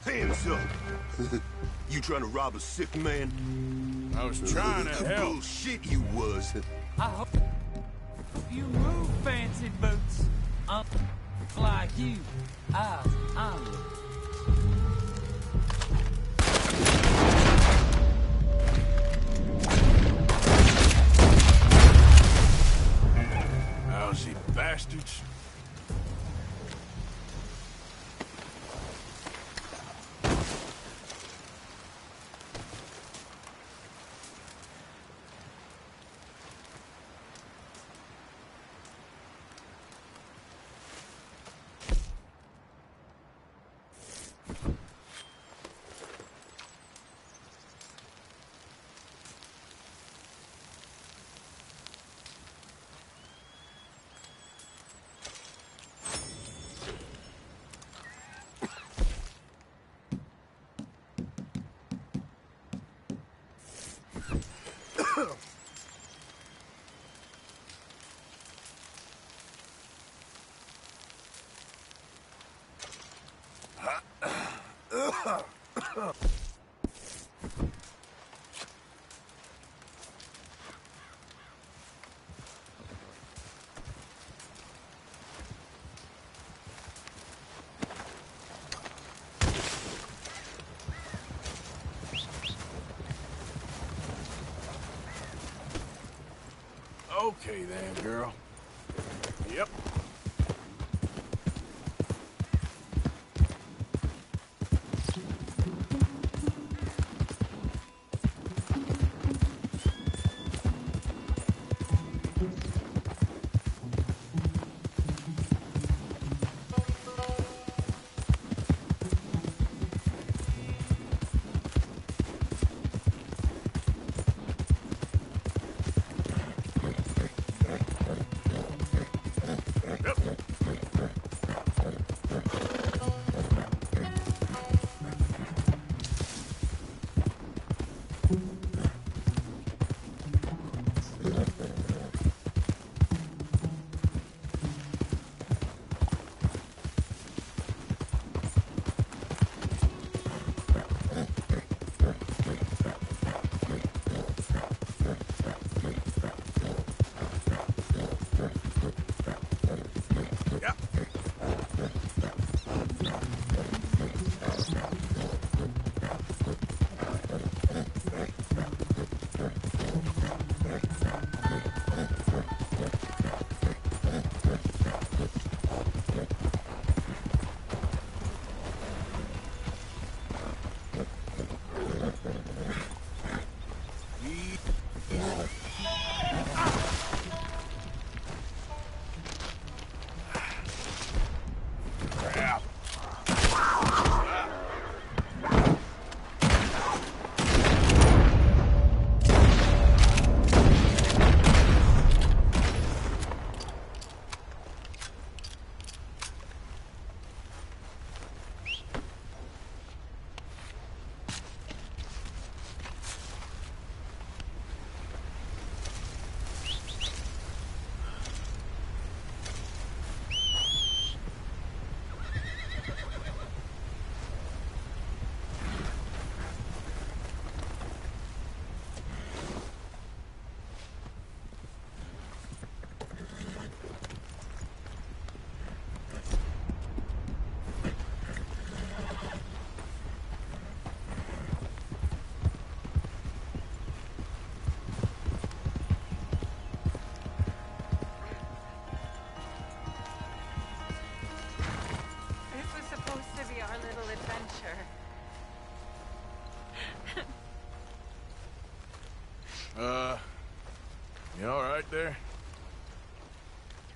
Hands up. You trying to rob a sick man? I was trying to help. Bullshit you was. I hope you move, fancy boots. Like you, eyes on you. Lousy bastards. Okay then, girl. Yep.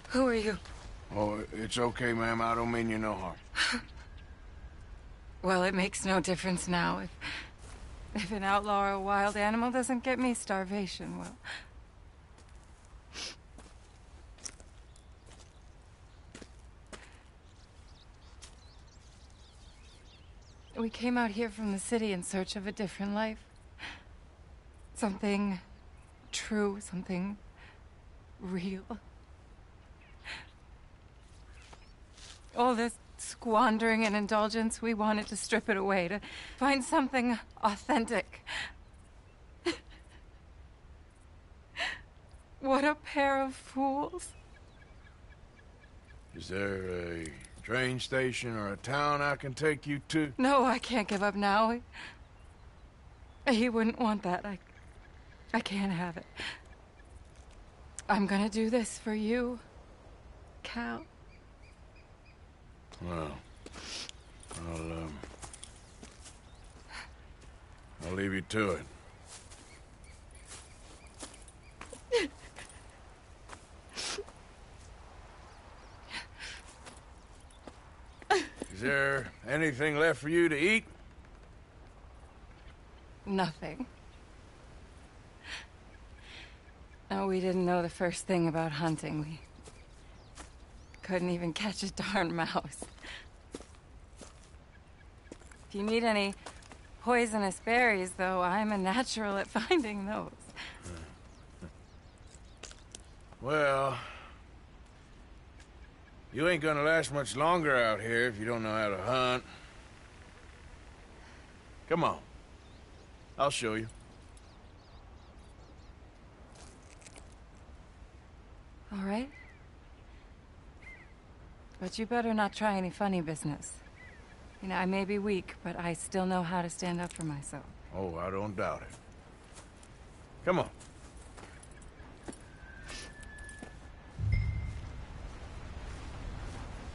Who are you? Oh, it's okay, ma'am. I don't mean you no harm. Well, it makes no difference now. If an outlaw or a wild animal doesn't get me, starvation will. We came out here from the city in search of a different life. Something true, something real. All this squandering and indulgence, we wanted to strip it away, to find something authentic. What a pair of fools. Is there a train station or a town I can take you to? No, I can't give up now. He wouldn't want that. I can't have it. I'm gonna do this for you, Cal. Well, I'll leave you to it. Is there anything left for you to eat? Nothing. No, we didn't know the first thing about hunting. We couldn't even catch a darn mouse. If you need any poisonous berries, though, I'm a natural at finding those. Well, you ain't gonna last much longer out here if you don't know how to hunt. Come on. I'll show you. All right. But you better not try any funny business. You know, I may be weak, but I still know how to stand up for myself. Oh, I don't doubt it. Come on.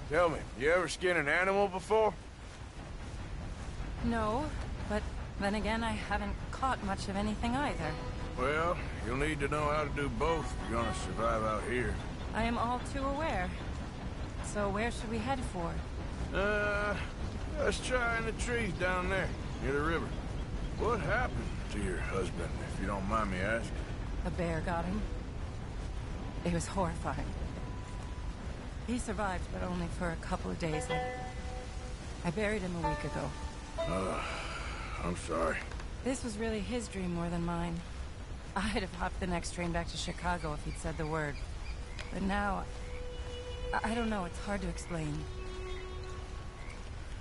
Tell me, you ever skin an animal before? No, but then again, I haven't caught much of anything either. Well, you'll need to know how to do both if you're gonna survive out here. I am all too aware. So where should we head for? Let's try in the trees down there, near the river. What happened to your husband, if you don't mind me asking? A bear got him. It was horrifying. He survived, but only for a couple of days. I buried him a week ago. I'm sorry. This was really his dream more than mine. I'd have hopped the next train back to Chicago if he'd said the word. But now, I don't know, it's hard to explain.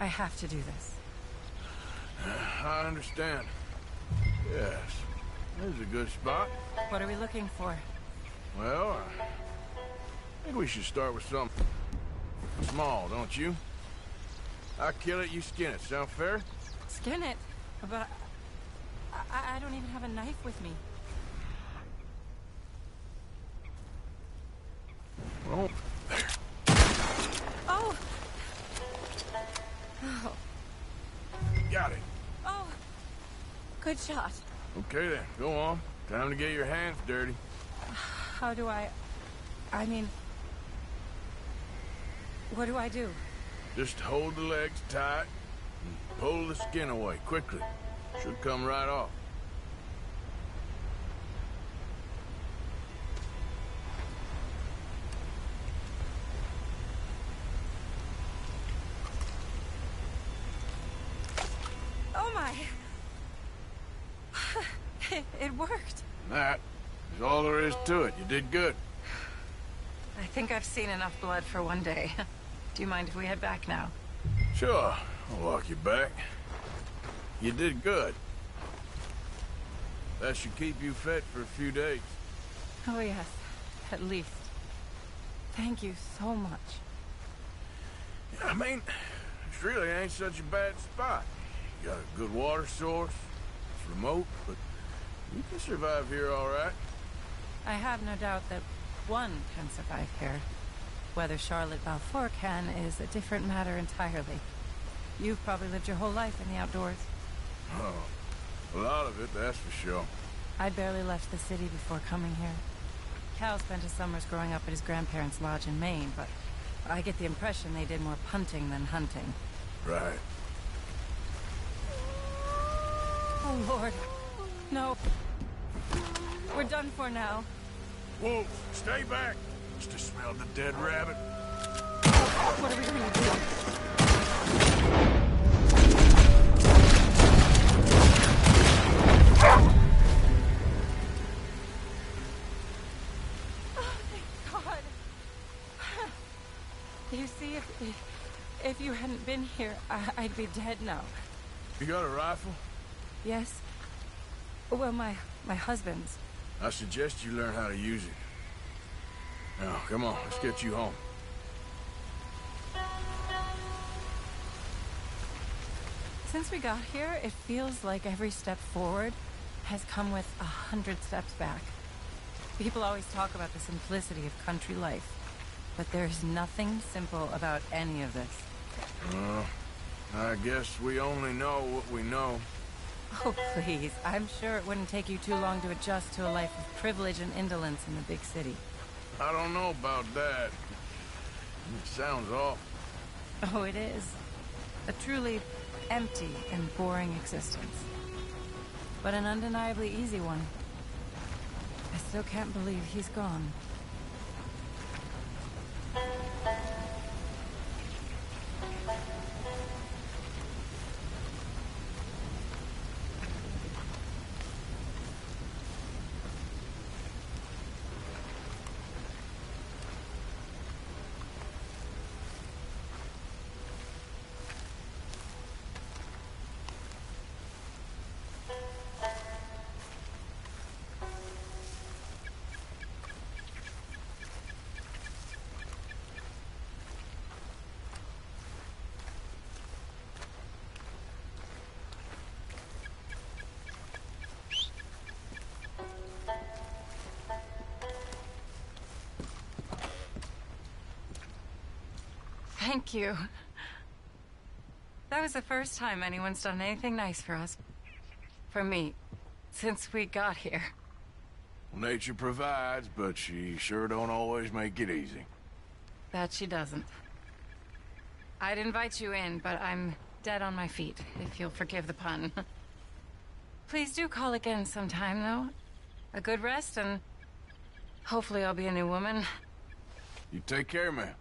I have to do this. I understand. Yes. This is a good spot. What are we looking for? Well, I think we should start with something small, don't you? I kill it, you skin it. Sound fair? Skin it? But I don't even have a knife with me. Well, there. Oh! Oh. Got it. Oh! Good shot. Okay then, go on. Time to get your hands dirty. How do I mean... What do I do? Just hold the legs tight and pull the skin away quickly. Should come right off. Oh my! It worked. That is all there is to it. You did good. I think I've seen enough blood for one day. Do you mind if we head back now? Sure, I'll walk you back. You did good. That should keep you fed for a few days. Oh yes, at least. Thank you so much. I mean, it really ain't such a bad spot. You got a good water source. It's remote, but you can survive here all right. I have no doubt that one can survive here. Whether Charlotte Balfour can is a different matter entirely. You've probably lived your whole life in the outdoors. Oh, a lot of it, that's for sure. I'd barely left the city before coming here. Cal spent his summers growing up at his grandparents' lodge in Maine, but I get the impression they did more punting than hunting. Right. Oh, Lord. No. We're done for now. Whoa, stay back. Must have smelled the dead rabbit. What are we going to do? Oh, thank God. You see, if you hadn't been here, I'd be dead now. You got a rifle? Yes. Well, my husband's. I suggest you learn how to use it. Now, come on, let's get you home. Since we got here, it feels like every step forward has come with 100 steps back. People always talk about the simplicity of country life, but there's nothing simple about any of this. I guess we only know what we know. Oh, please. I'm sure it wouldn't take you too long to adjust to a life of privilege and indolence in the big city. I don't know about that. It sounds awful. Oh, it is. A truly empty and boring existence. But an undeniably easy one. I still can't believe he's gone. Thank you. That was the first time anyone's done anything nice for us. For me. Since we got here. Nature provides, but she sure don't always make it easy. That she doesn't. I'd invite you in, but I'm dead on my feet, if you'll forgive the pun. Please do call again sometime, though. A good rest, and hopefully I'll be a new woman. You take care, man.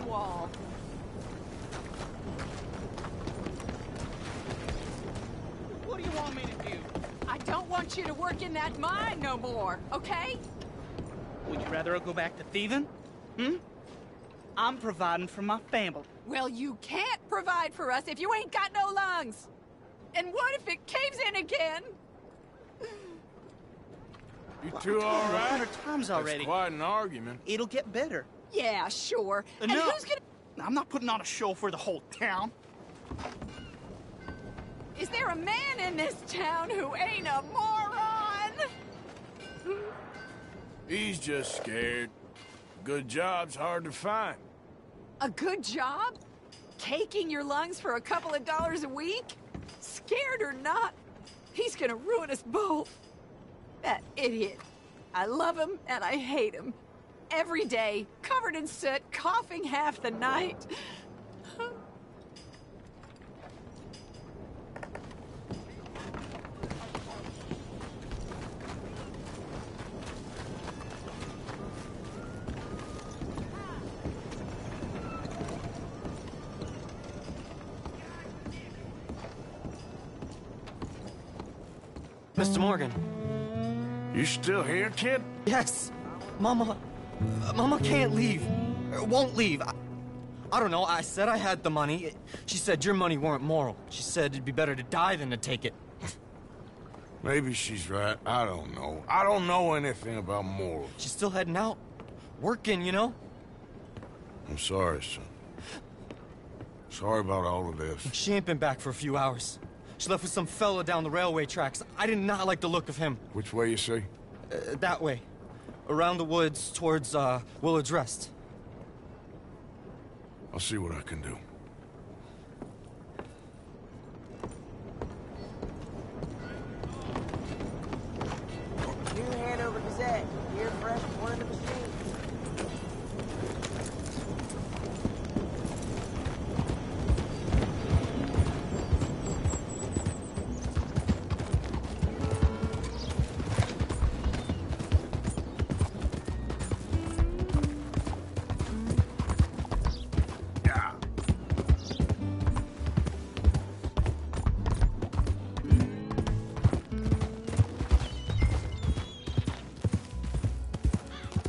wall. What do you want me to do? I don't want you to work in that mine no more, okay? Would you rather I go back to thieving? I'm providing for my family. Well, you can't provide for us if you ain't got no lungs. And what if it caves in again? You two all right? 100 times already. That's quite an argument. It'll get better. Yeah, sure. And No. who's gonna... I'm not putting on a show for the whole town. Is there a man in this town who ain't a moron? He's just scared. Good job's hard to find. A good job? Caking your lungs for a couple of dollars a week? Scared or not, he's gonna ruin us both. That idiot. I love him and I hate him. Every day, covered in soot, coughing half the night. Mr. Morgan. You still here, kid? Yes. Mama can't leave. Won't leave. I don't know. I said I had the money. She said your money weren't moral. She said it'd be better to die than to take it. Maybe she's right. I don't know. I don't know anything about morals. She's still heading out. Working, you know? I'm sorry, son. Sorry about all of this. She ain't been back for a few hours. She left with some fella down the railway tracks. I did not like the look of him. Which way you say? That way. Around the woods towards, Willard's Rest. I'll see what I can do. New Hanover Gazette. Here fresh from one of the machines.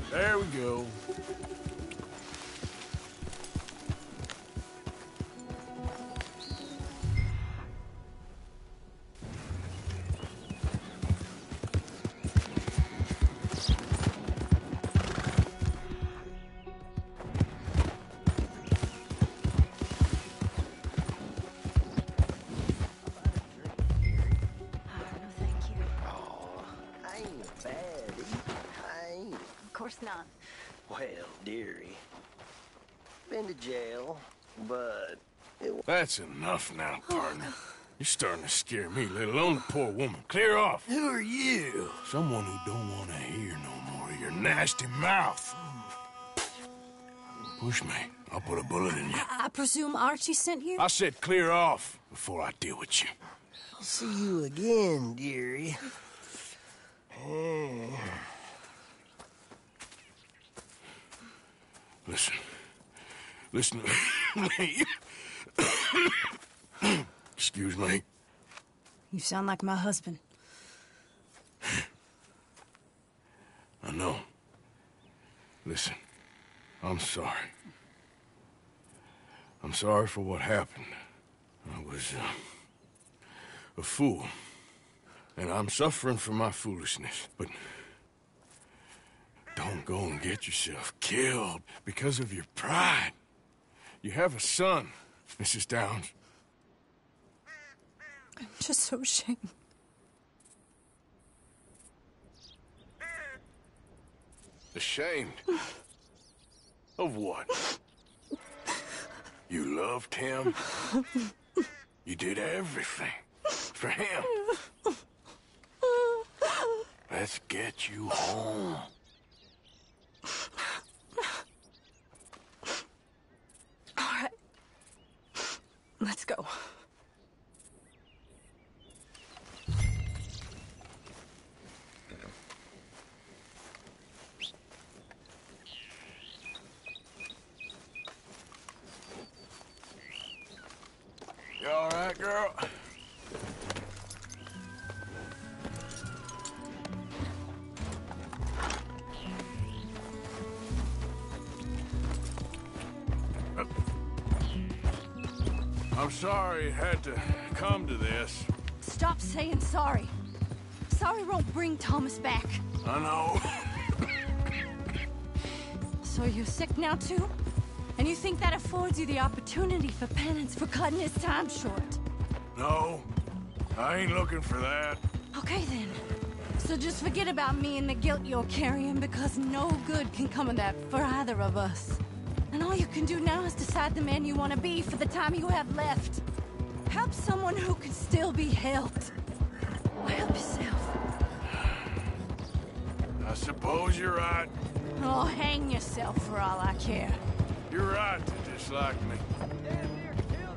There we go. I ain't a baddie. I ain't. Of course not. Well, dearie. Been to jail, but it That's enough now, partner. You're starting to scare me, let alone the poor woman. Clear off. Who are you? Someone who don't want to hear no more of your nasty mouth. Push me. I'll put a bullet in you. I presume Archie sent you? I said clear off before I deal with you. I'll see you again, dearie. Listen to me. Excuse me. You sound like my husband. I know. Listen, I'm sorry. I'm sorry for what happened. I was, a fool. And I'm suffering for my foolishness. But don't go and get yourself killed because of your pride. You have a son, Mrs. Downs. I'm just so ashamed. Ashamed? Of what? You loved him? You did everything for him. Let's get you home. All right. Let's go. girl. I'm sorry it had to come to this. Stop saying sorry. Sorry won't bring Thomas back. I know. So you're sick now, too? And you think that affords you the opportunity for penance for cutting his time short? No, I ain't looking for that. Okay, then. So just forget about me and the guilt you're carrying, because no good can come of that for either of us. And all you can do now is decide the man you want to be for the time you have left. Help someone who can still be helped. Or help yourself. I suppose you're right. Oh, hang yourself for all I care. You're right to dislike me.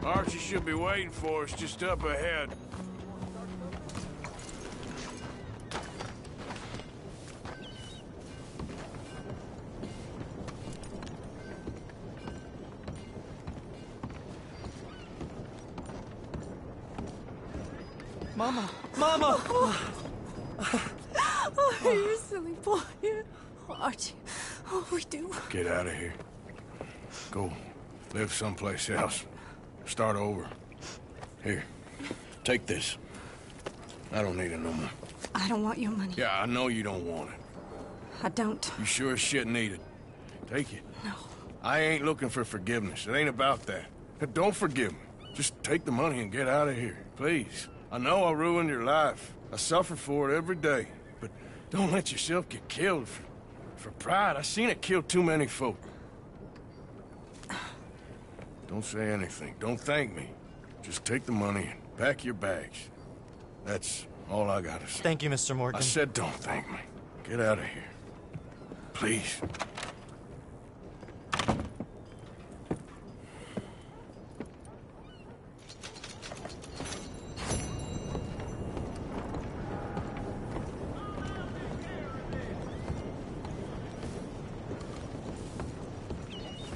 Archie should be waiting for us just up ahead. Mama! Mama! Oh, you silly boy. Oh, Archie. Oh, we do. Get out of here. Go live someplace else. Start over. Here, take this. I don't need it no more. I don't want your money. Yeah, I know you don't want it. I don't. You sure as shit need it. Take it. No. I ain't looking for forgiveness. It ain't about that. Don't forgive me. Just take the money and get out of here, please. I know I ruined your life. I suffer for it every day. But don't let yourself get killed for pride. I seen it kill too many folk. Don't say anything. Don't thank me. Just take the money and pack your bags. That's all I gotta say. Thank you, Mr. Morgan. I said don't thank me. Get out of here. Please.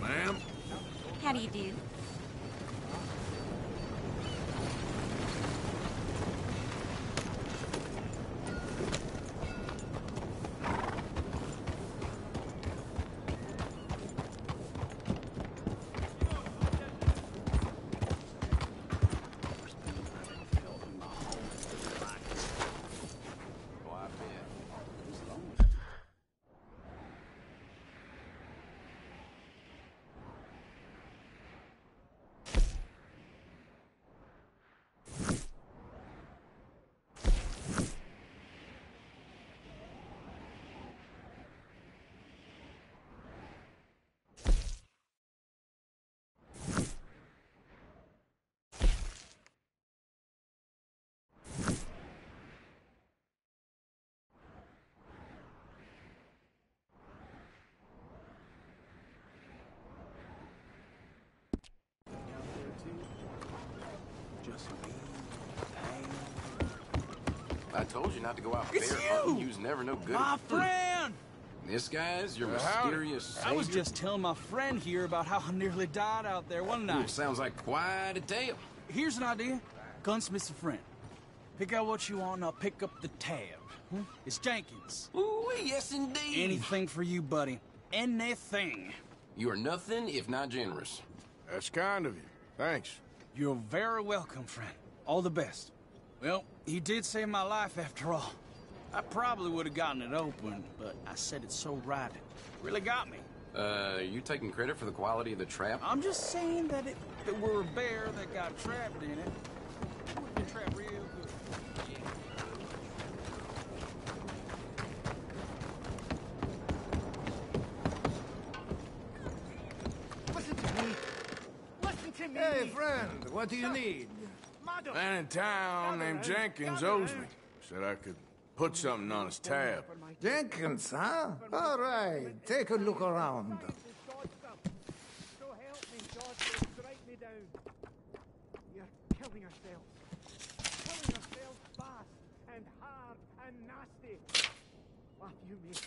Ma'am? How do you do? I told you not to go out bear hunting. You was never no good. My at food. friend! This guy's your howdy. mysterious savior. I was just telling my friend here about how I nearly died out there one Ooh, night. sounds like quite a tale. Here's an idea. Gunsmith's a friend. Pick out what you want and I'll pick up the tab. It's Jenkins. Ooh, yes indeed. Anything for you, buddy. Anything. You are nothing if not generous. That's kind of you. Thanks. You're very welcome, friend. All the best. Well, he did save my life after all. I probably would have gotten it open, but I said it so right. It really got me. You taking credit for the quality of the trap? I'm just saying that if it were a bear that got trapped in it, it would have been trapped real good. Listen to me. Listen to me. Hey, friend, what do you need? Man in town named Jenkins owes me. Said I could put something on his tab. Jenkins, huh? All right, take a look around. So help me, God, strike me down. You're killing yourselves. Killing yourselves fast and hard and nasty. What you mean?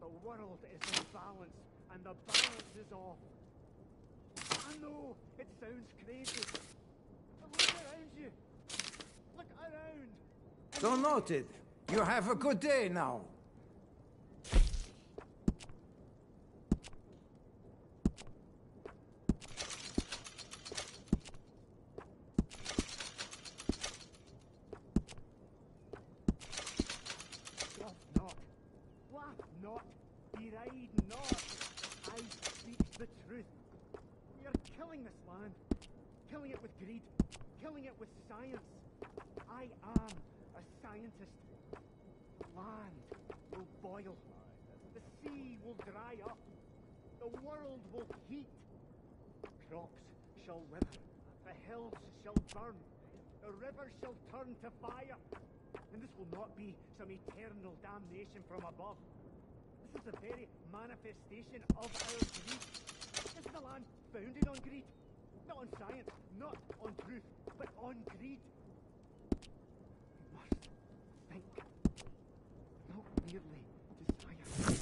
The world is in balance and the balance is off. I know it sounds crazy. Look around you. Look around. So noted. You have a good day now. Laugh not, deride not. I speak the truth. We are killing this land, killing it with greed, killing it with science. I am a scientist. Land will boil, the sea will dry up, the world will heat. Crops shall wither, the hills shall burn, the rivers shall turn to fire. And this will not be some eternal damnation from above. This is the very manifestation of our greed. This is a land founded on greed. Not on science, not on truth, but on greed. You must think, not merely desire.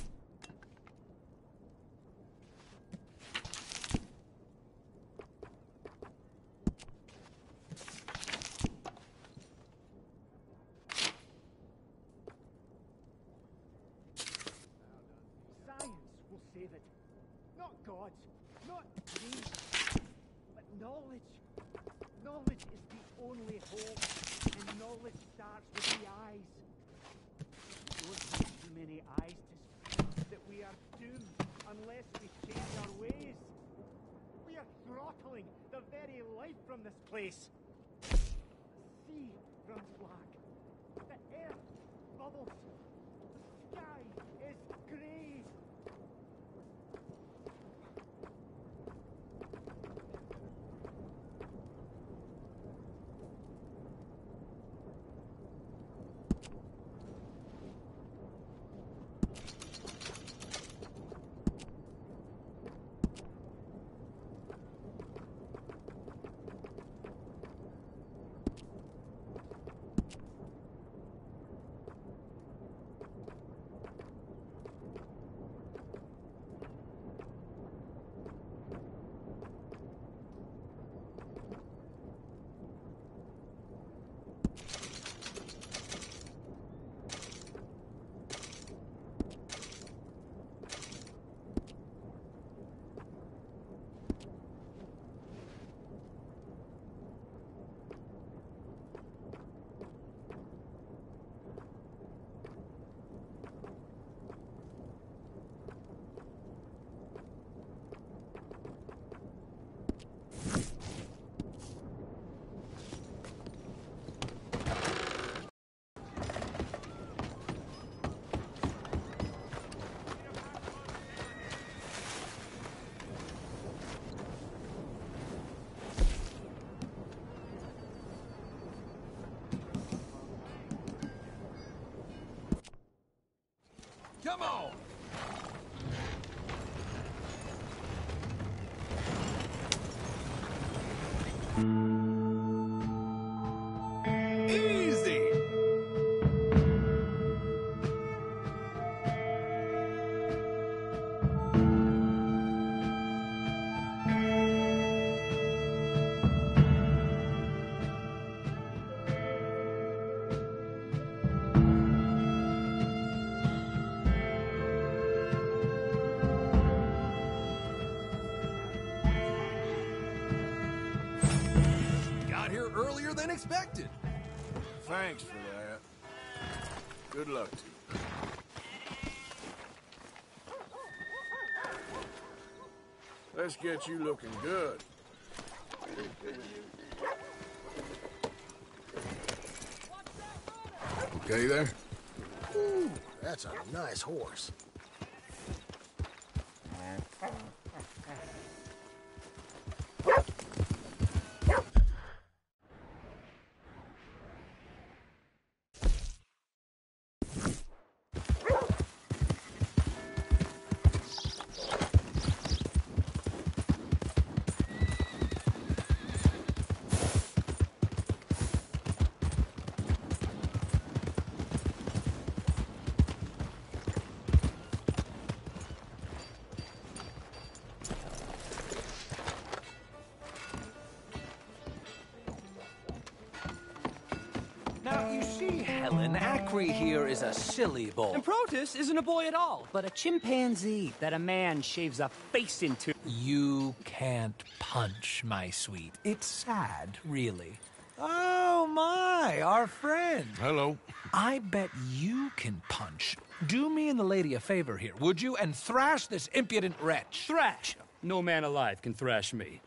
Science will save it. Not gods, not me, but knowledge. Knowledge is the only hope, and knowledge starts with the eyes. Don't have too many eyes to see that we are doomed unless we change our ways. We are throttling the very life from this place. The sea runs black. The earth bubbles. The sky is grey. Come on! Easy! Got here earlier than expected. Thanks for that. Good luck to you. Let's get you looking good. Okay there? Ooh, that's a nice horse. Now, you see, Helen, Acri here is a silly boy. And Protus isn't a boy at all, but a chimpanzee that a man shaves a face into. You can't punch, my sweet. It's sad, really. Oh, my, our friend. Hello. I bet you can punch. Do me and the lady a favor here, would you? And thrash this impudent wretch. Thrash? No man alive can thrash me.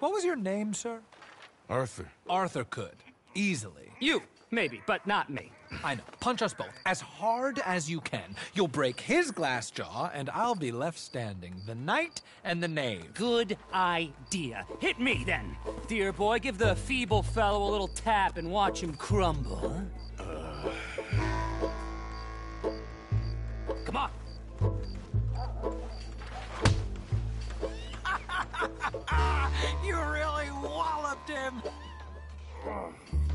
What was your name, sir? Arthur. Arthur could. Easily. You, maybe, but not me. I know. Punch us both. As hard as you can. You'll break his glass jaw, and I'll be left standing. The knight and the knave. Good idea. Hit me, then. Dear boy, give the feeble fellow a little tap and watch him crumble. Come on. You really walloped him.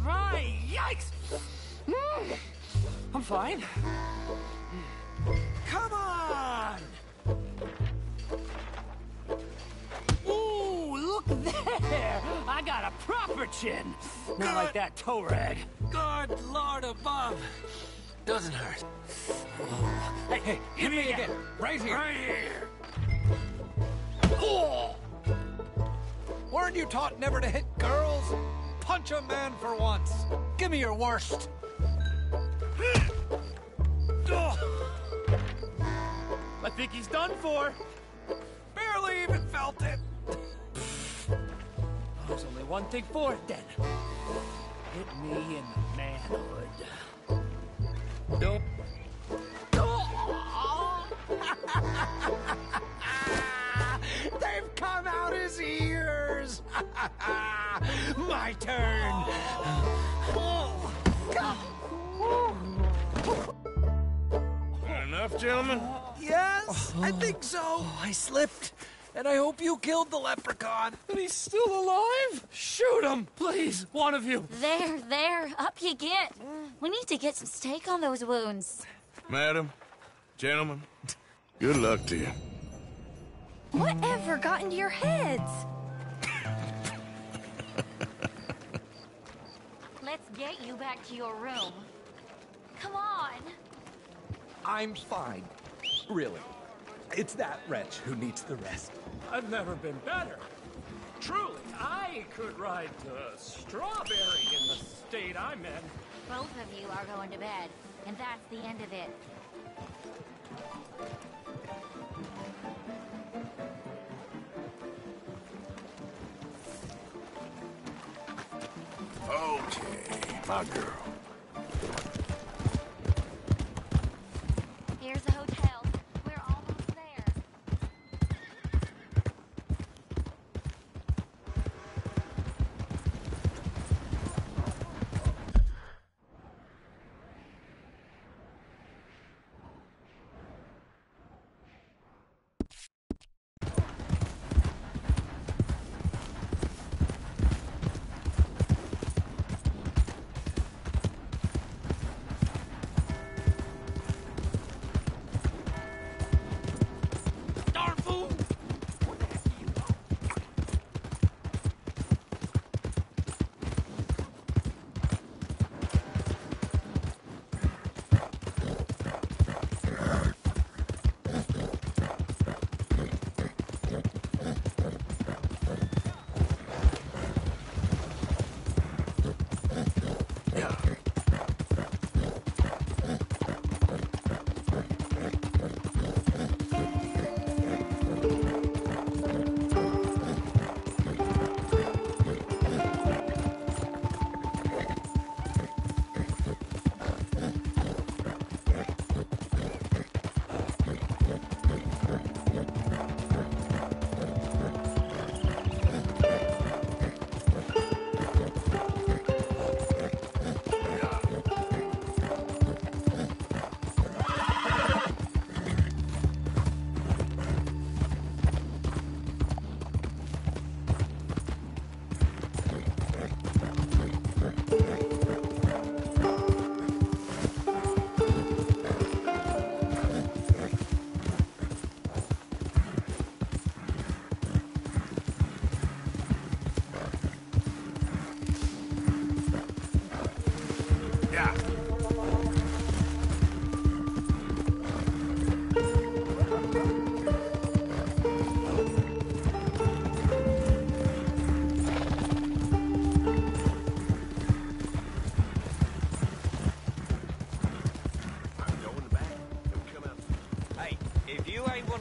Right, yikes! I'm fine. Come on! Ooh, look there! I got a proper chin. Not like that toe rag. Good Lord above. Doesn't hurt. Hey, hit me again. Right here. Right here. Oh! Weren't you taught never to hit girls? Punch a man for once. Give me your worst. I think he's done for. Barely even felt it. There's only one thing for it, then. Hit me in the manhood. Nope. They've come out his ears. My turn. Enough, gentlemen? Yes, I think so. I slipped, and I hope you killed the leprechaun. And he's still alive? Shoot him, please, one of you. There, up you get. We need to get some steak on those wounds. Madam, gentlemen, good luck to you. Whatever got into your heads? Let's get you back to your room. Come on. I'm fine. Really. It's that wretch who needs the rest. I've never been better. Truly, I could ride to Strawberry in the state I'm in. Both of you are going to bed, and that's the end of it. Okay, my girl. Here's the hotel. We're almost there.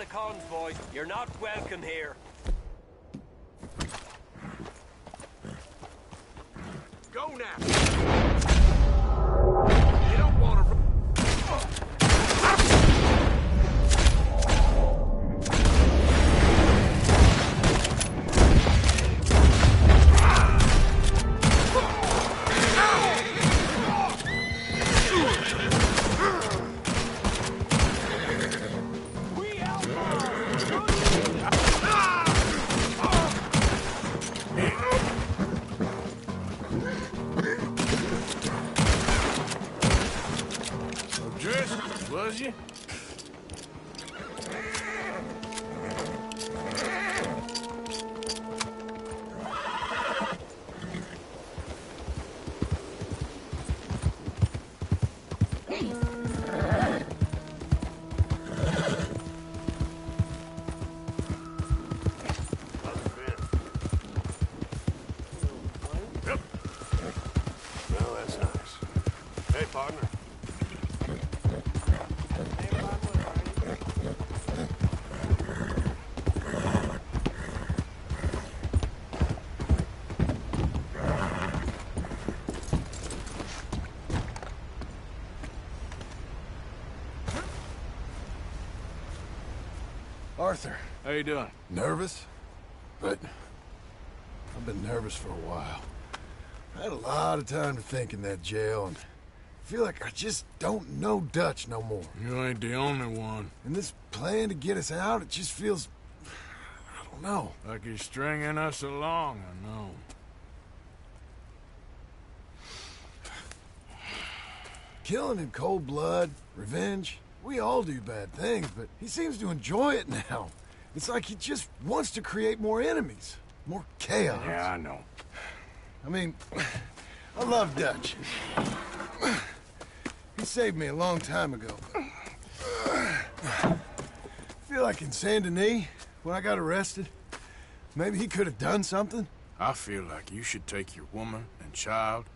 the cons, boys. You're not welcome here. Go now! You don't want to... Was you? Yep. Well, that's nice. Hey, partner. Arthur. How you doing? Nervous? But I've been nervous for a while. I had a lot of time to think in that jail, and I feel like I just don't know Dutch no more. You ain't the only one. And this plan to get us out, it just feels... I don't know. Like he's stringing us along, I know. Killing in cold blood, revenge, we all do bad things, but he seems to enjoy it now. It's like he just wants to create more enemies, more chaos. Yeah, I know. I mean, I love Dutch. He saved me a long time ago. I feel like in Saint Denis, when I got arrested, maybe he could have done something. I feel like you should take your woman and child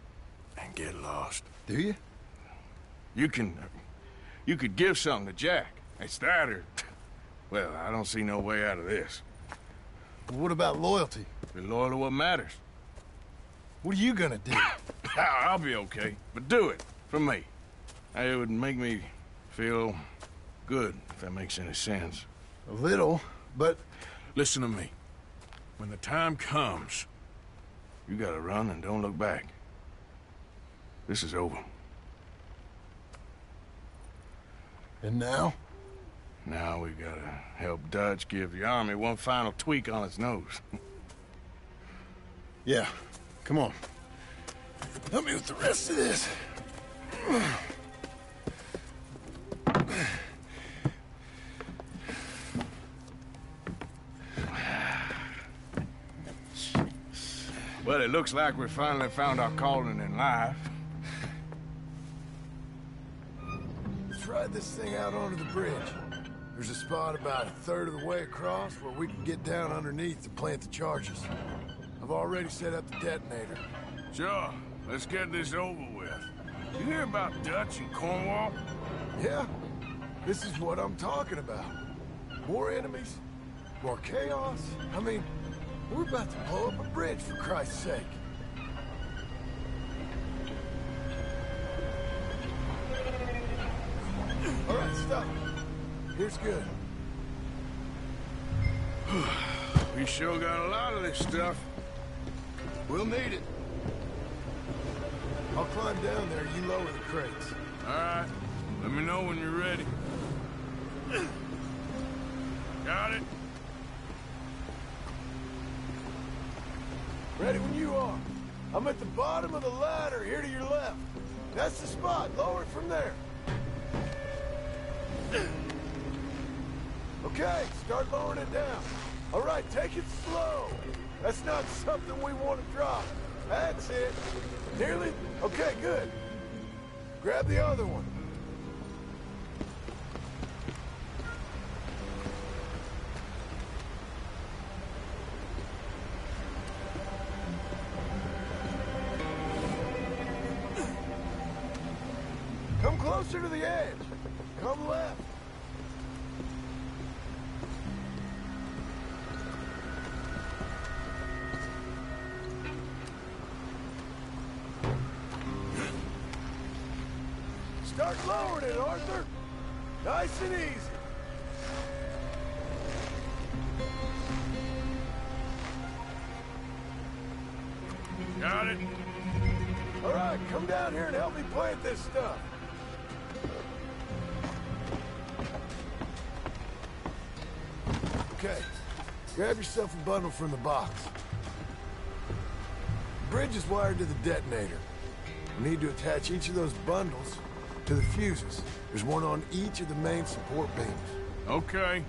and get lost. Do you? You could give something to Jack. It's that or... Well, I don't see no way out of this. Well, what about loyalty? Be loyal to what matters. What are you gonna do? I'll be okay, but do it for me. It would make me feel good, if that makes any sense. A little, but... Listen to me. When the time comes, you gotta run and don't look back. This is over. And now? Now we gotta help Dutch give the army one final tweak on its nose. Yeah, come on. Help me with the rest of this. Well, it looks like we finally found our calling in life. Let's ride this thing out onto the bridge. There's a spot about a third of the way across where we can get down underneath to plant the charges. I've already set up the detonator. Sure. Let's get this over with. You hear about Dutch and Cornwall? Yeah. This is what I'm talking about. More enemies, more chaos. I mean, we're about to blow up a bridge, for Christ's sake. All right, stop. Here's good. We sure got a lot of this stuff. We'll need it. I'll climb down there, you lower the crates. All right. Let me know when you're ready. Got it? Ready when you are. I'm at the bottom of the ladder, here to your left. That's the spot. Lower it from there. Okay, start lowering it down. All right, take it slow. That's not something we want to drop. That's it. Nearly? Okay, good. Grab the other one. Come closer to the edge. Come left. Start lowering it, Arthur. Nice and easy. Got it. All right, come down here and help me plant this stuff. Okay, grab yourself a bundle from the box. The bridge is wired to the detonator. We need to attach each of those bundles to the fuses. There's one on each of the main support beams. Okay.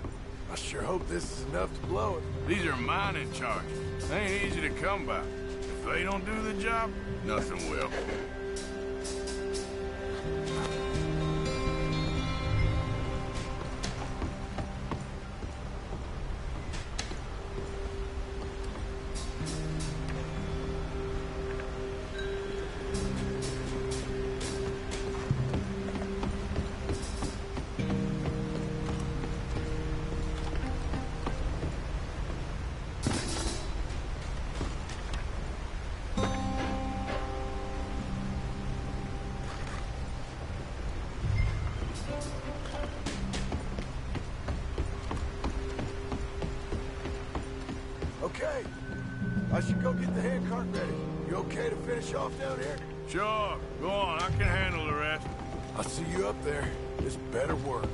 I sure hope this is enough to blow it. These are mining charges. They ain't easy to come by. If they don't do the job, nothing will. Okay, I should go get the handcart ready. You okay to finish off down here? Sure. Go on. I can handle the rest. I'll see you up there. This better work.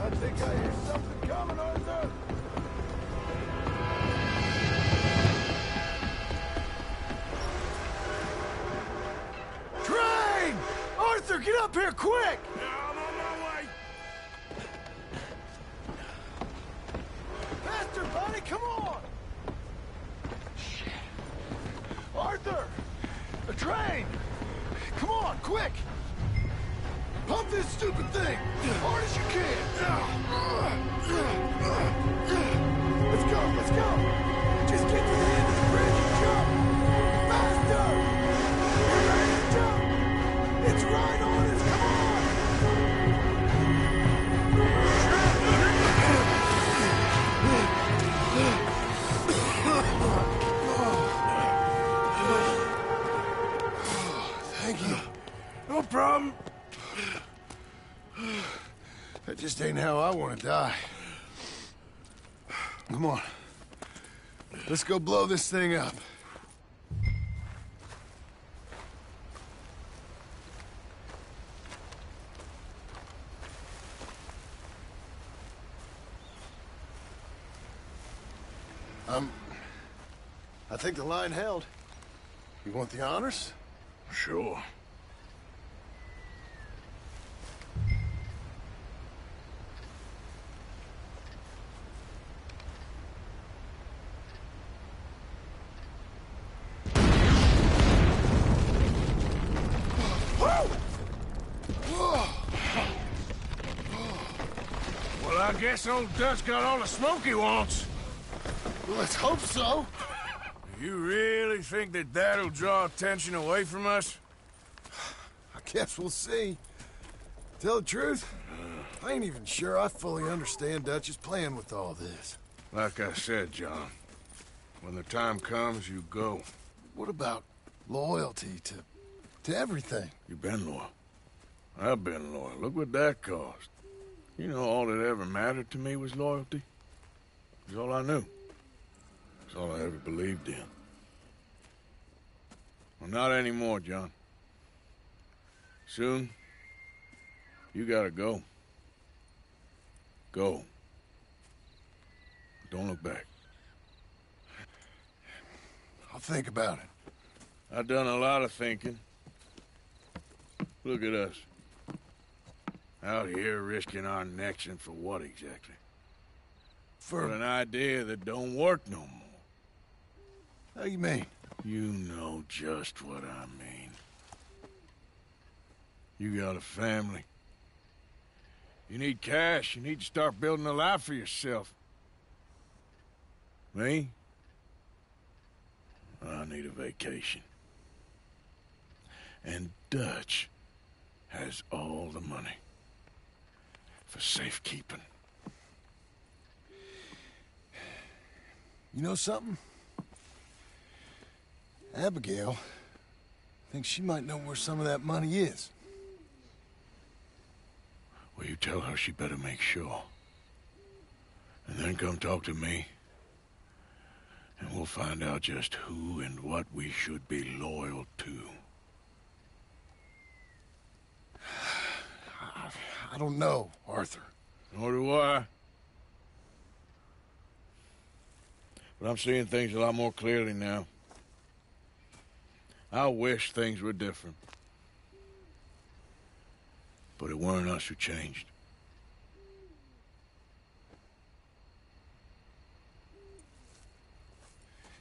I think I hear something coming, Arthur! Train! Arthur, get up here quick! I'm on my way. Faster, buddy, come on! Arthur! A train! Come on, quick! Pump this stupid thing! As hard as you can! Let's go, let's go! Just get to the end of the bridge and jump! Faster! You're ready to jump! It's right on us, Thank you. No problem. That just ain't how I want to die. Come on. Let's go blow this thing up. I think the line held. You want the honors? Sure. Well, I guess old Dutch got all the smoke he wants. Well, let's hope so. You really think that that'll draw attention away from us? I guess we'll see. Tell the truth, I ain't even sure I fully understand Dutch's plan with all this. Like I said, John, when the time comes, you go. What about loyalty to everything? You've been loyal. I've been loyal. Look what that cost. You know, all that ever mattered to me was loyalty. It was all I knew. It's all I ever believed in. Well, not anymore, John. Soon, you gotta go. Go. Don't look back. I'll think about it. I've done a lot of thinking. Look at us. Out here risking our necks, and for what exactly? For an idea that don't work no more. How you mean? You know just what I mean. You got a family. You need cash. You need to start building a life for yourself. Me? I need a vacation. And Dutch has all the money for safekeeping. You know something? Abigail thinks she might know where some of that money is. Well, you tell her she better make sure. And then come talk to me. And we'll find out just who and what we should be loyal to. I don't know, Arthur. Nor do I. But I'm seeing things a lot more clearly now. I wish things were different. But it weren't us who changed.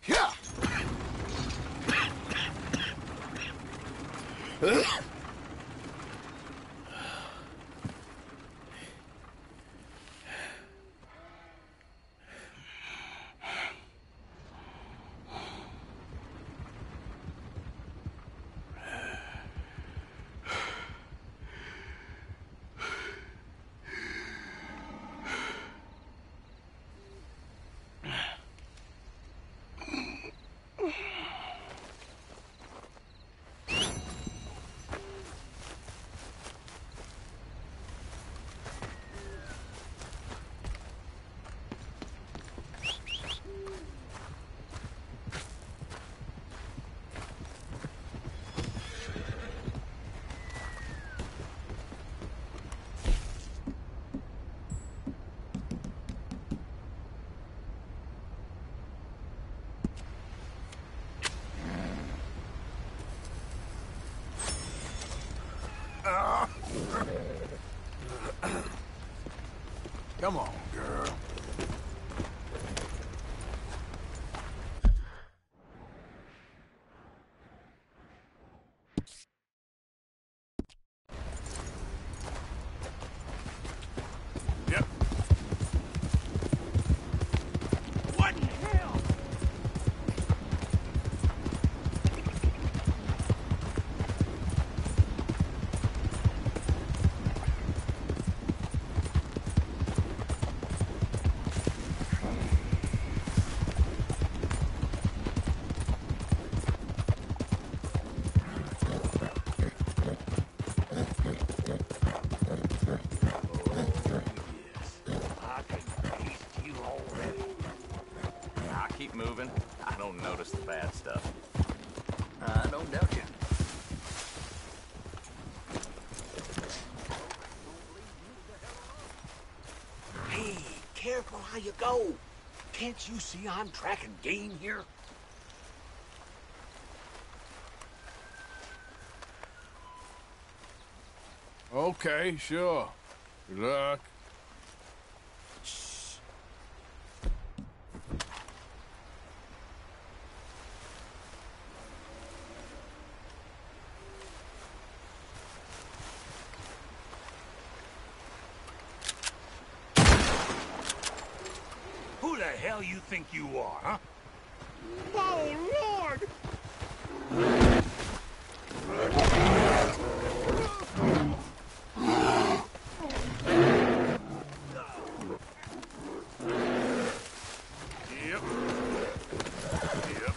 Yeah! Come on, girl. Yep. What in hell? Keep moving. I don't notice the bad stuff. I don't doubt you. Hey, careful how you go. Can't you see I'm tracking game here? Okay, sure. Good luck. Who the hell you think you are, huh? Oh, Lord! Yep. Yep.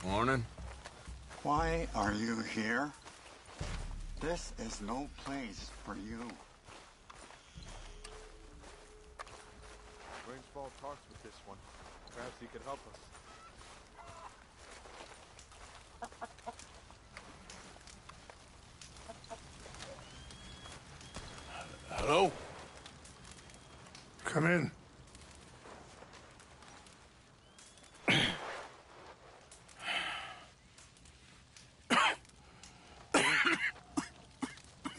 Morning. Why are you here? This is no place for you. Rainsfall talks with this one. Perhaps he could help us. Hello? Come in.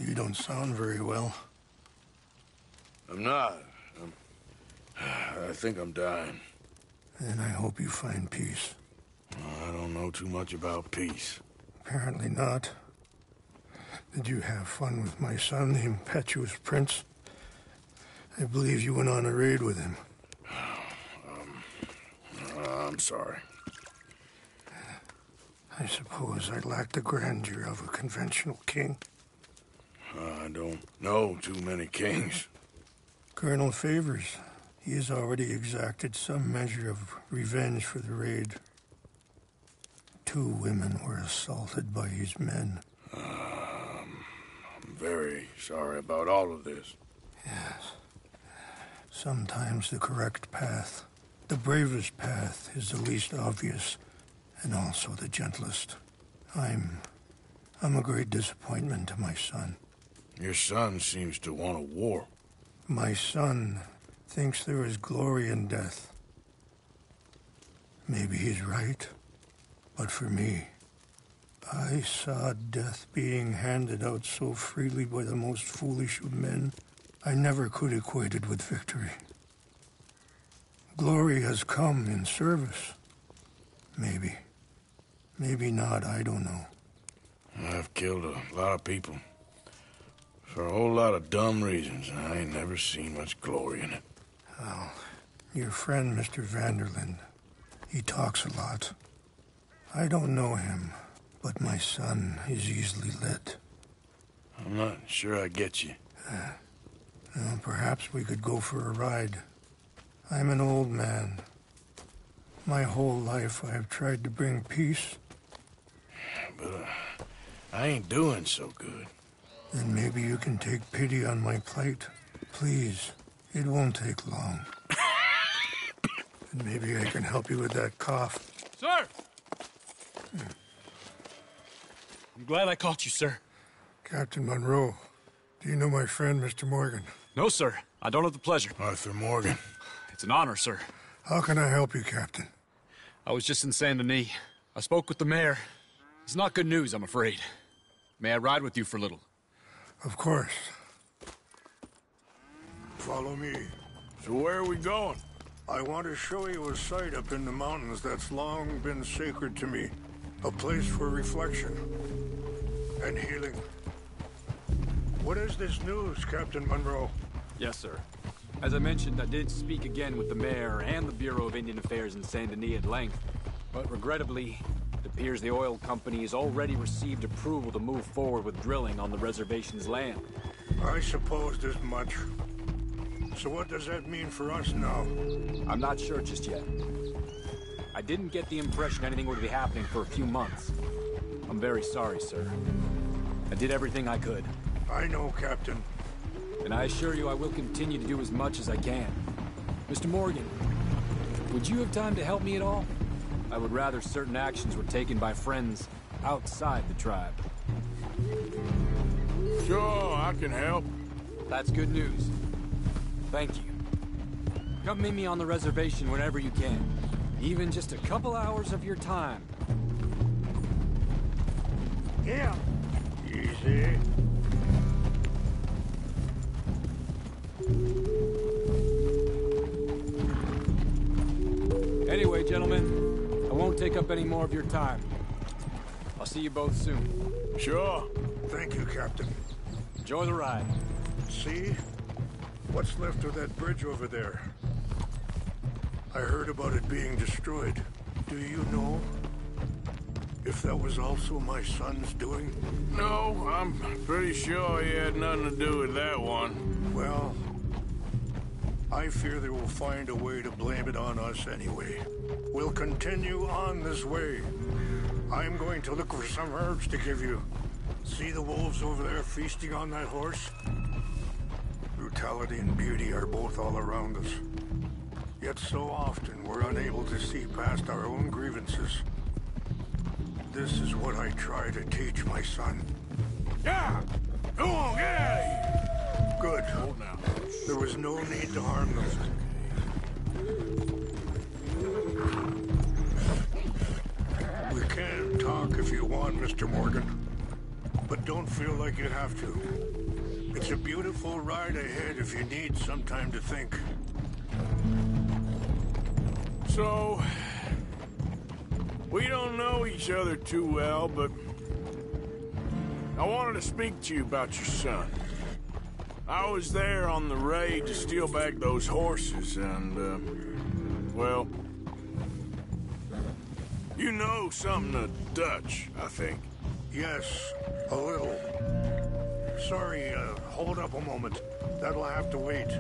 You don't sound very well. I'm not. I think I'm dying. And I hope you find peace. I don't know too much about peace. Apparently not. Did you have fun with my son, the impetuous prince? I believe you went on a raid with him. I'm sorry. I suppose I lack the grandeur of a conventional king. I don't know too many kings. Colonel Favors, he has already exacted some measure of revenge for the raid. 2 women were assaulted by his men. I'm very sorry about all of this. Yes. Sometimes the correct path, the bravest path, is the least obvious, and also the gentlest. I'm a great disappointment to my son. Your son seems to want a war. My son thinks there is glory in death. Maybe he's right, but for me, I saw death being handed out so freely by the most foolish of men, I never could equate it with victory. Glory has come in service. Maybe. Maybe not, I don't know. I've killed a lot of people. For a whole lot of dumb reasons, and I ain't never seen much glory in it. Well, your friend, Mr. Vanderlyn, he talks a lot. I don't know him, but my son is easily led. I'm not sure I get you. Well, perhaps we could go for a ride. I'm an old man. My whole life I have tried to bring peace. But I ain't doing so good. Then maybe you can take pity on my plight. Please, it won't take long. And maybe I can help you with that cough. Sir! I'm glad I caught you, sir. Captain Monroe, do you know my friend, Mr. Morgan? No, sir. I don't have the pleasure. Arthur Morgan. It's an honor, sir. How can I help you, Captain? I was just in Saint Denis. I spoke with the mayor. It's not good news, I'm afraid. May I ride with you for a little? Of course. Follow me. So where are we going? I want to show you a site up in the mountains that's long been sacred to me. A place for reflection and healing. What is this news, Captain Monroe? Yes, sir. As I mentioned, I did speak again with the mayor and the Bureau of Indian Affairs in Saint Denis at length. But regrettably, it appears the oil company has already received approval to move forward with drilling on the reservation's land. I supposed as much. So what does that mean for us now? I'm not sure just yet. I didn't get the impression anything would be happening for a few months. I'm very sorry, sir. I did everything I could. I know, Captain. And I assure you I will continue to do as much as I can. Mr. Morgan, would you have time to help me at all? I would rather certain actions were taken by friends outside the tribe. Sure, I can help. That's good news. Thank you. Come meet me on the reservation whenever you can. Even just a couple hours of your time. Yeah. Easy. Anyway, gentlemen, I won't take up any more of your time. I'll see you both soon. Sure. Thank you, Captain. Enjoy the ride. See? What's left of that bridge over there? I heard about it being destroyed. Do you know if that was also my son's doing? No, I'm pretty sure he had nothing to do with that one. Well, I fear they will find a way to blame it on us anyway. We'll continue on this way. I'm going to look for some herbs to give you. See the wolves over there feasting on that horse? Brutality and beauty are both all around us. Yet so often we're unable to see past our own grievances. This is what I try to teach my son. Yeah! Go on, get out of here! Good. Holding There's no need to harm them. We can talk if you want, Mr. Morgan. But don't feel like you have to. It's a beautiful ride ahead if you need some time to think. So, we don't know each other too well, but I wanted to speak to you about your son. I was there on the raid to steal back those horses, and, well, you know something of Dutch, I think. Yes, a little. Sorry, hold up a moment. That'll have to wait.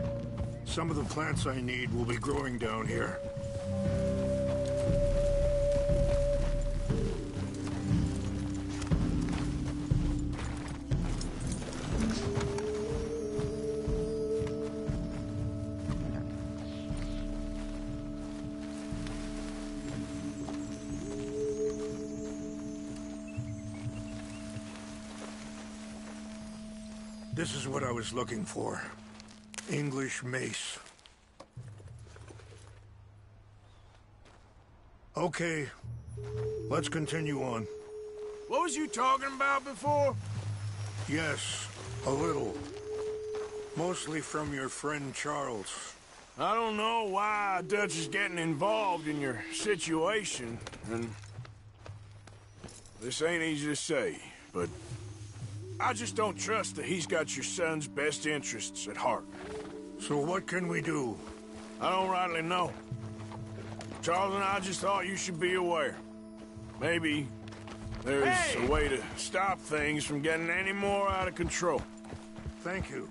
Some of the plants I need will be growing down here. This is what I was looking for. English mace. Okay, let's continue on. What was you talking about before? Yes, a little. Mostly from your friend Charles. I don't know why Dutch is getting involved in your situation, and this ain't easy to say, but I just don't trust that he's got your son's best interests at heart. So what can we do? I don't rightly know. Charles and I just thought you should be aware. Maybe there's a way to stop things from getting any more out of control. Thank you,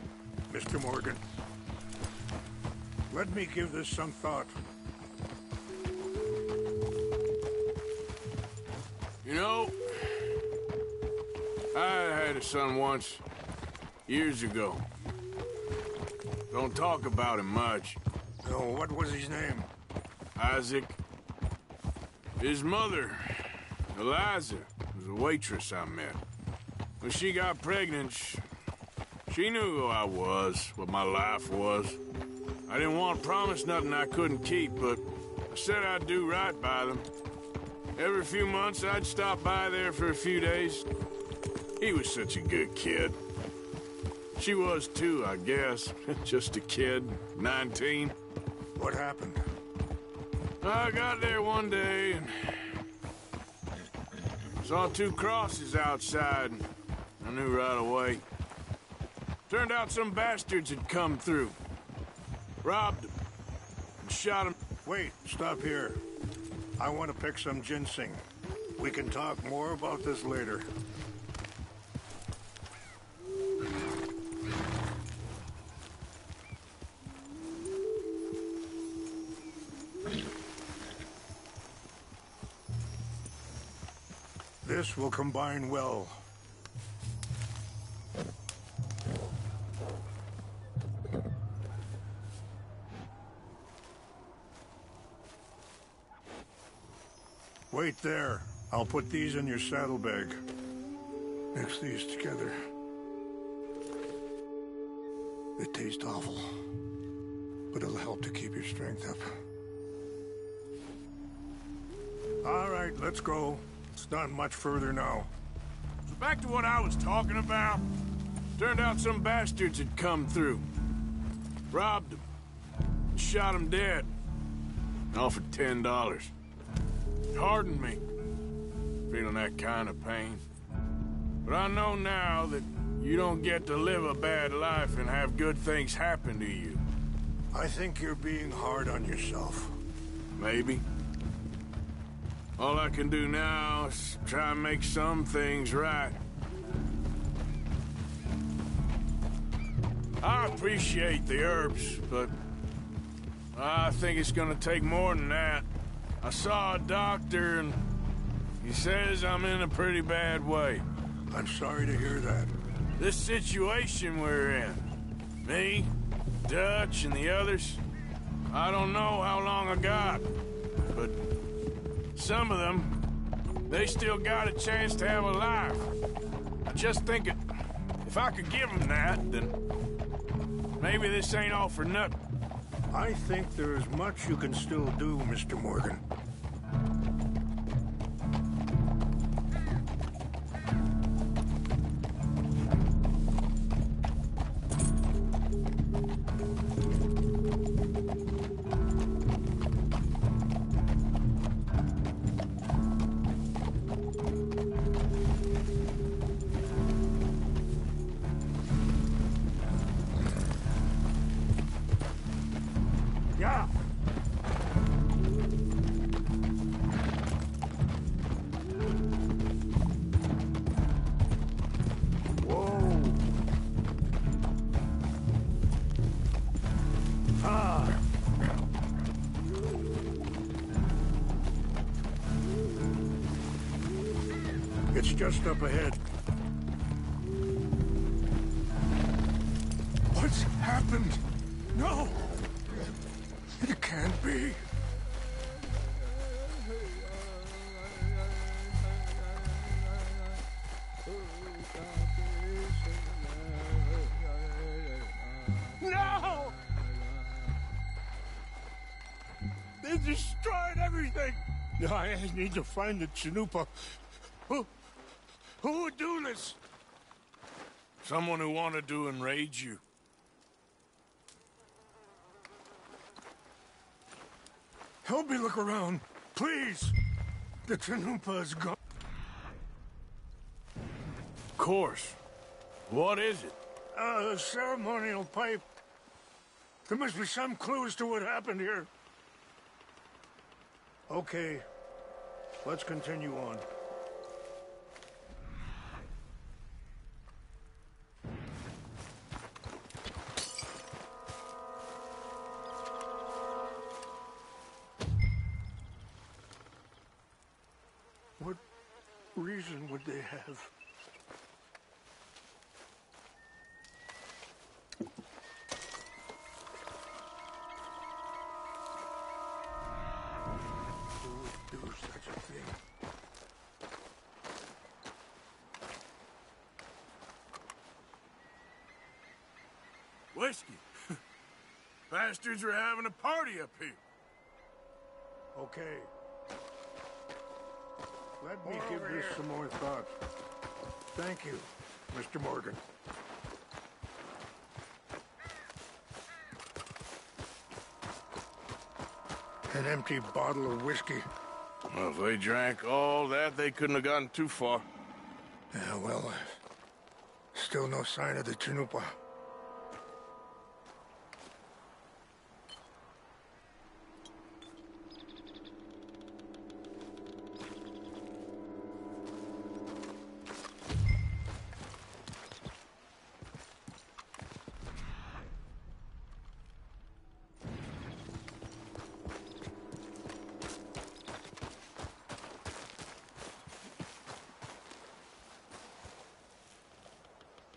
Mr. Morgan. Let me give this some thought. You know, I had a son once, years ago. Don't talk about him much. No, what was his name? Isaac. His mother, Eliza, was a waitress I met. When she got pregnant, she knew who I was, what my life was. I didn't want to promise nothing I couldn't keep, but I said I'd do right by them. Every few months, I'd stop by there for a few days. He was such a good kid. She was too, I guess. Just a kid, 19. What happened? I got there one day and saw two crosses outside, and I knew right away. Turned out some bastards had come through. Robbed him and shot him. Wait, stop here. I want to pick some ginseng. We can talk more about this later. This will combine well. Wait there. I'll put these in your saddlebag. Mix these together. They taste awful, but it'll help to keep your strength up. All right, let's go. It's not much further now. So back to what I was talking about. Turned out some bastards had come through. Robbed him. And shot him dead. And offered $10. It hardened me. Feeling that kind of pain. But I know now that you don't get to live a bad life and have good things happen to you. I think you're being hard on yourself. Maybe. All I can do now is try and make some things right. I appreciate the herbs, but I think it's gonna take more than that. I saw a doctor and he says I'm in a pretty bad way. I'm sorry to hear that. This situation we're in, me, Dutch, and the others, I don't know how long I got, but some of them, they still got a chance to have a life. I just think if If I could give him that, then maybe this ain't all for nothing. I think there is much you can still do, Mr. Morgan. Yeah. Whoa. Ah. It's just up ahead. What's happened? No! It can't be. No! They destroyed everything! I need to find the Chanupa. Who would do this? Someone who wanted to enrage you. Help me look around, please. The Chanupa is gone. Of course. What is it? A ceremonial pipe. There must be some clues to what happened here. Okay, let's continue on. What reason would they have? Who would do such a thing? Whiskey. Bastards are having a party up here. Okay. Let me give this some more thought. Thank you, Mr. Morgan. An empty bottle of whiskey. Well, if they drank all that, they couldn't have gotten too far. Yeah, well, still no sign of the Chanupa.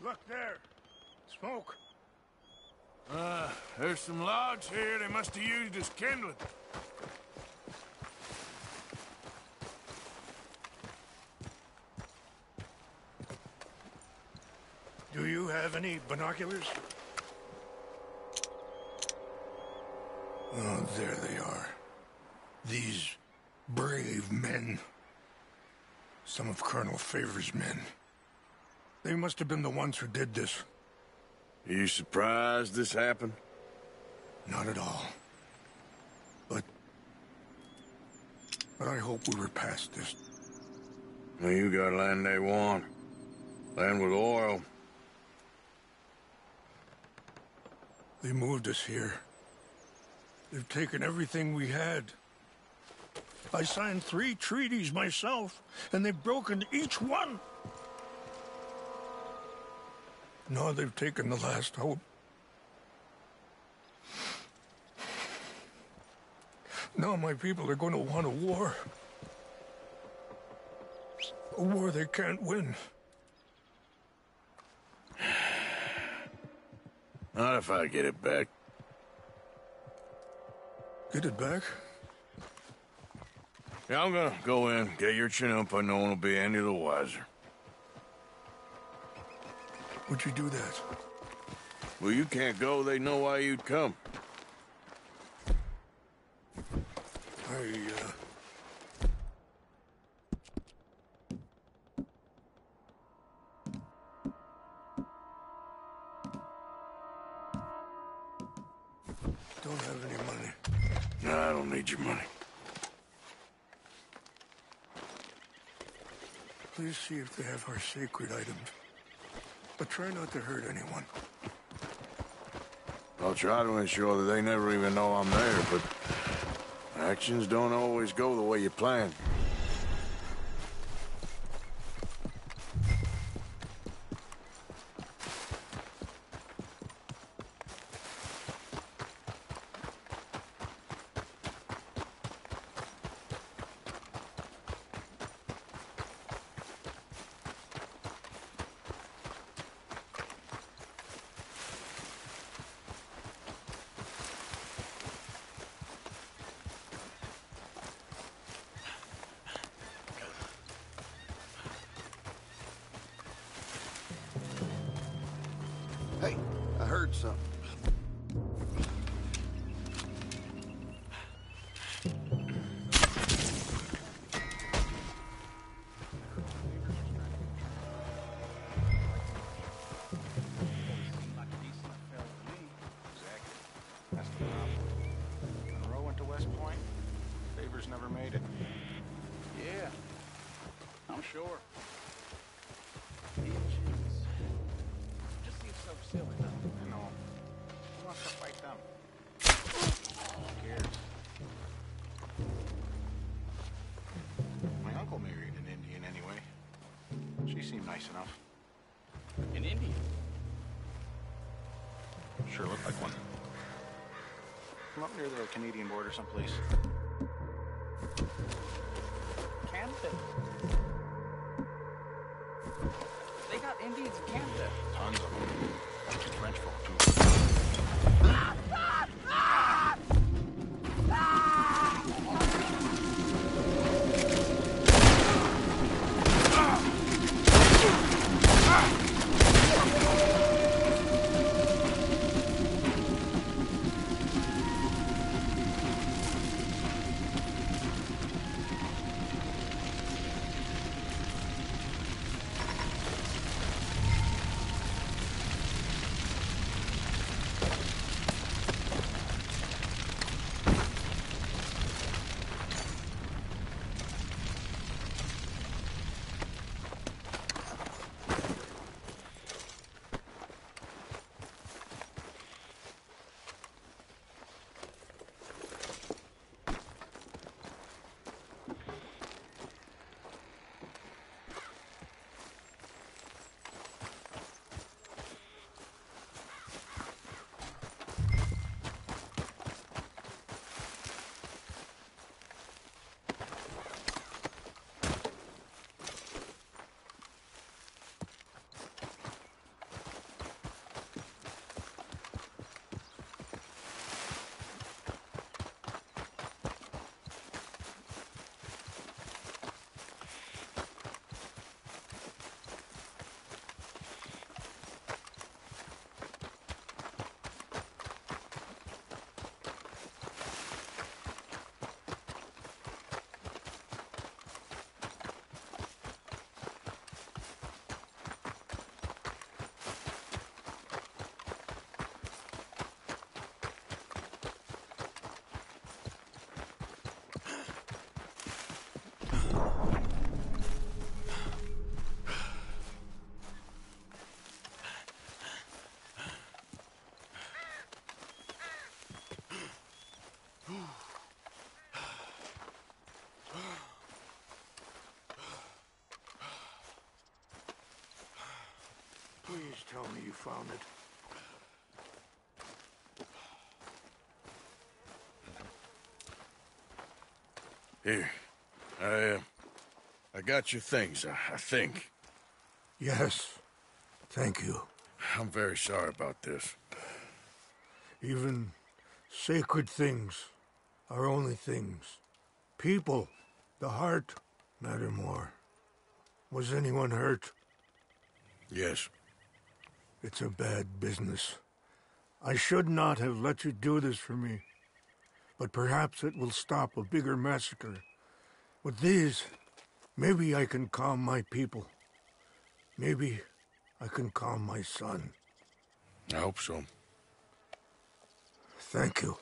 Look there. Smoke. There's some logs here they must have used as kindling. Do you have any binoculars? Oh, there they are. These brave men. Some of Colonel Favor's men. They must have been the ones who did this. Are you surprised this happened? Not at all. But I hope we were past this. Well, you got land they want. Land with oil. They moved us here. They've taken everything we had. I signed 3 treaties myself, and they've broken each one. Now they've taken the last hope. Now my people are going to want a war. A war they can't win. Not if I get it back. Get it back? Yeah, I'm gonna go in, get your Chanupa, no one will be any the wiser. Would you do that? Well, you can't go. They know why you'd come. Don't have any money. No, I don't need your money. Please see if they have our sacred items. But try not to hurt anyone. I'll try to ensure that they never even know I'm there, but actions don't always go the way you plan. Hey, I heard something. That's the problem. When Roe went to West Point, Favors never made it. Yeah, I'm sure. Just seems so silly, though. I know. Who wants to fight them? Who cares? My uncle married an Indian anyway. She seemed nice enough. An Indian? Sure looked like one. From up near the Canadian border someplace. Canada? They got Indians in Canada. Tons of them. French folk, too. Please tell me you found it. Here. I got your things, I think. Yes. Thank you. I'm very sorry about this. Even sacred things are only things. People, the heart, matter more. Was anyone hurt? Yes. It's a bad business. I should not have let you do this for me. But perhaps it will stop a bigger massacre. With these, maybe I can calm my people. Maybe I can calm my son. I hope so. Thank you.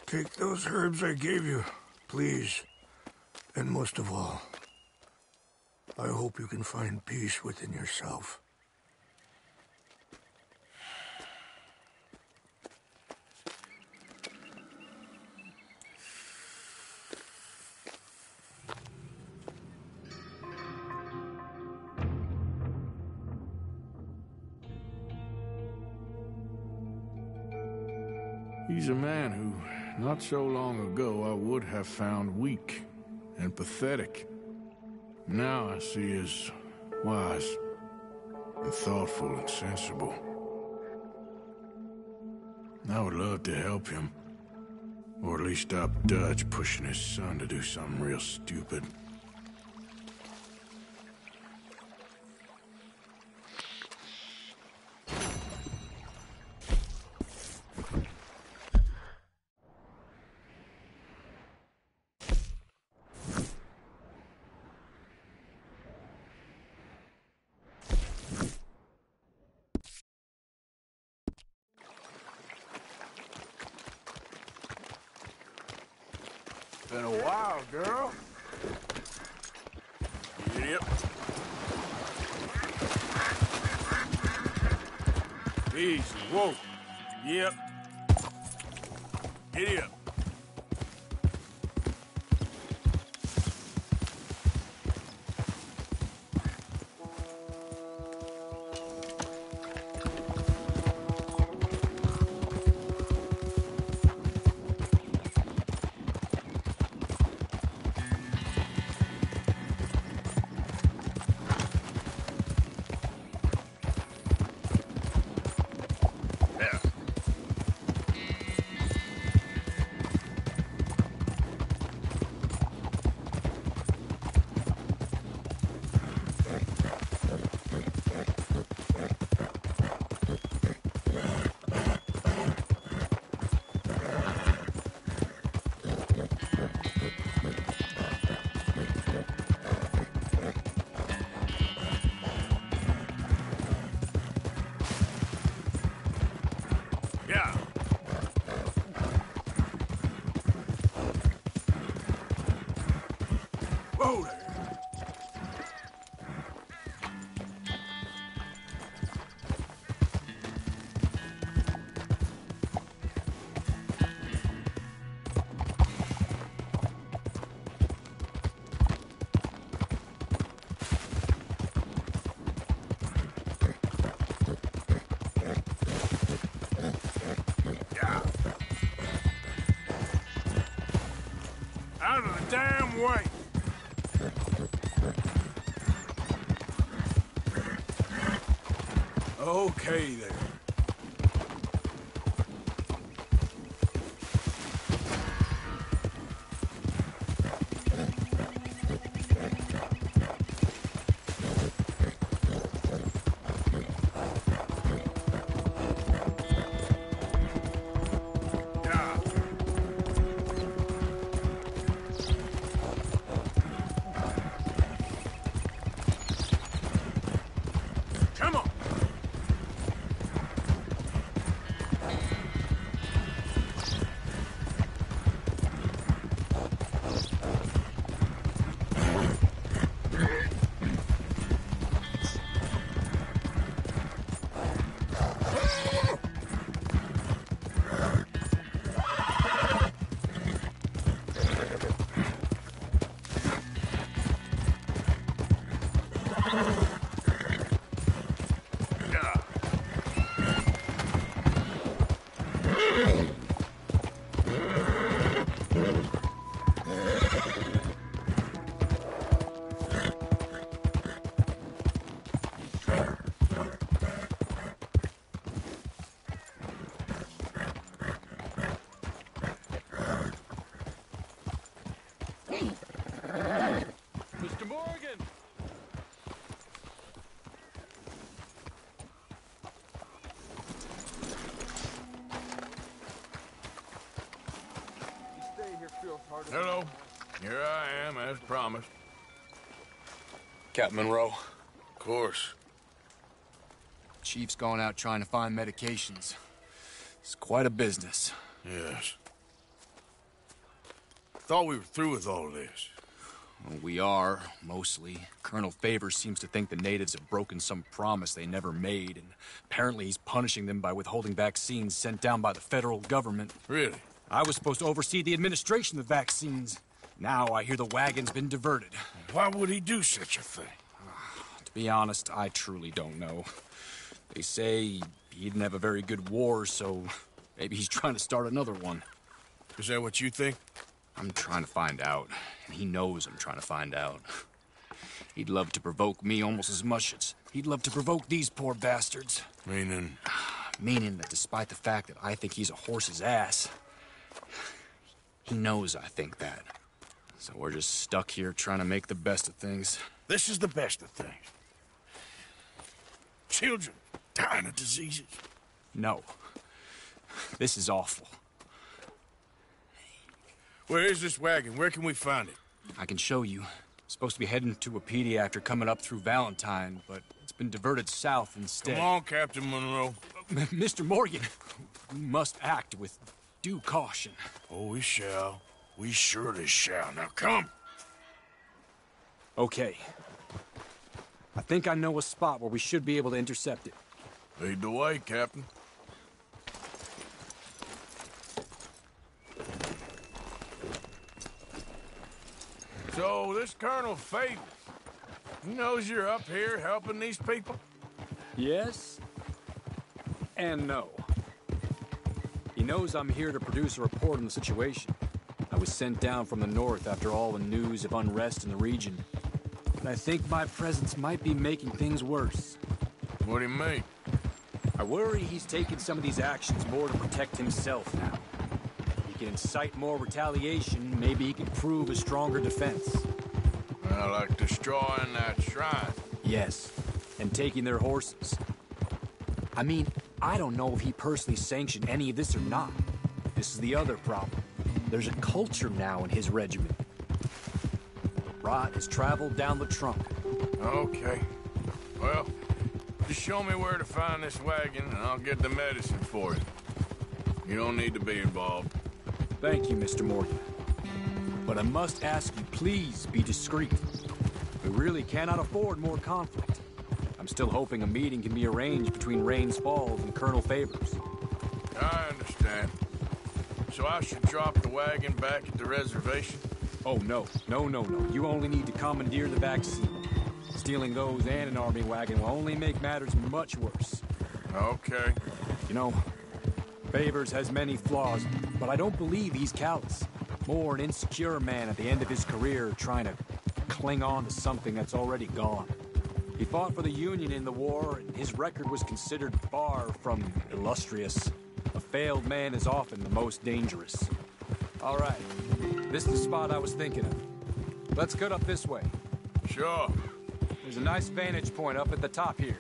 Take those herbs I gave you, please. And most of all, I hope you can find peace within yourself. He's a man who, not so long ago, I would have found weak and pathetic. Now I see as wise and thoughtful and sensible. I would love to help him, or at least stop Dutch pushing his son to do something real stupid. Been a while, girl. Yep. Easy. Whoa. Yep. Giddy up. Yeah. Whoa there. Out of the damn way! Okay there. Come on! Hello. Here I am, as promised. Captain Monroe. Of course. Chief's gone out trying to find medications. It's quite a business. Yes. Thought we were through with all this. Well, we are, mostly. Colonel Favors seems to think the natives have broken some promise they never made, and apparently he's punishing them by withholding vaccines sent down by the federal government. Really? I was supposed to oversee the administration of the vaccines. Now I hear the wagon's been diverted. Why would he do such a thing? To be honest, I truly don't know. They say he didn't have a very good war, so maybe he's trying to start another one. Is that what you think? I'm trying to find out, and he knows I'm trying to find out. He'd love to provoke me almost as much as he'd love to provoke these poor bastards. Meaning? Meaning that despite the fact that I think he's a horse's ass, he knows I think that. So we're just stuck here trying to make the best of things. This is the best of things. Children dying of diseases. No. This is awful. Where is this wagon? Where can we find it? I can show you. Supposed to be heading to Wapiti after coming up through Valentine, but it's been diverted south instead. Come on, Captain Monroe. Mr. Morgan, we must act with due caution. Oh, we shall. We surely shall. Now come. Okay. I think I know a spot where we should be able to intercept it. Lead the way, Captain. So, this Colonel Favors, he knows you're up here helping these people? Yes. And no. He knows I'm here to produce a report on the situation. I was sent down from the north after all the news of unrest in the region. But I think my presence might be making things worse. What do you mean? I worry he's taking some of these actions more to protect himself now. He can incite more retaliation, maybe he can prove a stronger defense. Well, like destroying that shrine. Yes, and taking their horses. I mean, I don't know if he personally sanctioned any of this or not. This is the other problem. There's a culture now in his regiment. Rot has traveled down the trunk. Okay. Well, just show me where to find this wagon, and I'll get the medicine for you. You don't need to be involved. Thank you, Mr. Morgan. But I must ask you, please be discreet. We really cannot afford more conflict. I'm still hoping a meeting can be arranged between Rains Falls and Colonel Favors. I understand. So I should drop the wagon back at the reservation? Oh, no. No. You only need to commandeer the vaccine. Stealing those and an army wagon will only make matters much worse. Okay. You know, Favors has many flaws, but I don't believe he's callous. More an insecure man at the end of his career trying to cling on to something that's already gone. He fought for the Union in the war, and his record was considered far from illustrious. A failed man is often the most dangerous. All right, this is the spot I was thinking of. Let's cut up this way. Sure. There's a nice vantage point up at the top here.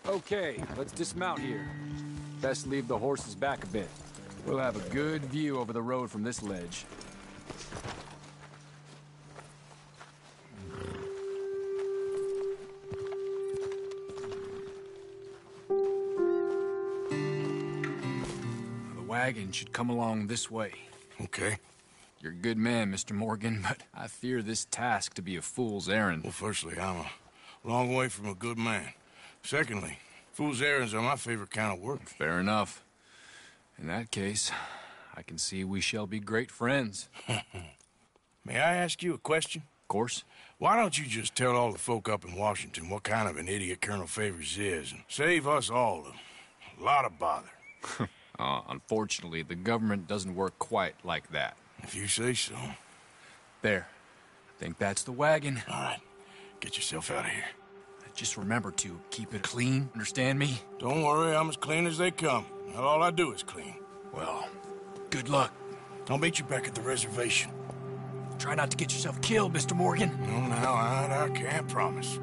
Okay, let's dismount here. Best leave the horses back a bit. We'll have a good view over the road from this ledge. The wagon should come along this way. Okay. You're a good man, Mr. Morgan, but I fear this task to be a fool's errand. Well, firstly, I'm a long way from a good man. Secondly, fool's errands are my favorite kind of work. Fair enough. In that case, I can see we shall be great friends. May I ask you a question? Of course. Why don't you just tell all the folk up in Washington what kind of an idiot Colonel Favors is and save us all a lot of bother? Unfortunately, the government doesn't work quite like that. If you say so. There. I think that's the wagon. All right. Get yourself out of here. Just remember to keep it clean, understand me? Don't worry, I'm as clean as they come. Not all I do is clean. Well, good luck. I'll meet you back at the reservation. Try not to get yourself killed, Mr. Morgan. No, now, I can't promise.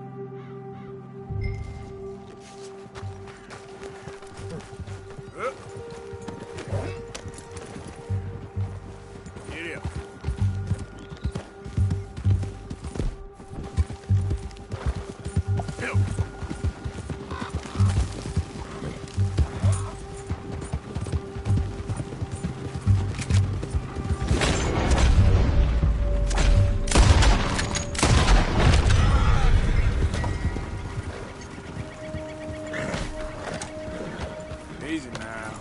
Get up. Easy now.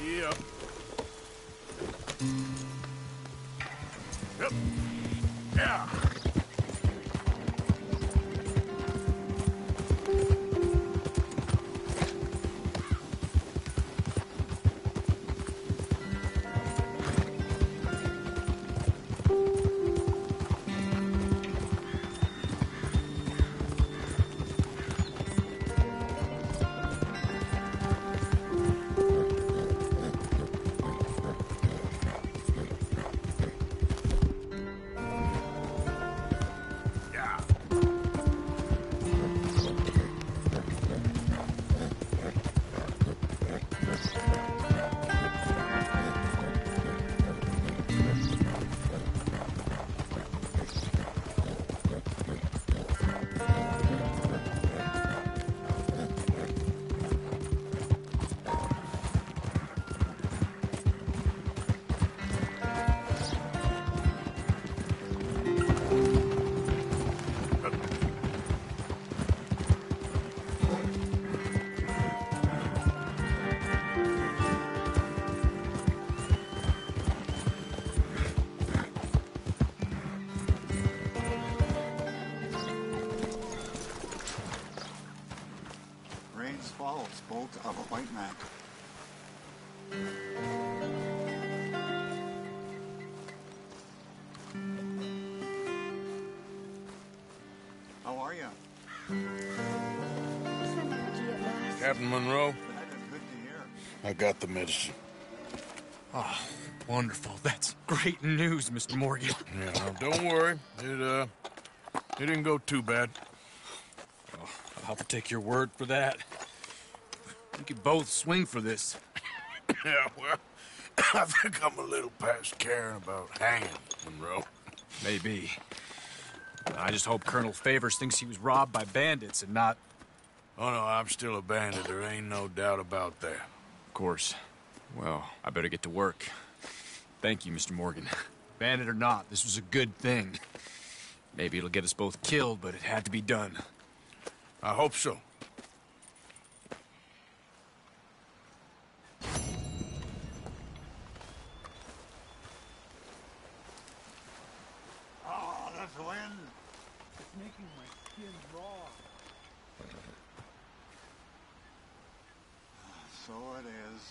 Yep. Yep. Yeah. Rains fall spoke of a white man. How are you? Captain Monroe, Good to hear. I got the medicine. Oh, wonderful. That's great news, Mr. Morgan. Yeah, now, don't worry. It didn't go too bad. Oh, I'll have to take your word for that. We could both swing for this. Yeah, well, I think I'm a little past caring about hanging, Monroe. Maybe. I just hope Colonel Favors thinks he was robbed by bandits and not... Oh, no, I'm still a bandit. There ain't no doubt about that. Of course. Well, I better get to work. Thank you, Mr. Morgan. Bandit or not, this was a good thing. Maybe it'll get us both killed, but it had to be done. I hope so. Oh, this wind. It's making my skin raw. So it is.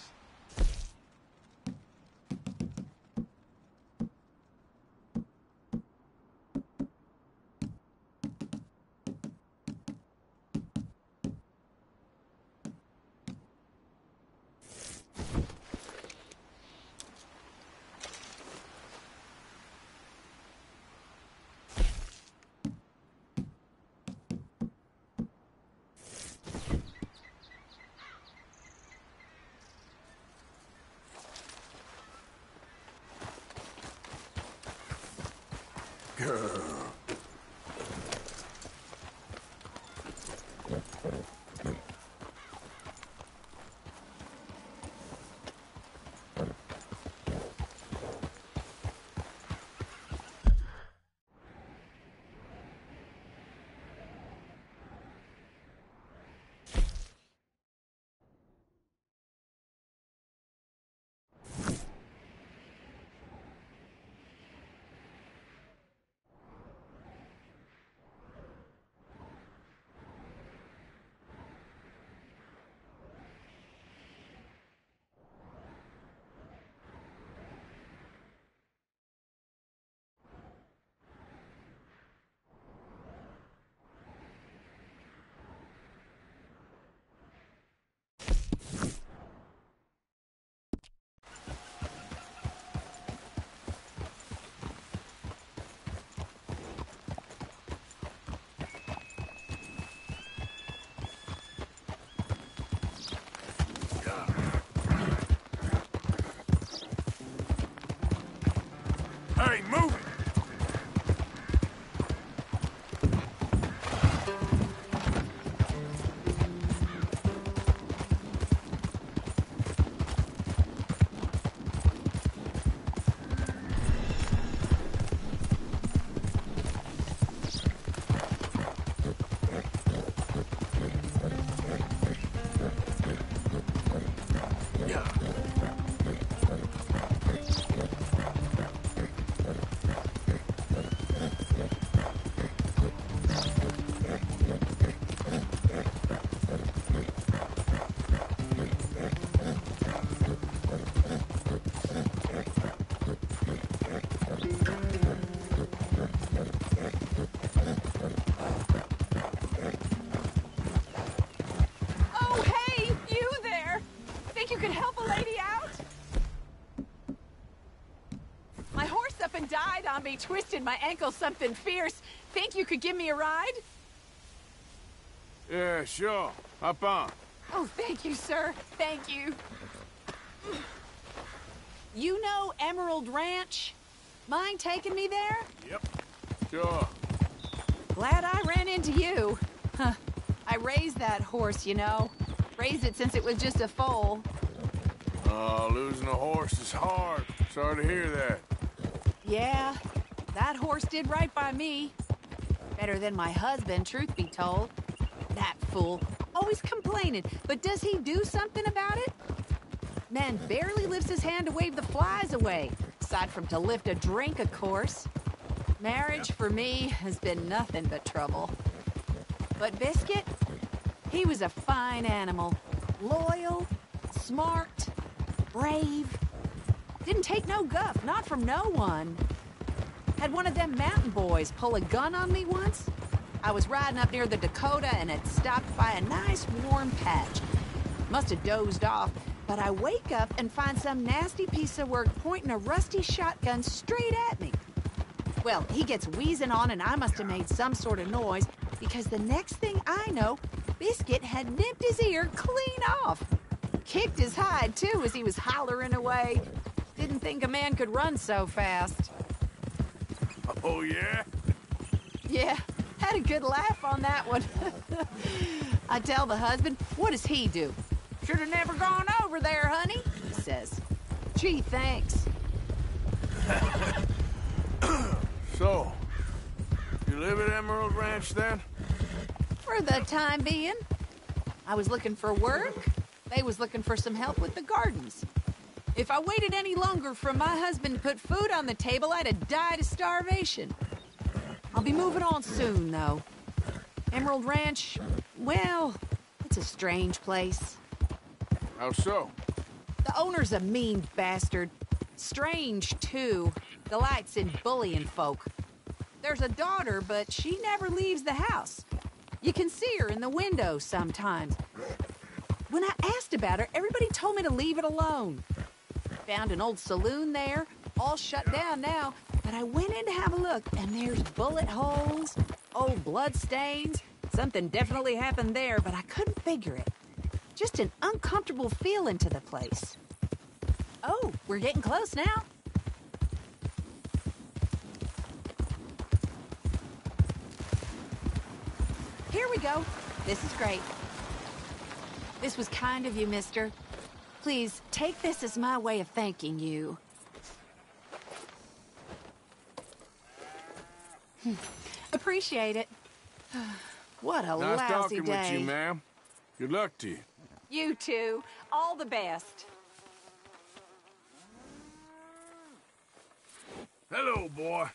Hey, move it! Oh, hey, you there! Think you could help a lady out? My horse up and died on me, twisted my ankle something fierce. Think you could give me a ride? Yeah, sure. Hop on. Oh, thank you, sir. Thank you. You know Emerald Ranch? Mind taking me there? Yep. Sure. Glad I ran into you. Huh. I raised that horse, you know. Raised it since it was just a foal. Oh, losing a horse is hard. Sorry to hear that. Yeah, that horse did right by me. Better than my husband, truth be told. That fool. Always complaining, but does he do something about it? Man barely lifts his hand to wave the flies away. Aside from to lift a drink, of course. Marriage, for me, has been nothing but trouble. But Biscuit, he was a fine animal. Loyal, smart, brave. Didn't take no guff, not from no one. Had one of them mountain boys pull a gun on me once. I was riding up near the Dakota and had stopped by a nice warm patch. Must have dozed off, but I wake up and find some nasty piece of work pointing a rusty shotgun straight at me. Well, he gets wheezing on and I must have made some sort of noise because the next thing I know, Biscuit had nipped his ear clean off. Kicked his hide, too, as he was hollering away. Didn't think a man could run so fast. Oh, yeah? Yeah, had a good laugh on that one. I tell the husband, what does he do? Should have never gone over there, honey, he says. Gee, thanks. So, you live at Emerald Ranch, then? For the time being. I was looking for work. They was looking for some help with the gardens. If I waited any longer for my husband to put food on the table, I'd have died of starvation. I'll be moving on soon, though. Emerald Ranch, well, it's a strange place. How so? The owner's a mean bastard. Strange, too. Delights in bullying folk. There's a daughter, but she never leaves the house. You can see her in the window sometimes. When I asked about her, everybody told me to leave it alone. Found an old saloon there, all shut down now, but I went in to have a look, and there's bullet holes, old blood stains. Something definitely happened there, but I couldn't figure it. Just an uncomfortable feeling to the place. Oh, we're getting close now. here we go. This is great. This was kind of you, mister. Please, take this as my way of thanking you. Appreciate it. What a Nice lousy talking day. with you, ma'am. Good luck to you. You too. All the best. Hello, boy.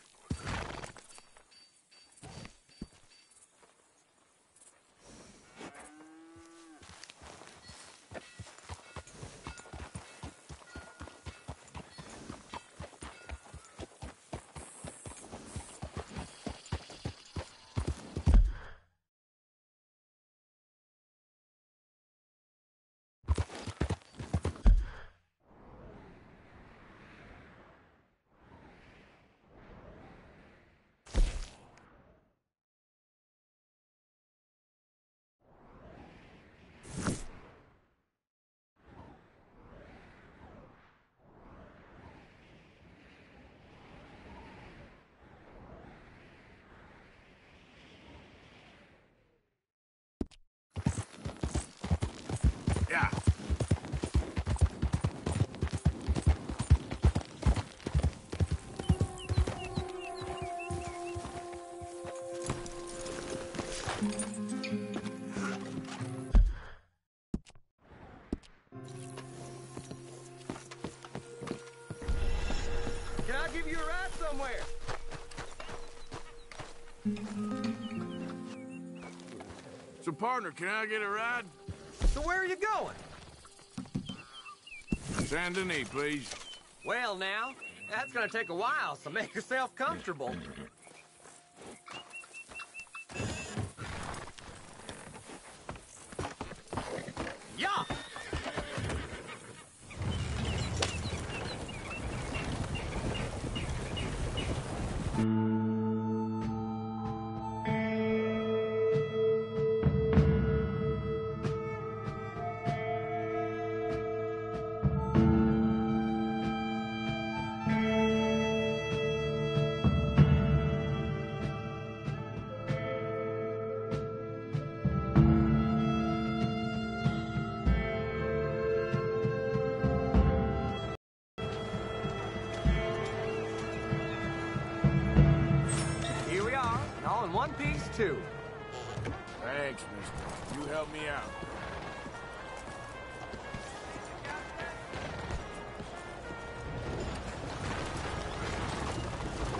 Yeah. Can I give you a ride somewhere? So, partner, can I get a ride? So where are you going? Saint Denis, please. Well, now, that's gonna take a while, so make yourself comfortable. Yeah! Here we are, and all in one piece, too. Thanks, mister. You help me out.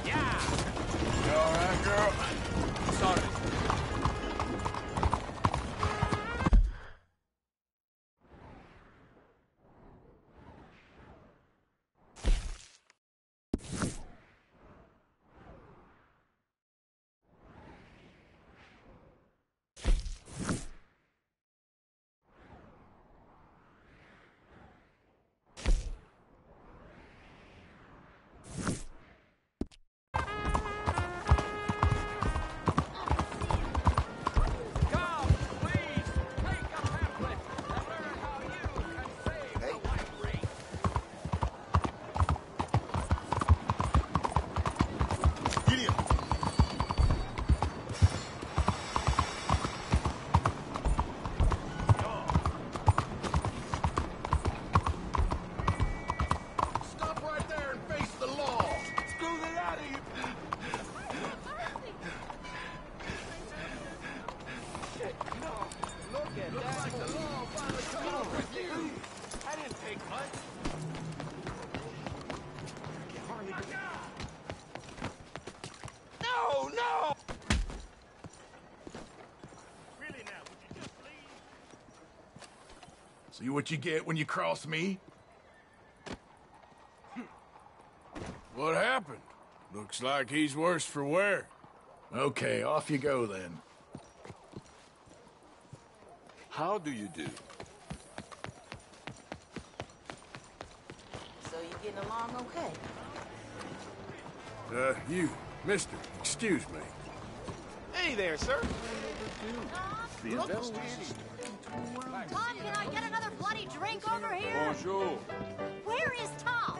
Yeah! You all right, girl? Sorry. Stop right there and face the law. Screw the out of you. Look at Looks that. like the law finally caught up with you. I didn't take much. I can hardly No, no! Really now, would you just leave? See what you get when you cross me? What happened? Looks like he's worse for wear. Okay, off you go then. How do you do? So you getting along okay? You, mister, excuse me. Hey there, sir. Tom, can I get another bloody drink over here? Bonjour. Where is Tom?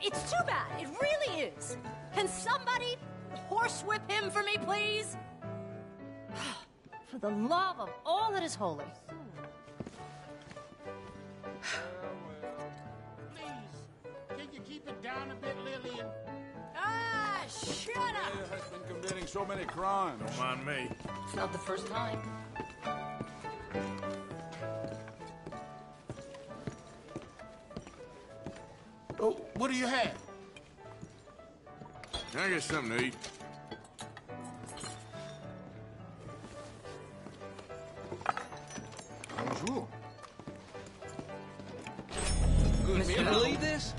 It's too bad. It really is. Can somebody horsewhip him for me, please? For the love of all that is holy. Can you keep it down a bit, Lillian? Ah, shut up! Mayor has been committing so many crimes. Don't mind me. It's not the first time. Oh, what do you have? Can I get something to eat? Bonjour. Can you believe this?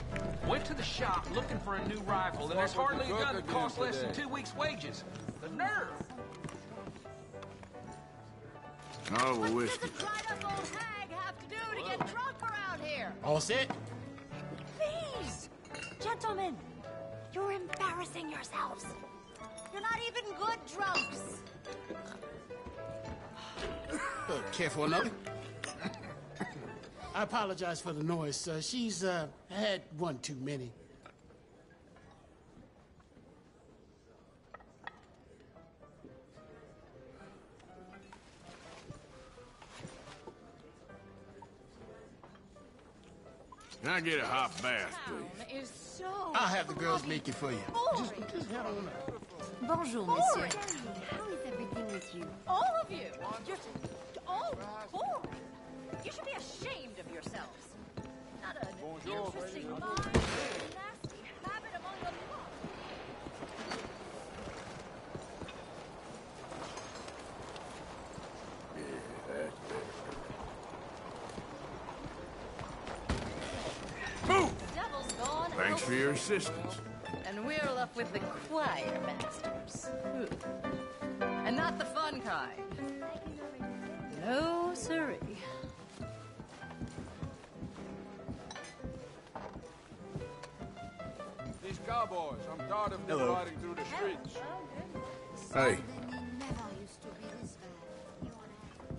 Went to the shop looking for a new rifle, and there's hardly a gun that costs less than 2 weeks' wages. The nerve! Oh, well, whiskey. What does a dried-up old hag have to do to get drunk around here? All set? Please! Gentlemen, you're embarrassing yourselves. You're not even good drunks. Care for another? I apologize for the noise, sir. She's, had one too many. Can I get a hot bath, please? Is so I'll have the girls make it for you. Just head on up. Bonjour, monsieur. How is everything with you? All of you! You're all boring. You should be ashamed of yourselves. Not an interesting mind, a nasty habit among the lot. Move! The devil's gone. Thanks for your assistance. And we're left with the choir masters. And not the fun kind. No, sirree. These cowboys, I'm tired of them riding through the streets. Hey.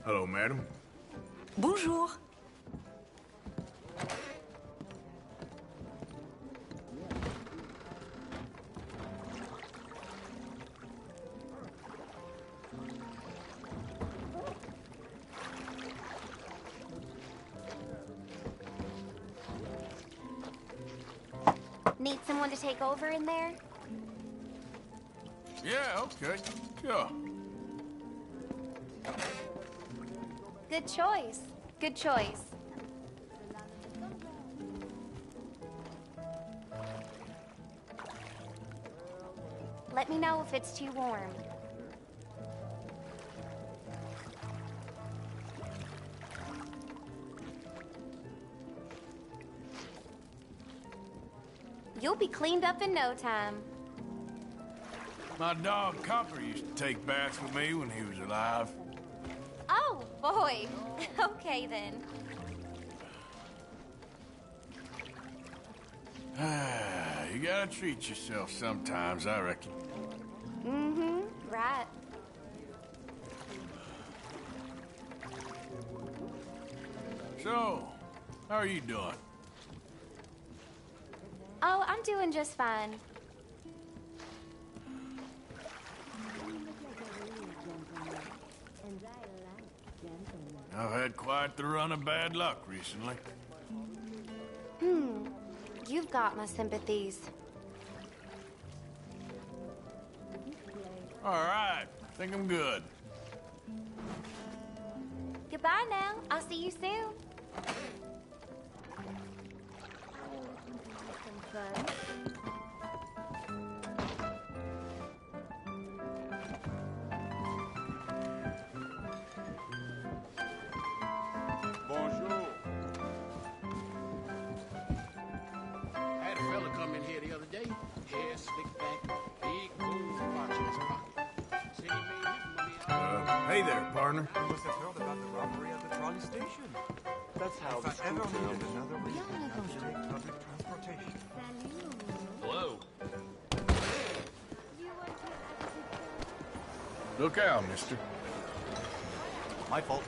Hello, madam. Bonjour. Need someone to take over in there? Yeah, okay. Sure. Good choice. Good choice. Let me know if it's too warm. You'll be cleaned up in no time. My dog Copper used to take baths with me when he was alive. Oh, boy. Okay, then. You gotta treat yourself sometimes, I reckon. Mm-hmm. Right. So, how are you doing? Oh, I'm doing just fine. I've had quite the run of bad luck recently. You've got my sympathies. All right, think I'm good. Goodbye now. I'll see you soon. Bonjour. I had a fella come in here the other day. Hair slicked back, big gold watch in his pocket. Said he made his money out. Hey there, partner. I must have heard about the robbery at the trolley station. That's how if I ever needed another reason, I would take public transportation. Hello. Look out, mister. My fault.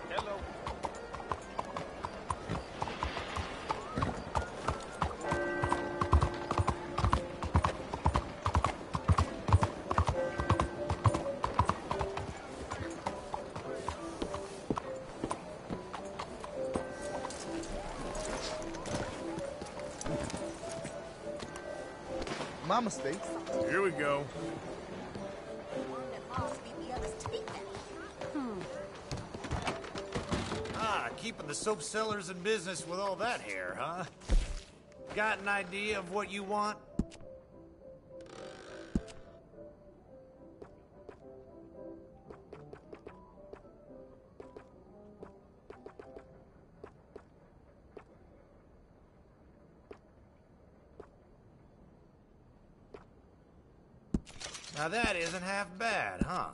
Hello. my mistake. Here we go. Ah, keeping the soap sellers in business with all that hair, huh? Got an idea of what you want? Now that isn't half bad, huh?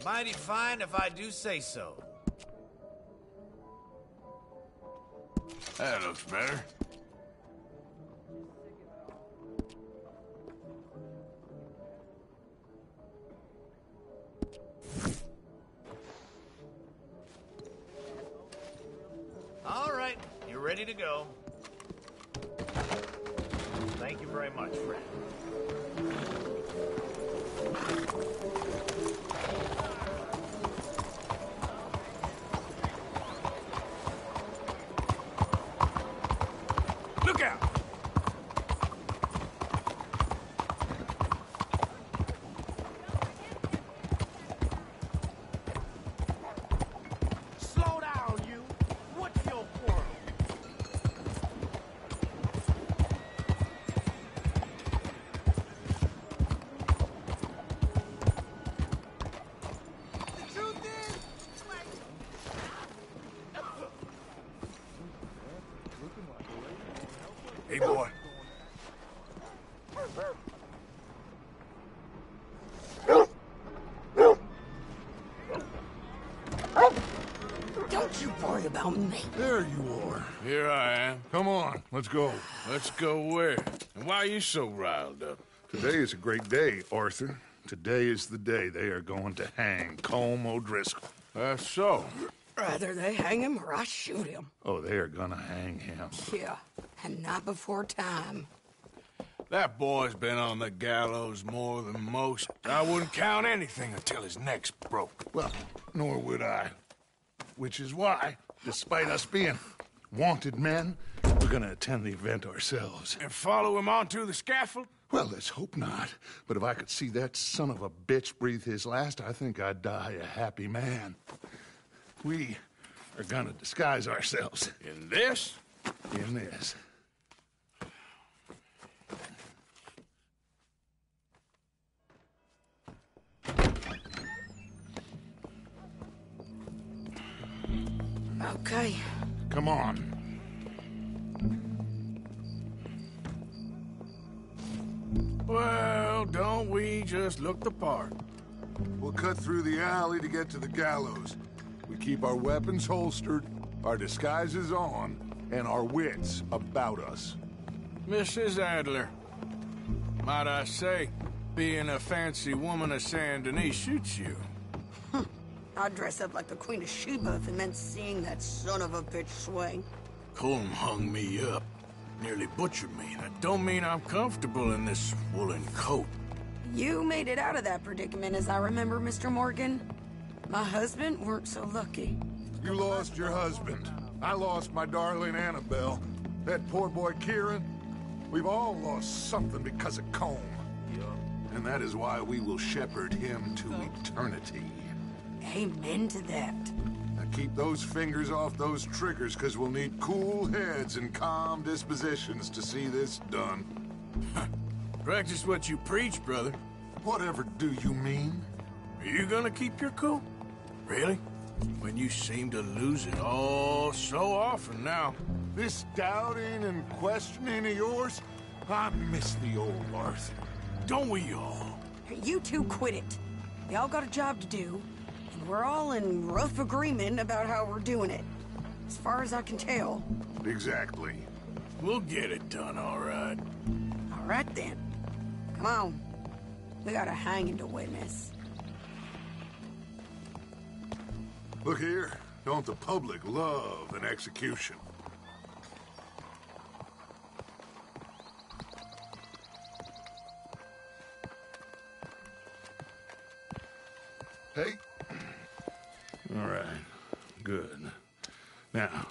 Mighty fine if I do say so. That looks better. All right, you're ready to go. Thank you very much, friend. Look out! Slow down, you. What's your quarrel? The truth is, Hey, boy. Don't you worry about me. There you are. Here I am. Come on, let's go. Let's go where? And why are you so riled up? Today is a great day, Arthur. Today is the day they are going to hang Colm O'Driscoll. That's so. Rather they hang him or I shoot him. Oh, they are gonna hang him. Yeah, and not before time. That boy's been on the gallows more than most. I wouldn't count anything until his neck's broke. Well, nor would I. Which is why, despite us being wanted men, we're gonna attend the event ourselves. And follow him onto the scaffold? Well, let's hope not. But if I could see that son of a bitch breathe his last, I think I'd die a happy man. We are gonna disguise ourselves. In this? In this. Okay. Come on. Well, don't we just look the part? We'll cut through the alley to get to the gallows. We keep our weapons holstered, our disguises on, and our wits about us. Mrs. Adler, might I say, being a fancy woman of Saint Denis shoots you. I'd dress up like the Queen of Sheba if it meant seeing that son of a bitch swing. Colm hung me up, nearly butchered me. That don't mean I'm comfortable in this woolen coat. You made it out of that predicament, as I remember, Mr. Morgan. My husband weren't so lucky. You lost your husband. I lost my darling Annabelle. That poor boy Kieran. We've all lost something because of Colm. And that is why we will shepherd him to eternity. Amen to that. Now keep those fingers off those triggers, because we'll need cool heads and calm dispositions to see this done. Practice what you preach, brother. Whatever do you mean? Are you gonna keep your cool? Really? when you seem to lose it all so often now. This doubting and questioning of yours, I miss the old Arthur. Don't we all? Hey, you two quit it. Y'all got a job to do, and we're all in rough agreement about how we're doing it. As far as I can tell. Exactly. We'll get it done, all right. All right, then. Come on. We got a hanging to witness. Look here. Don't the public love an execution? Hey. All right. Good. Now,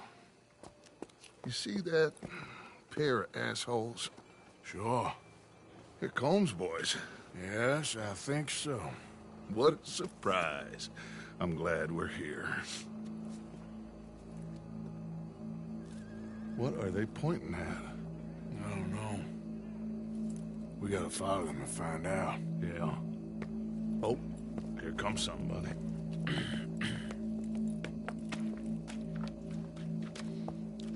you see that pair of assholes? Sure. They're Combs boys. Yes, I think so. What a surprise. I'm glad we're here. What are they pointing at? I don't know. We gotta follow them and find out. Yeah. Oh, here comes somebody.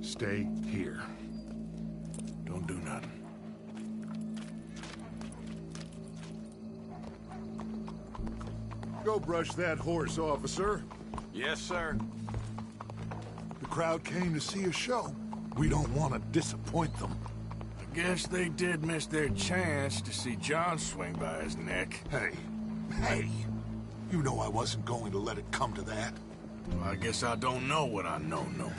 Stay here. Don't do nothing. Go brush that horse, officer. Yes, sir. The crowd came to see a show. We don't want to disappoint them. I guess they did miss their chance to see John swing by his neck. Hey, you know I wasn't going to let it come to that. Well, I guess I don't know what I know no more.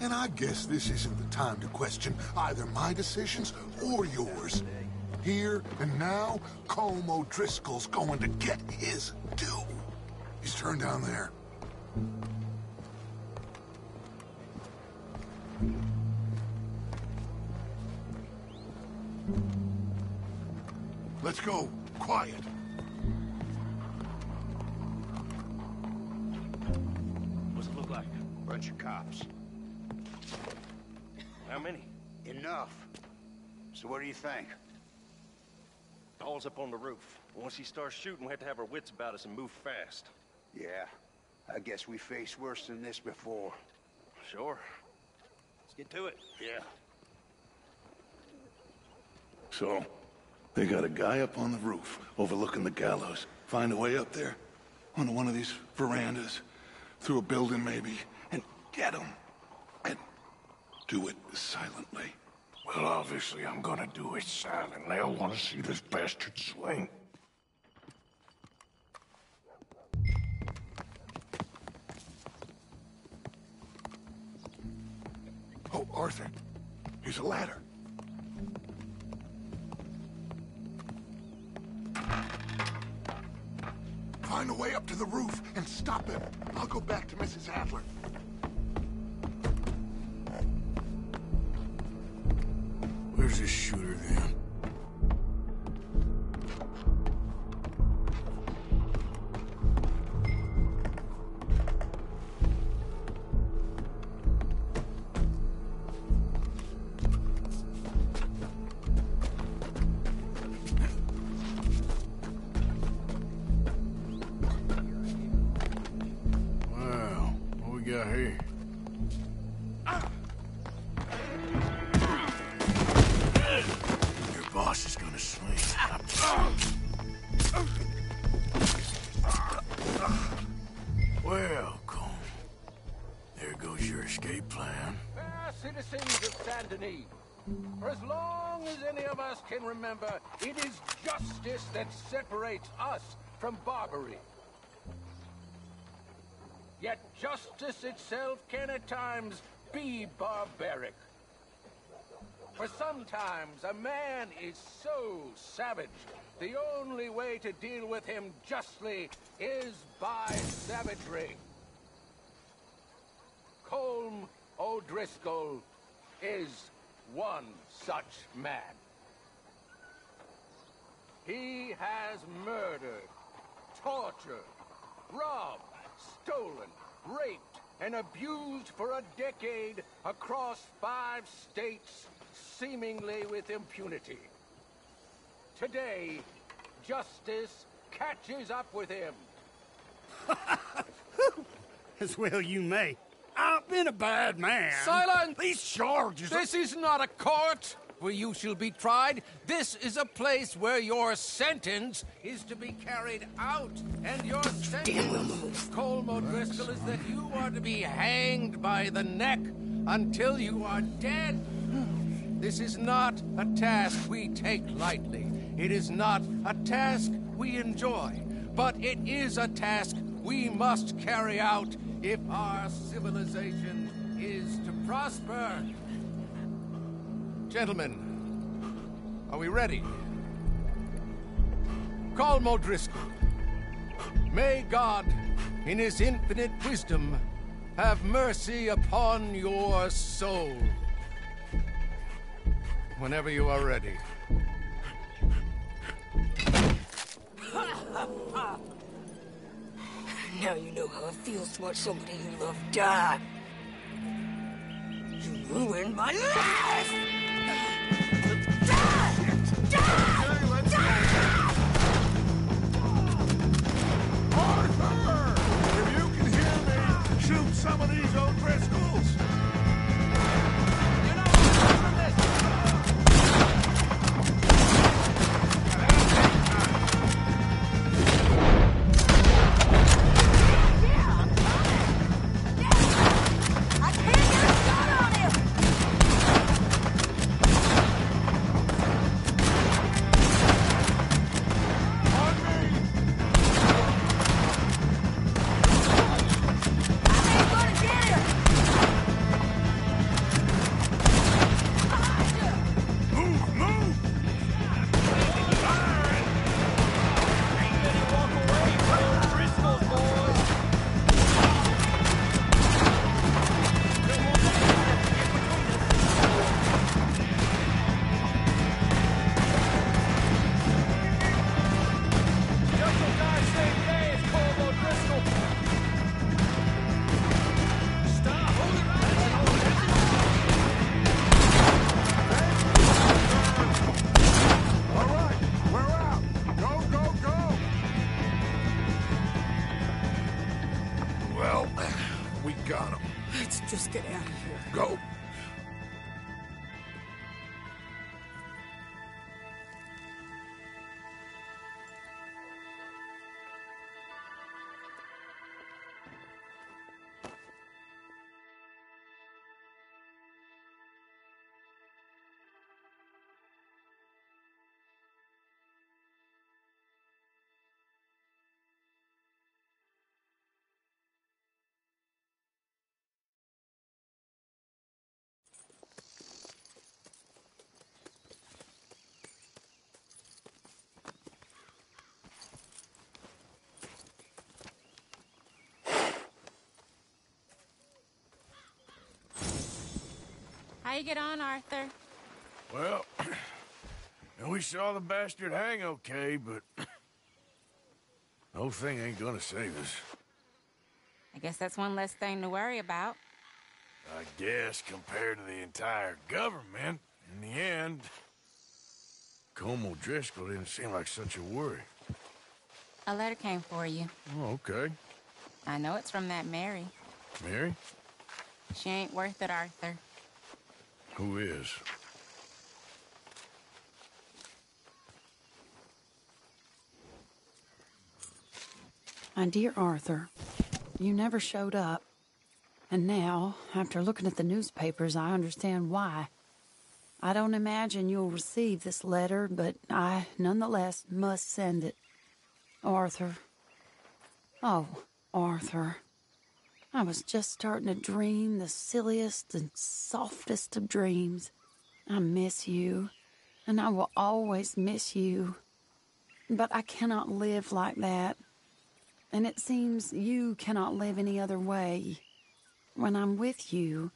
And I guess this isn't the time to question either my decisions or yours. Here and now, Colm O'Driscoll's going to get his due. He's turned down there. Let's go. Quiet. What's it look like? Bunch of cops. How many? Enough. So what do you think? All's up on the roof. Once he starts shooting, we have to have our wits about us and move fast. Yeah, I guess we faced worse than this before. Sure. Let's get to it. Yeah. So, they got a guy up on the roof, overlooking the gallows. Find a way up there, onto one of these verandas, through a building maybe, and get him. And do it silently. Well, obviously I'm gonna do it silently. I want to see this bastard swing. Oh, Arthur. Here's a ladder. Find a way up to the roof and stop him. I'll go back to Mrs. Adler. Where's this shooter, then? Well, what we got here? Boss is gonna swing. Well, Colm, there goes your escape plan. Fair citizens of Saint Denis, for as long as any of us can remember, it is justice that separates us from Barbary. Yet justice itself can at times be barbaric. For sometimes a man is so savage, the only way to deal with him justly is by savagery. Colm O'Driscoll is one such man. He has murdered, tortured, robbed, stolen, raped, and abused for a decade across 5 states, seemingly with impunity. Today, justice catches up with him. As well you may. I've been a bad man. Silence! These charges... This is not a court where you shall be tried. This is a place where your sentence is to be carried out. And your sentence, Colm O'Driscoll, is that you are to be hanged by the neck until you are dead. This is not a task we take lightly. It is not a task we enjoy. But it is a task we must carry out if our civilization is to prosper. Gentlemen, are we ready? Colm O'Driscoll, may God, in his infinite wisdom, have mercy upon your soul. Whenever you are ready. Now you know how it feels to watch somebody you love die. You ruined my life! Arthur! If you can hear me, shoot some of these O'Driscolls! Just get out of here. Go. How you get on, Arthur? Well, we saw the bastard hang okay, but the whole thing ain't gonna save us. I guess that's one less thing to worry about. I guess compared to the entire government, in the end, Colm O'Driscoll didn't seem like such a worry. A letter came for you. Oh, okay. I know it's from that Mary. Mary? She ain't worth it, Arthur. Who is? My dear Arthur, you never showed up. And now, after looking at the newspapers, I understand why. I don't imagine you'll receive this letter, but I, nonetheless, must send it. Arthur. Oh, Arthur. I was just starting to dream the silliest and softest of dreams. I miss you, and I will always miss you. But I cannot live like that. And it seems you cannot live any other way. When I'm with you,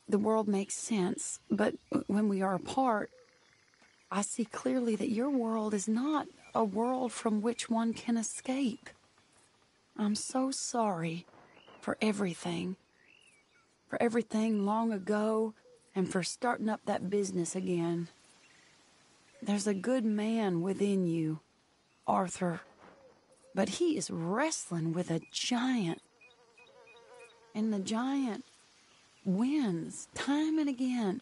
the world makes sense. But when we are apart, I see clearly that your world is not a world from which one can escape. I'm so sorry for everything. For everything long ago, and for starting up that business again. There's a good man within you, Arthur. But he is wrestling with a giant. And the giant wins time and again.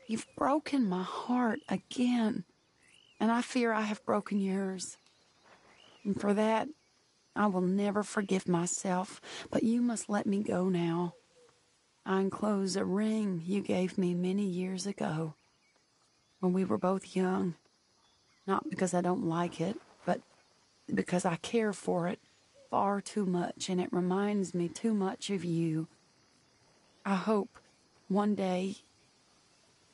You've broken my heart again, and I fear I have broken yours. And for that, I will never forgive myself, but you must let me go now. I enclose a ring you gave me many years ago, when we were both young. Not because I don't like it, but because I care for it far too much, and it reminds me too much of you. I hope one day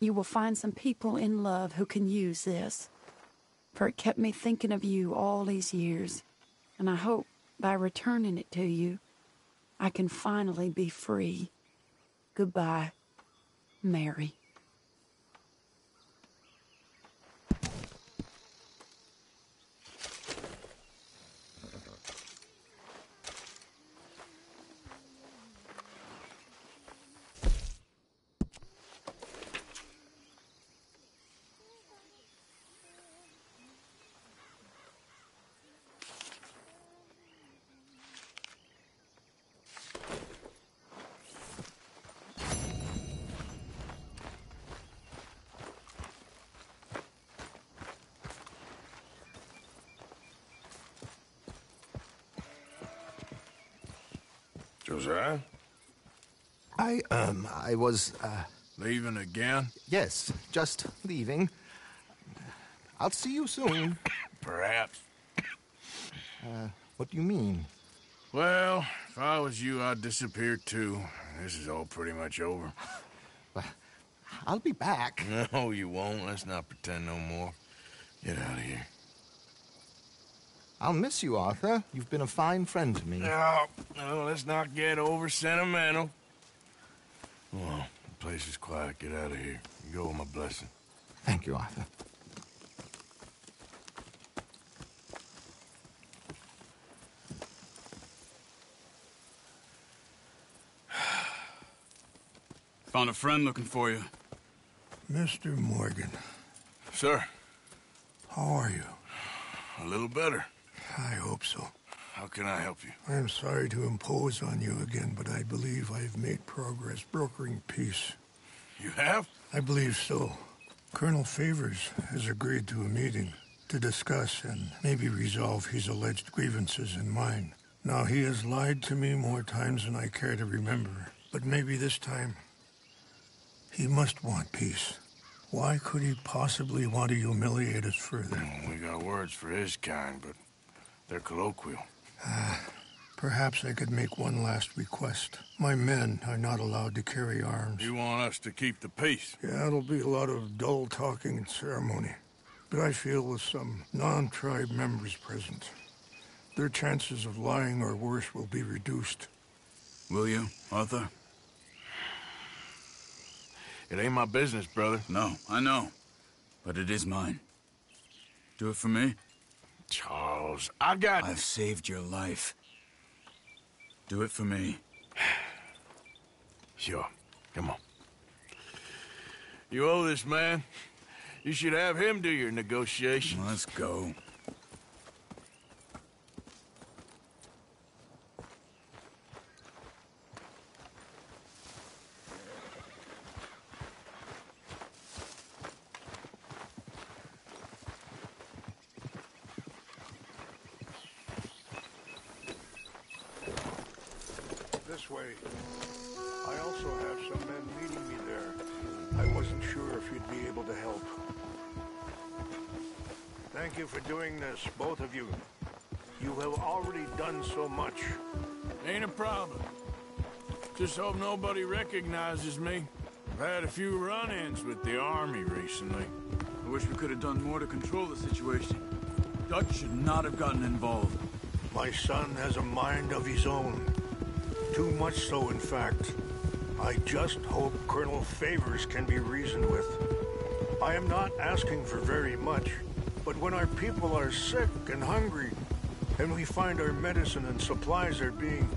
you will find some people in love who can use this, for it kept me thinking of you all these years, and I hope by returning it to you, I can finally be free. Goodbye, Mary. Josiah? I was, Leaving again? Yes, just leaving. I'll see you soon. Perhaps. What do you mean? Well, if I was you, I'd disappear too. This is all pretty much over. I'll be back. No, you won't. Let's not pretend no more. Get out of here. I'll miss you, Arthur. You've been a fine friend to me. No, let's not get over sentimental. Well, the place is quiet. Get out of here. You go with my blessing. Thank you, Arthur. Found a friend looking for you. Mr. Morgan. Sir. How are you? A little better. I hope so. How can I help you? I am sorry to impose on you again, but I believe I have made progress brokering peace. You have? I believe so. Colonel Favors has agreed to a meeting to discuss and maybe resolve his alleged grievances and mine. Now, he has lied to me more times than I care to remember, but maybe this time he must want peace. Why could he possibly want to humiliate us further? We got words for his kind, but they're colloquial. Perhaps I could make one last request. My men are not allowed to carry arms. You want us to keep the peace? Yeah, it'll be a lot of dull talking and ceremony. But I feel with some non-tribe members present, their chances of lying or worse will be reduced. Will you, Arthur? It ain't my business, brother. No, I know. But it is mine. Do it for me? Charles, I've saved your life. Do it for me. Sure. Come on. You owe this man. You should have him do your negotiations. Let's go. This way. I also have some men meeting me there. I wasn't sure if you'd be able to help. Thank you for doing this, both of you. You have already done so much. Ain't a problem. Just hope nobody recognizes me. I've had a few run-ins with the army recently. I wish we could have done more to control the situation. Dutch should not have gotten involved. My son has a mind of his own. Too much so, in fact. I just hope Colonel Favors can be reasoned with. I am not asking for very much, but when our people are sick and hungry, and we find our medicine and supplies are being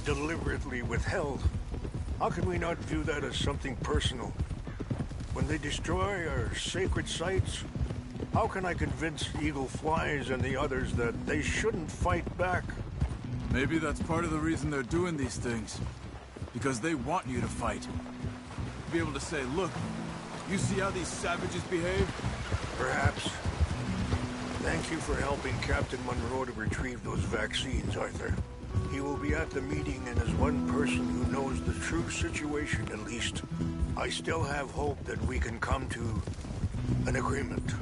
deliberately withheld, how can we not view that as something personal? When they destroy our sacred sites, how can I convince Eagle Flies and the others that they shouldn't fight back? Maybe that's part of the reason they're doing these things. Because they want you to fight. Be able to say, look, you see how these savages behave? Perhaps. Thank you for helping Captain Monroe to retrieve those vaccines, Arthur. He will be at the meeting, and as one person who knows the true situation, at least, I still have hope that we can come to an agreement.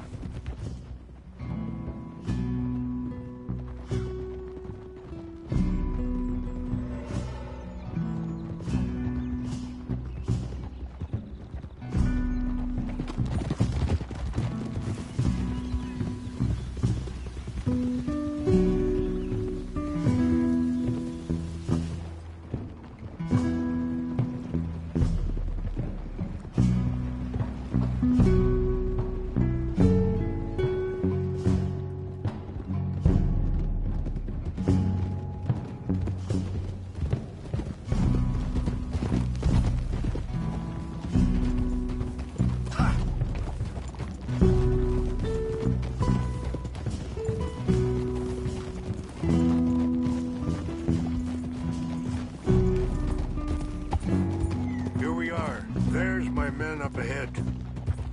Up ahead.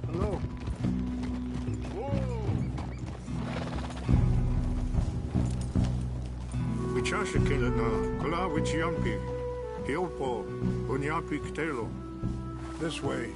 Hello. Wichasha kila na kala wichiampi. Hilpo unyapi ktelo. This way.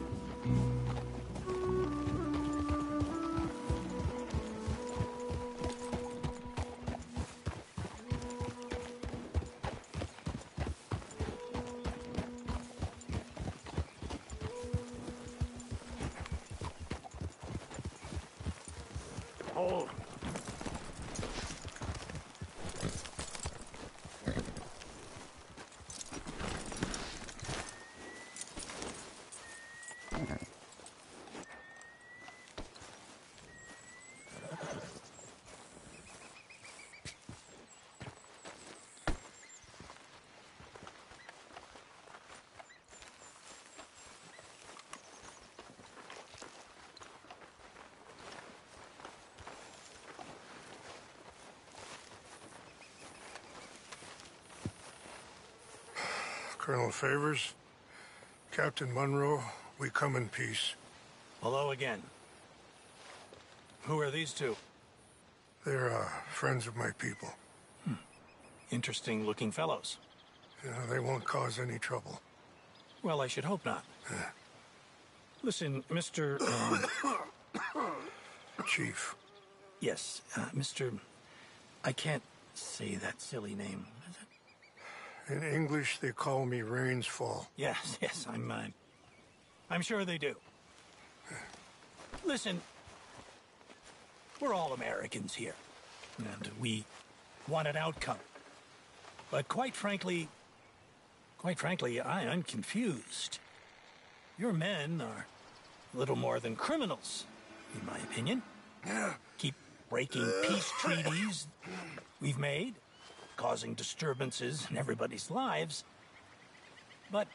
Colonel Favors, Captain Monroe, we come in peace. Hello again. Who are these two? They're friends of my people. Interesting looking fellows. Yeah, they won't cause any trouble. Well, I should hope not. Listen, Mr. Chief. Yes, Mr. I can't say that silly name. In English, they call me Rainsfall. Yes, I'm sure they do. Listen, we're all Americans here, and we want an outcome. But quite frankly, I'm confused. Your men are a little more than criminals, in my opinion. Keep breaking peace treaties we've made, causing disturbances in everybody's lives. But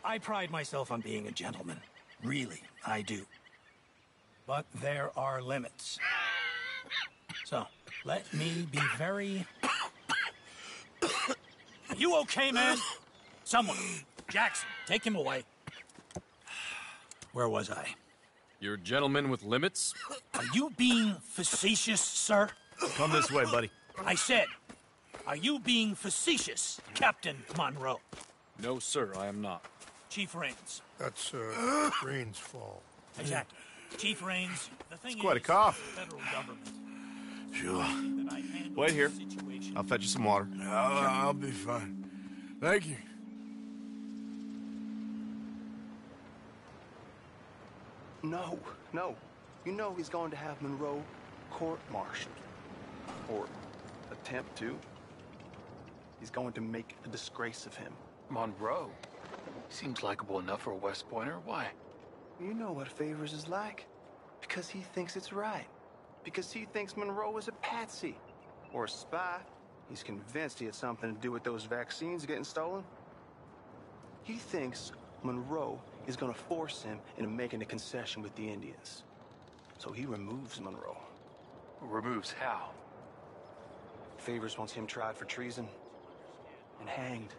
I pride myself on being a gentleman. Really, I do. But there are limits. So, let me be very... Are you okay, man? Someone. Jackson, take him away. Where was I? You're a gentleman with limits? Are you being facetious, sir? Come this way, buddy. I said, are you being facetious, Captain Monroe? No, sir, I am not. Chief Raines. That's, Raines' fault. Exactly. Chief Raines, the thing it's quite a is, cough. Federal government. Sure. Wait here. I'll fetch you some water. I'll be fine. Thank you. No. You know he's going to have Monroe court-martialed. Or attempt to. He's going to make a disgrace of him. Monroe? Seems likable enough for a West Pointer. Why? You know what Favors is like. Because he thinks it's right. Because he thinks Monroe is a patsy. Or a spy. He's convinced he had something to do with those vaccines getting stolen. He thinks Monroe is going to force him into making a concession with the Indians. So he removes Monroe. Removes how? Favors wants him tried for treason and hanged.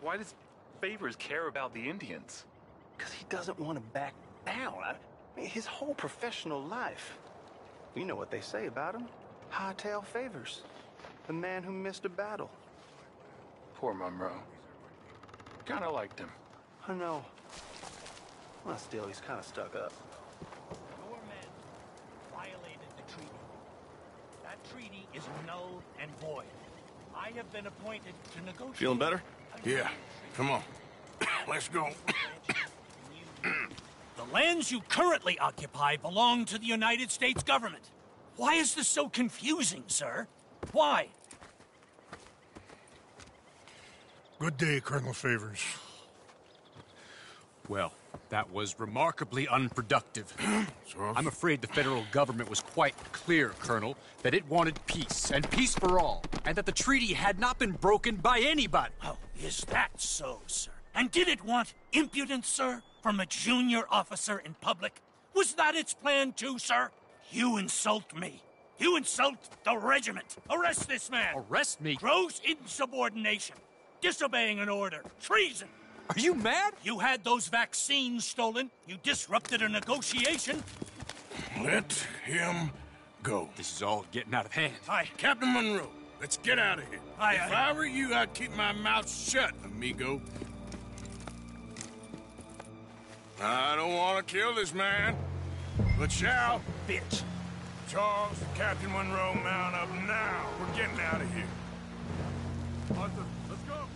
Why does Favors care about the Indians? Because he doesn't want to back down. I mean, his whole professional life. You know what they say about him. Hightail Favors. The man who missed a battle. Poor Monroe. Kinda liked him. I know. Well, still, he's kind of stuck up. Your men violated the treaty. That treaty is null and void. I have been appointed to negotiate. Feeling better? Yeah. Come on. Let's go. The lands you currently occupy belong to the United States government. Why is this so confusing, sir? Why? Good day, Colonel Favors. Well, that was remarkably unproductive. I'm afraid the federal government was quite clear, Colonel, that it wanted peace, and peace for all, and that the treaty had not been broken by anybody. Oh, is that so, sir? And did it want impudence, sir, from a junior officer in public? Was that its plan too, sir? You insult me. You insult the regiment. Arrest this man. Arrest me? Gross insubordination. Disobeying an order. Treason. Are you mad? You had those vaccines stolen. You disrupted a negotiation. Let him go. This is all getting out of hand. Aye. Captain Monroe, let's get out of here. Aye, if I were you, I'd keep my mouth shut, amigo. I don't want to kill this man, but shall. Bitch. Charles, Captain Monroe, mount up now. We're getting out of here. Arthur, let's go.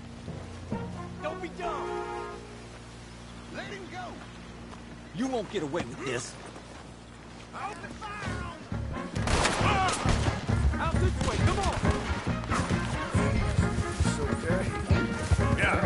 Don't be dumb. Let him go. You won't get away with this. Open fire on them. Out this way, come on! It's okay. Yeah.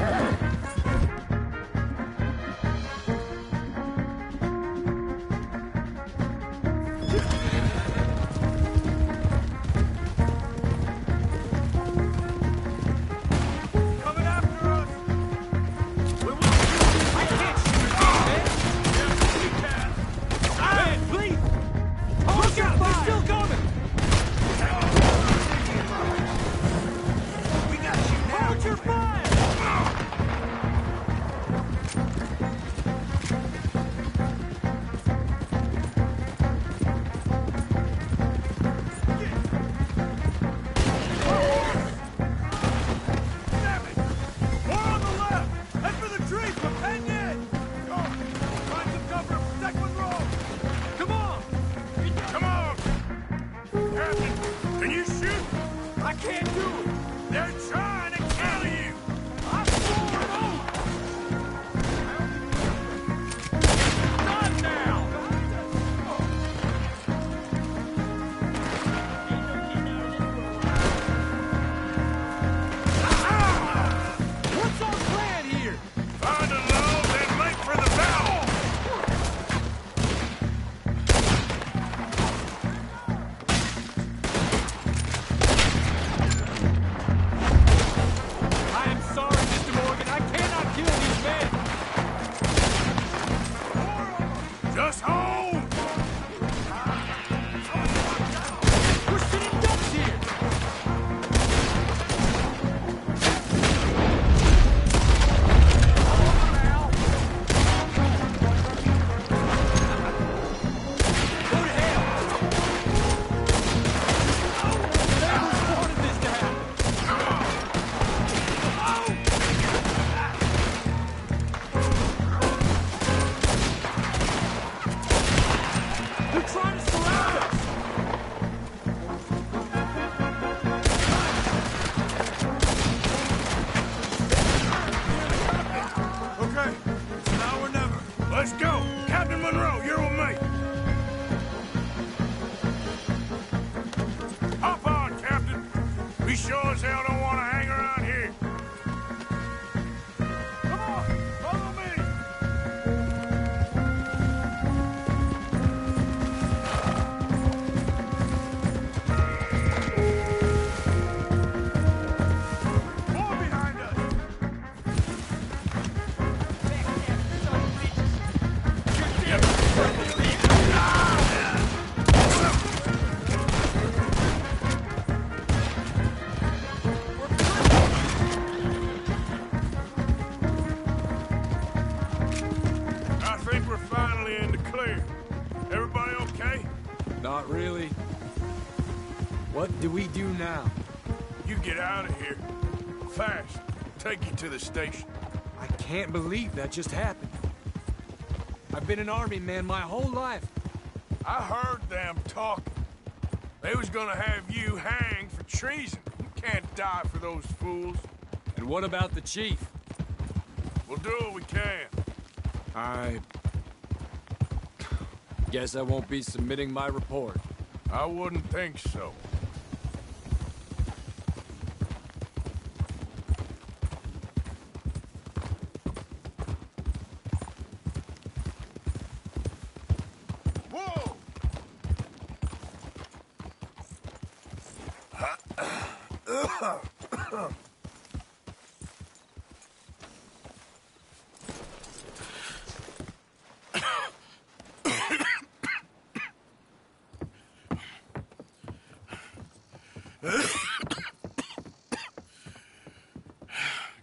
Not really. What do we do now? You get out of here. Fast. Take you to the station. I can't believe that just happened. I've been an army man my whole life. I heard them talking. They was gonna have you hanged for treason. You can't die for those fools. And what about the chief? We'll do what we can. I guess I won't be submitting my report. I wouldn't think so. Whoa!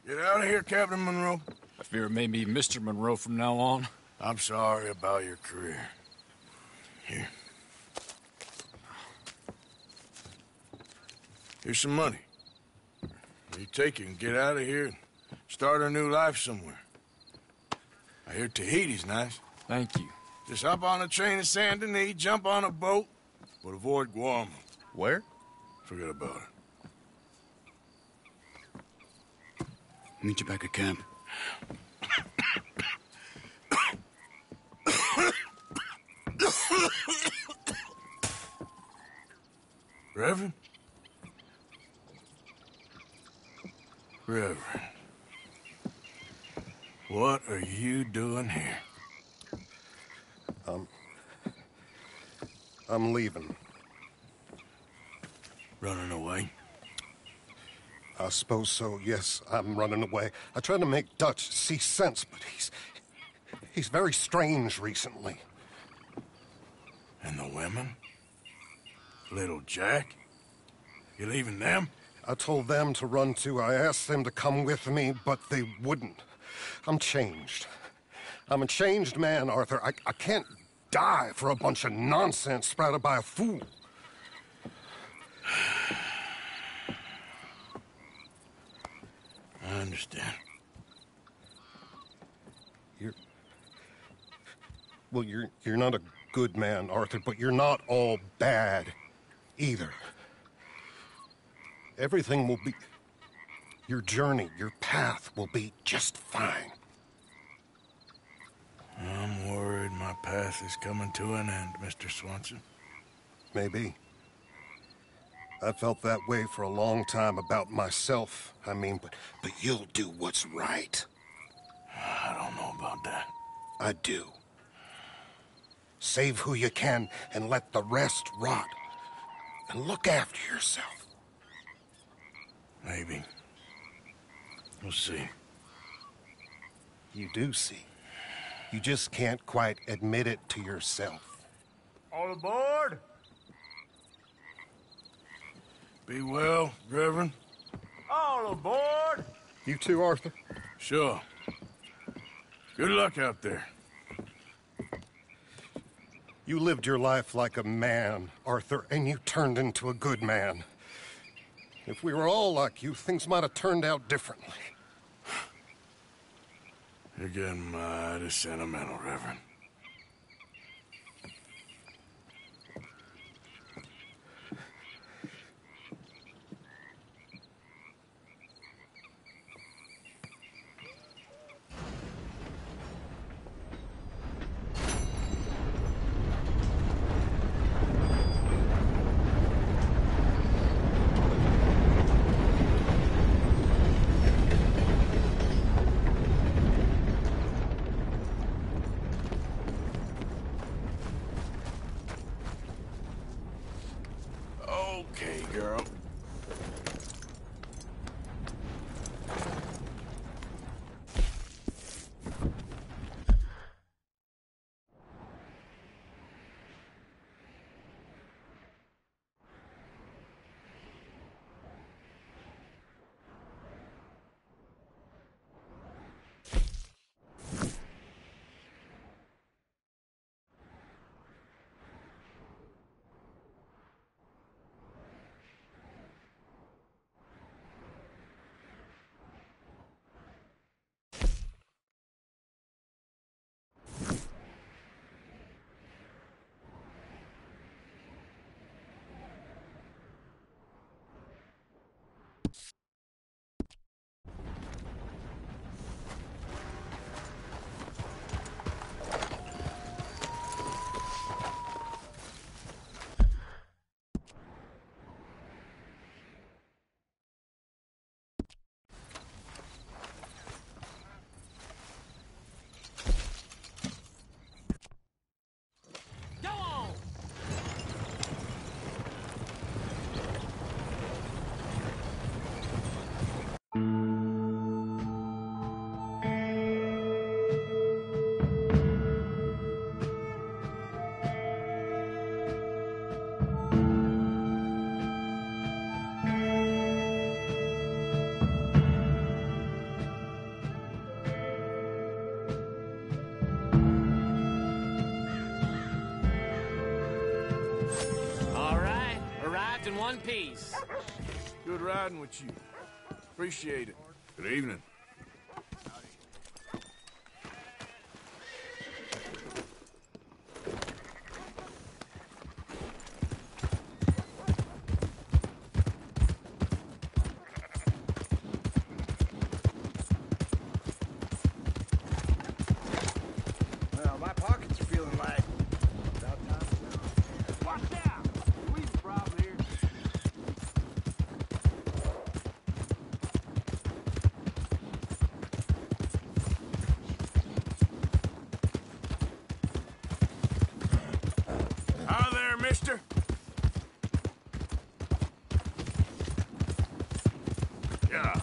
Get out of here, Captain Monroe. I fear it may be Mr. Monroe from now on. I'm sorry about your career. Here. Here's some money. You take it and get out of here and start a new life somewhere. I hear Tahiti's nice. Thank you. Just hop on a train to Saint Denis, jump on a boat, but avoid Guam. Where? Forget about it. Meet you back at camp. Reverend? Reverend. What are you doing here? I'm leaving. Running away? I suppose so, yes. I'm running away. I tried to make Dutch see sense, but he's very strange recently. And the women? Little Jack? You leaving them? I told them to run too. I asked them to come with me, but they wouldn't. I'm changed. I'm a changed man, Arthur. I can't die for a bunch of nonsense sprouted by a fool. I understand. You're not a good man, Arthur, but you're not all bad either. Everything will be... Your journey, your path will be just fine. I'm worried my path is coming to an end, Mr. Swanson. Maybe. I felt that way for a long time about myself. I mean, but you'll do what's right. I don't know about that. I do. Save who you can and let the rest rot. And look after yourself. Maybe. We'll see. You do see. You just can't quite admit it to yourself. All aboard! Be well, Reverend. All aboard! You too, Arthur? Sure. Good luck out there. You lived your life like a man, Arthur, and you turned into a good man. If we were all like you, things might have turned out differently. You're getting mighty sentimental, Reverend. one piece. Good riding with you. Appreciate it. Good evening. Well, my pockets are feeling light. About time. Watch out! We've a problem here. Hi there, mister. Yeah.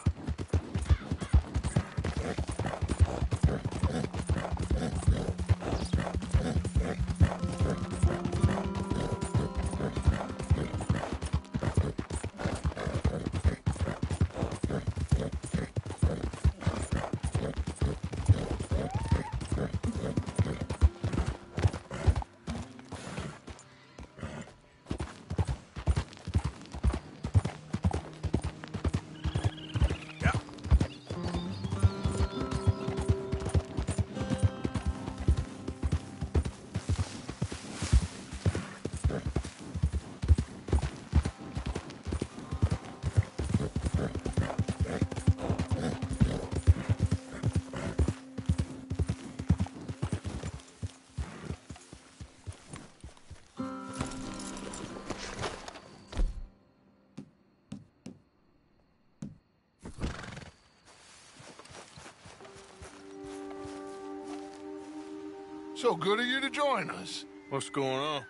So good of you to join us. What's going on?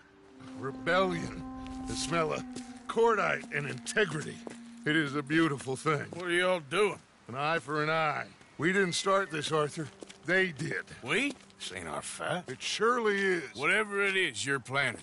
Rebellion. The smell of cordite and integrity. It is a beautiful thing. What are y'all doing? An eye for an eye. We didn't start this, Arthur. They did. We? This ain't our fight. It surely is. Whatever it is you're planning,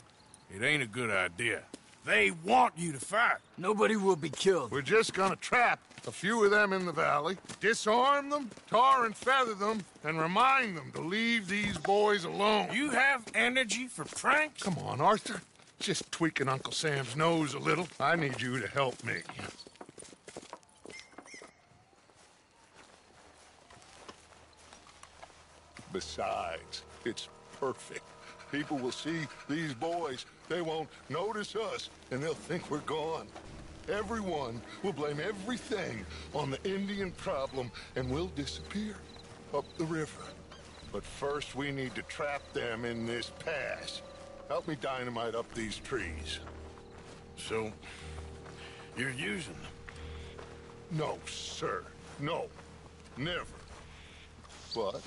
it ain't a good idea. They want you to fight. Nobody will be killed. We're just gonna trap a few of them in the valley, disarm them, tar and feather them, and remind them to leave these boys alone. You have energy for pranks? Come on, Arthur. Just tweaking Uncle Sam's nose a little. I need you to help me. Besides, it's perfect. People will see these boys. They won't notice us, and they'll think we're gone. Everyone will blame everything on the Indian problem, and we'll disappear up the river. But first, we need to trap them in this pass. Help me dynamite up these trees. So, you're using them? No, sir. No. Never. But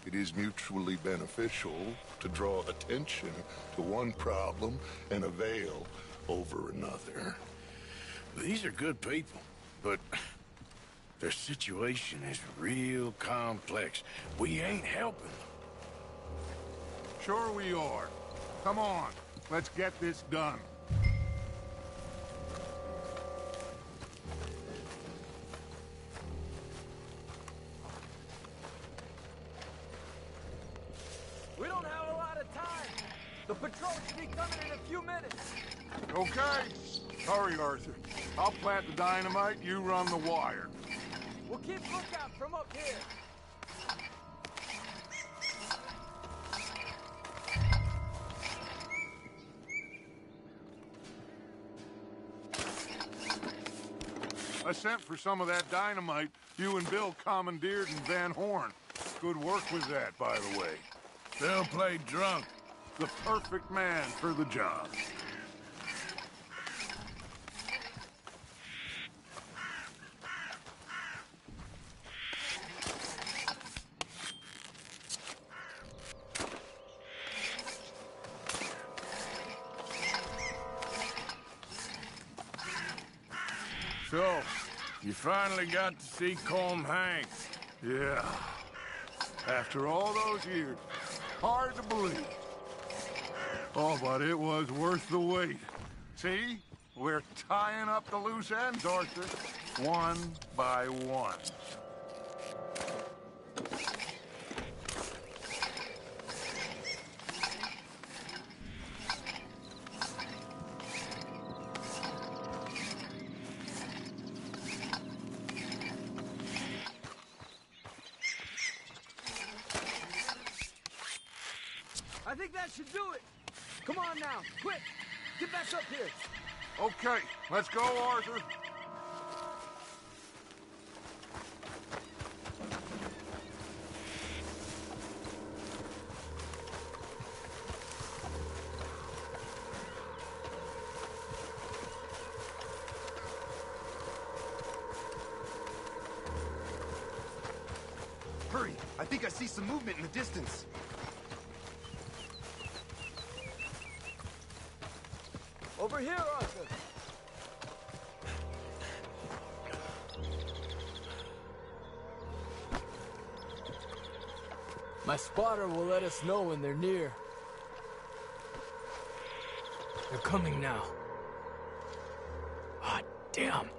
it is mutually beneficial to draw attention to one problem and avail over another. These are good people, but their situation is real complex. We ain't helping them. Sure we are. Come on, let's get this done. We don't have a lot of time. The patrol should be coming in a few minutes. Okay. Hurry, Arthur. I'll plant the dynamite, you run the wire. We'll keep lookout from up here. I sent for some of that dynamite you and Bill commandeered in Van Horn. Good work with that, by the way. They'll play drunk. The perfect man for the job. So, you finally got to see Colm hang. Yeah. After all those years. Hard to believe. Oh, but it was worth the wait. See? We're tying up the loose ends, Arthur. One by one. I think that should do it. Come on now, quick! Get back up here. Okay, let's go, Arthur. Hurry! I think I see some movement in the distance. Over here, Arthur. My spotter will let us know when they're near. They're coming now. Ah, damn.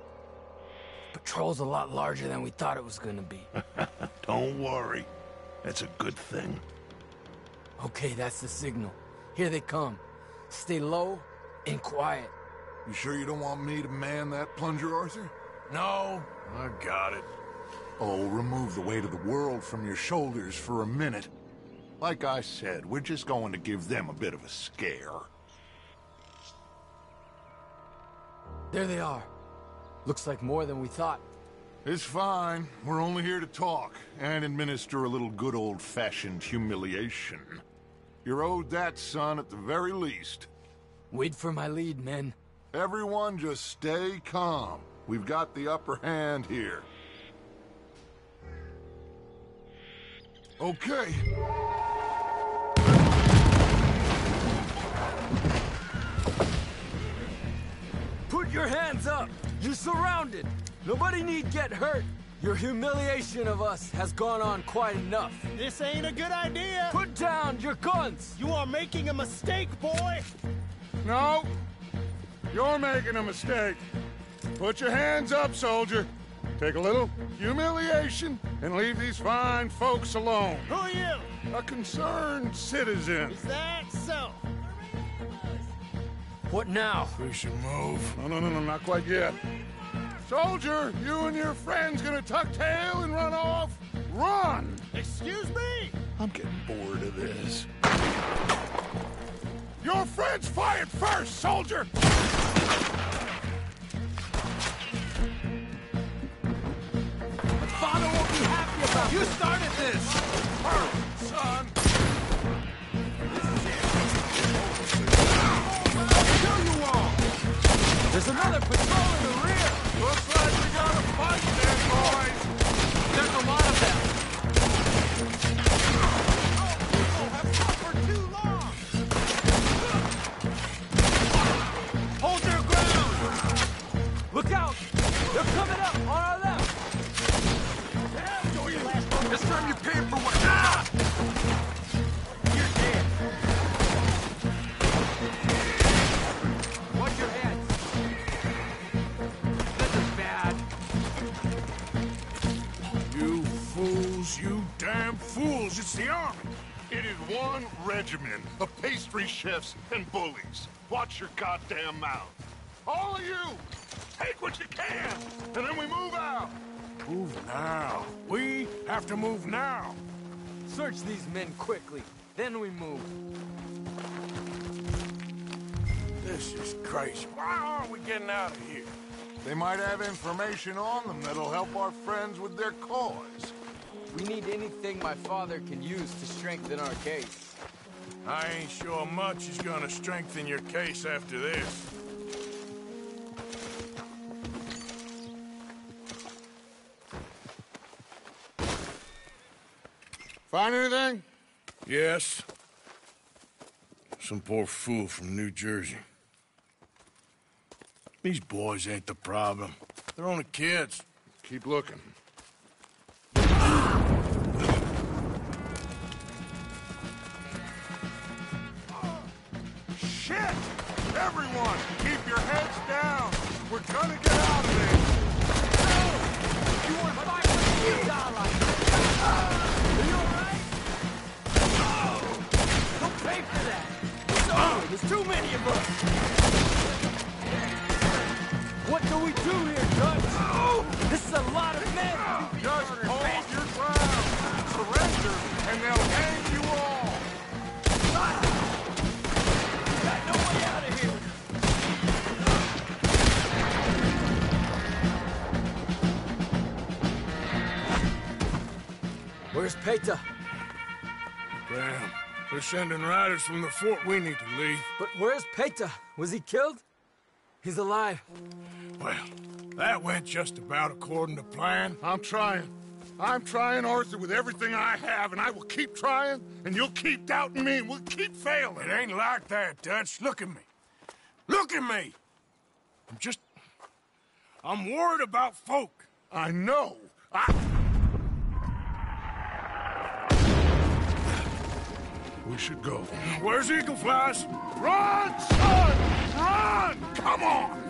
Patrol's a lot larger than we thought it was gonna be. Don't worry. That's a good thing. Okay, that's the signal. Here they come. Stay low and quiet. You sure you don't want me to man that plunger, Arthur? No, I got it. Oh, remove the weight of the world from your shoulders for a minute. Like I said, we're just going to give them a bit of a scare. There they are. Looks like more than we thought. It's fine. We're only here to talk and administer a little good old-fashioned humiliation. You're owed that, son, at the very least. Wait for my lead, men. Everyone just stay calm. We've got the upper hand here. Okay. Put your hands up! You're surrounded! Nobody need get hurt! Your humiliation of us has gone on quite enough. This ain't a good idea! Put down your guns! You are making a mistake, boy! No! You're making a mistake. Put your hands up, soldier. Take a little humiliation and leave these fine folks alone. Who are you? A concerned citizen. Is that so? What now? We should move. No, not quite yet. Soldier, you and your friend's gonna tuck tail and run off? Run! Excuse me? I'm getting bored of this. Your friend's fired first, soldier! Father won't be happy about You started this! Hurry, son! I'll kill you all! There's another patrol in the rear! Looks like we got a fight there, boys! There's a lot of them! People have suffered too long! Hold your ground! Look out! They're coming up on our left! This time you pay for what? Ah! You're dead! Watch your heads! This is bad! You fools, you damn fools! It's the army! It is one regiment of pastry chefs and bullies. Watch your goddamn mouth. All of you, take what you can, and then we move out. Move now. We have to move now. Search these men quickly, then we move. This is crazy. Why aren't we getting out of here? They might have information on them that'll help our friends with their cause. We need anything my father can use to strengthen our case. I ain't sure much is gonna strengthen your case after this. Find anything? Yes. Some poor fool from New Jersey. These boys ain't the problem. They're only kids. Keep looking. Shit! Everyone, keep your heads down. We're gonna get out of there. You want to fight with you, darling? Are you alright? Don't pay for that. It's over. There's too many of us. What do we do here, Dutch? Oh, this is a lot of men. Just hold your ground. Surrender, and they'll hang you all. Where's Peta? Damn. They're sending riders from the fort. We need to leave. But where's Peta? Was he killed? He's alive. Well, that went just about according to plan. I'm trying. I'm trying, Arthur, with everything I have, and I will keep trying, and you'll keep doubting me, and we'll keep failing. It ain't like that, Dutch. Look at me. Look at me! I'm worried about folk. I know. We should go. Where's Eagle Flies? Run, son! Run! Come on!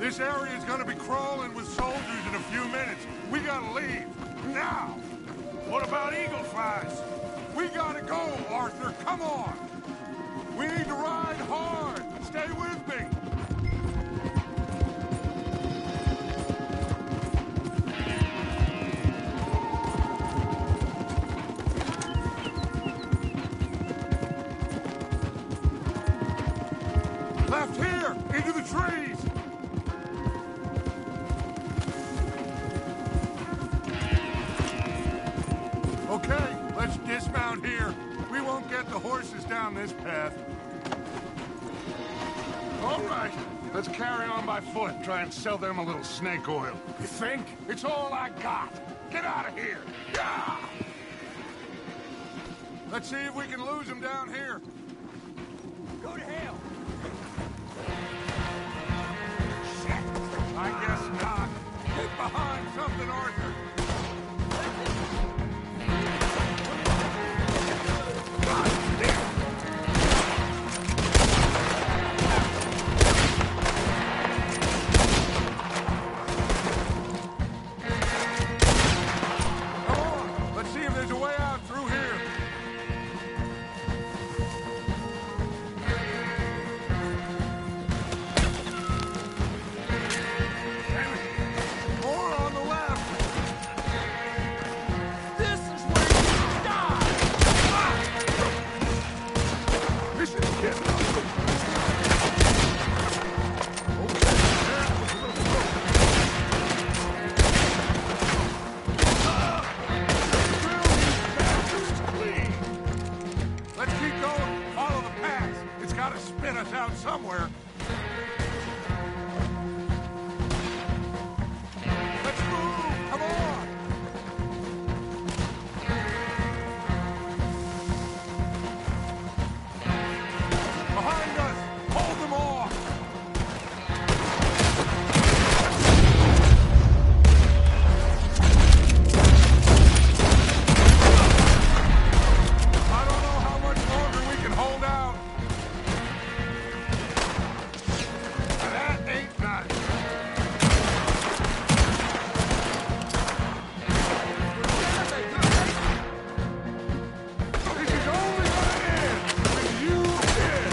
This area is gonna be crawling with soldiers in a few minutes. We gotta leave. Now! What about Eagle Flies? We gotta go, Arthur. Come on! We need to ride hard. Stay with me. Left here! Into the trees! Okay, let's dismount here. We won't get the horses down this path. All right, let's carry on by foot. Try and sell them a little snake oil. You think? It's all I got. Get out of here. Yeah! Let's see if we can lose them down here. Go to hell! I guess not. Get behind something, Arthur. Come on, let's see if there's a way out through here. More on the left. This is where you die! This is getting up. Let's keep going. Follow the path. It's got to spin us out somewhere. Let's move. Come on. Behind us. Hold them off. I don't know how much longer we can hold out. That ain't nice. This is only gonna end when you win.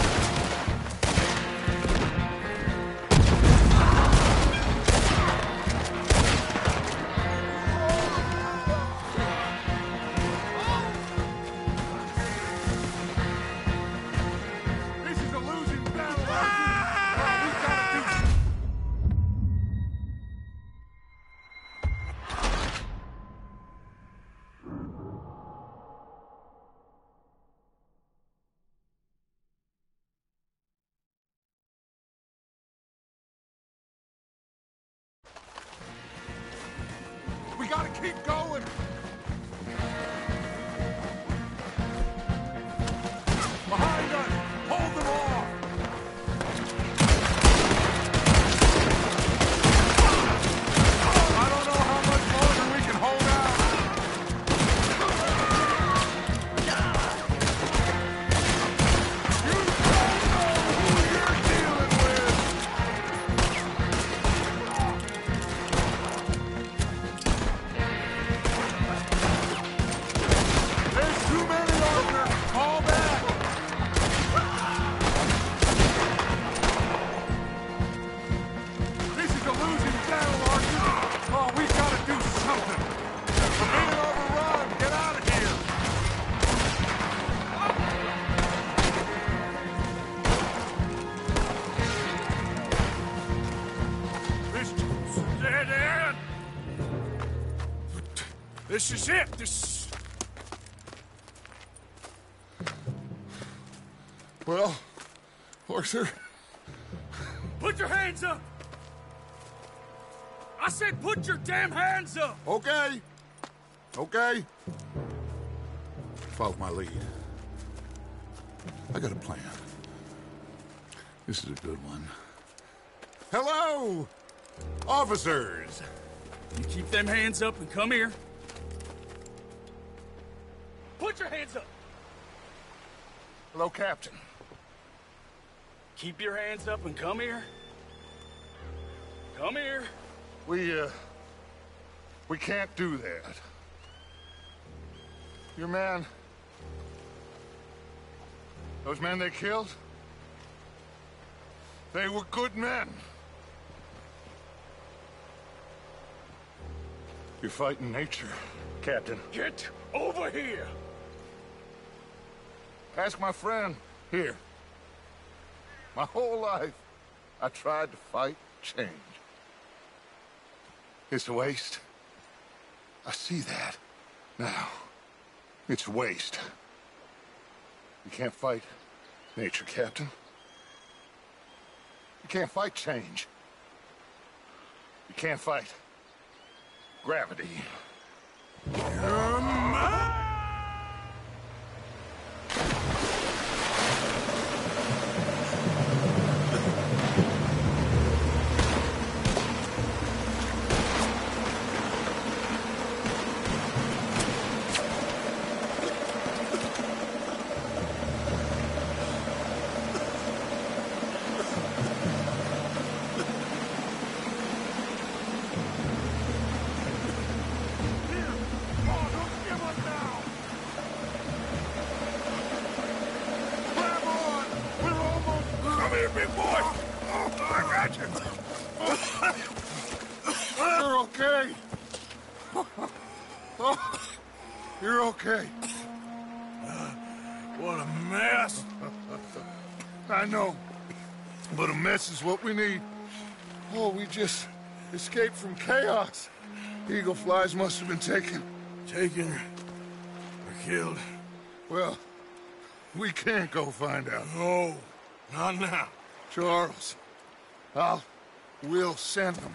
This is a losing battle, Arthur. We gotta do. We gotta keep going. Behind us. Hold them off. I don't know how much longer we can hold out. You don't know who you're dealing with. This is it. This... Well, Arthur... Put your hands up! I said put your damn hands up! Okay. Okay. Follow my lead. I got a plan. This is a good one. Hello, officers! You keep them hands up and come here. Put your hands up! Hello, Captain. Keep your hands up and come here. Come here. We can't do that. Your man... Those men they killed? They were good men. You're fighting nature, Captain. Get over here! Ask my friend here. My whole life, I tried to fight change. It's a waste. I see that now. It's waste. You can't fight nature, Captain. You can't fight change. You can't fight gravity. You're okay. You're okay. What a mess. I know, but a mess is what we need. Oh, we just escaped from chaos. Eagle flies must have been taken. Taken or killed? Well, we can't go find out. No, not now. Charles, we'll send them.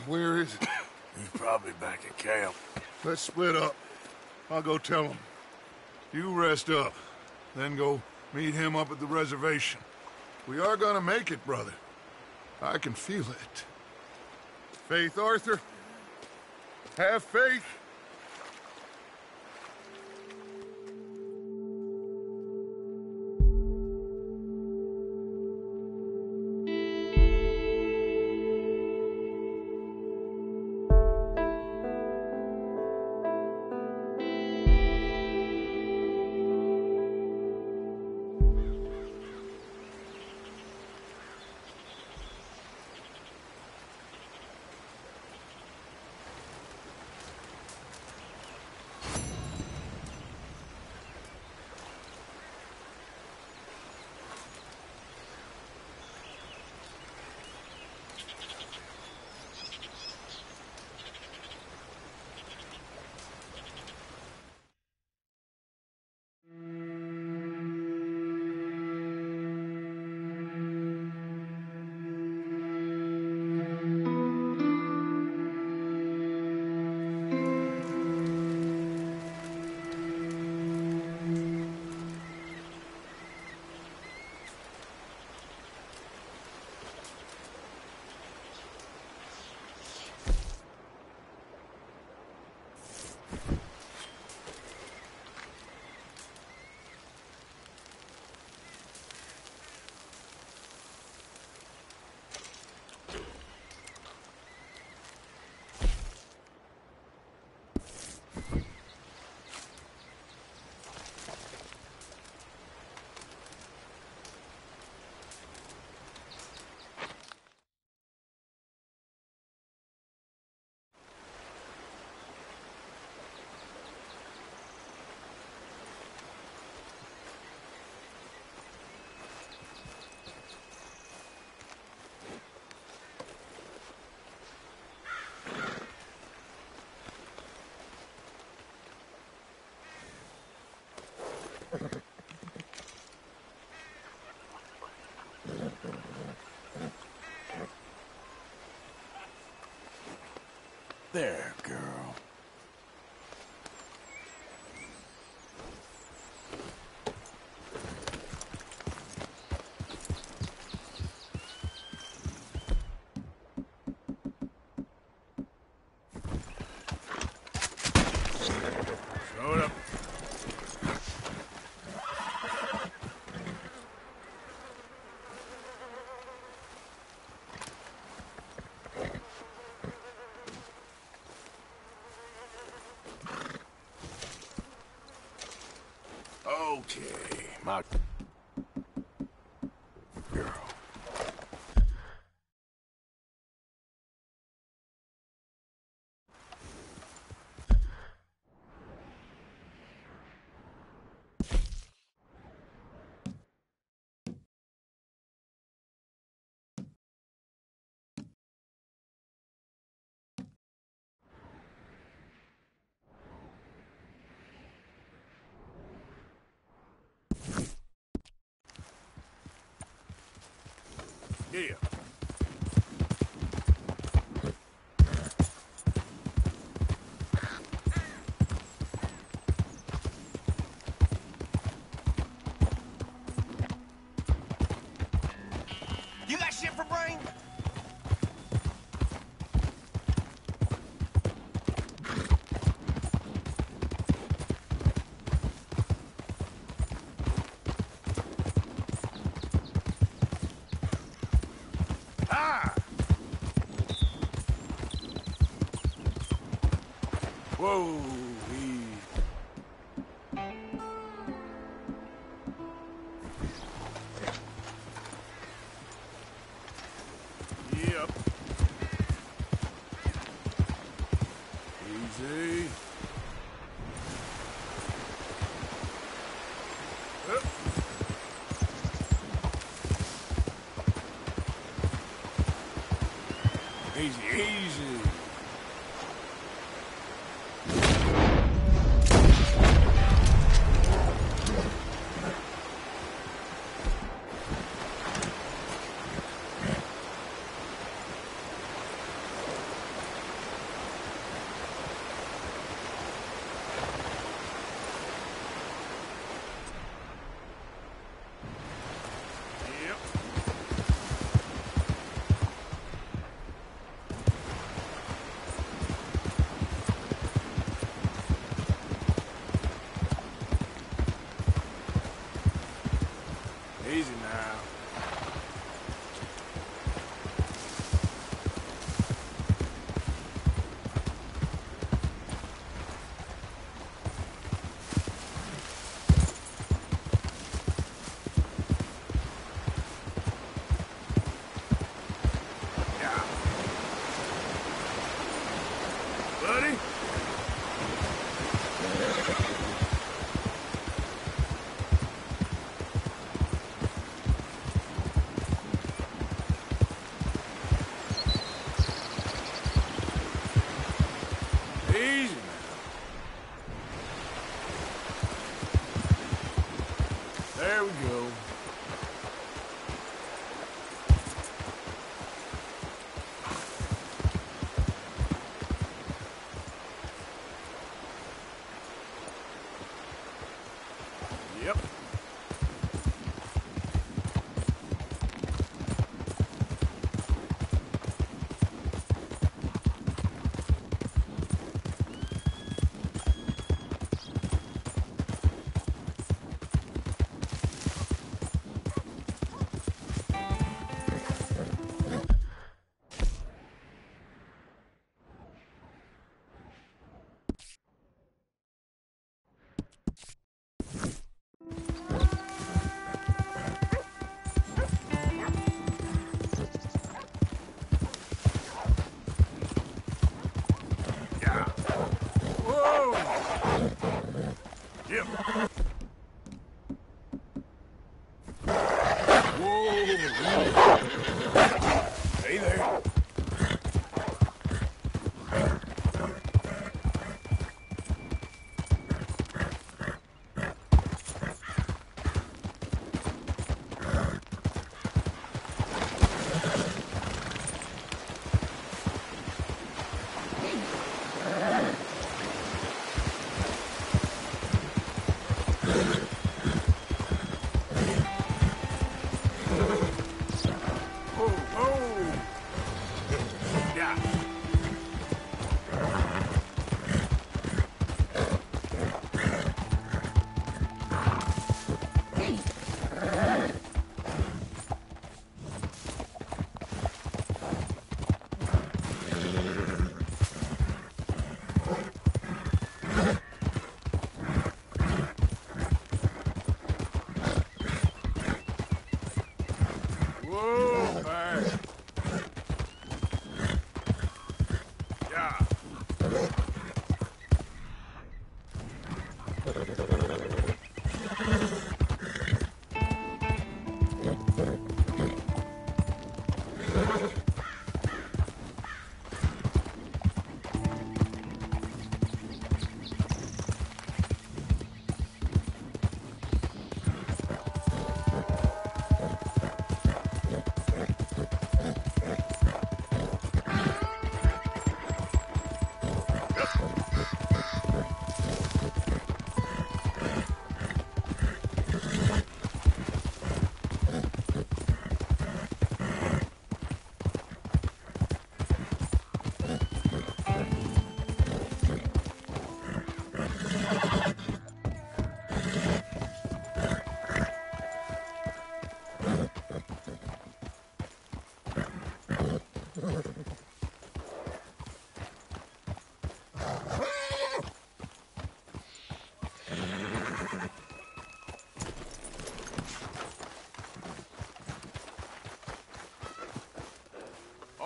Where is it? He's probably back at camp. Let's split up. I'll go tell him. You rest up, then go meet him up at the reservation. We are gonna make it, brother. I can feel it. Faith, Arthur. Have faith. There, girl. Show it up. Okay, my girl. Yeah. You got shit for brain? Whoa, Yep. Easy. Yep. Easy, easy. Easy now. Yeah. Buddy? Easy now. There we go. Yep. Yep. Whoa. Hey there.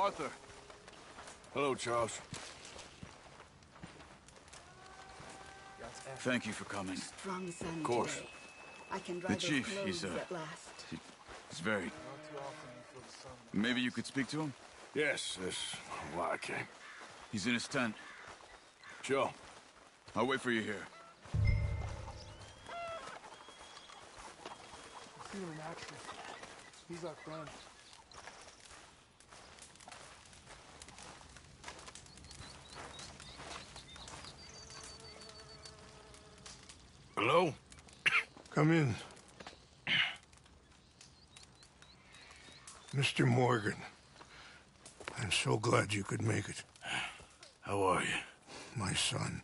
Arthur. Hello, Charles. Thank you for coming. Strong sun Of course. today. I can dry The those chief, clothes he's at last. he's very... Maybe you could speak to him? Yes, that's why I came. He's in his tent. Sure. I'll wait for you here. See him in action. He's our friend. Hello? Come in. Mr. Morgan, I'm so glad you could make it. How are you? My son.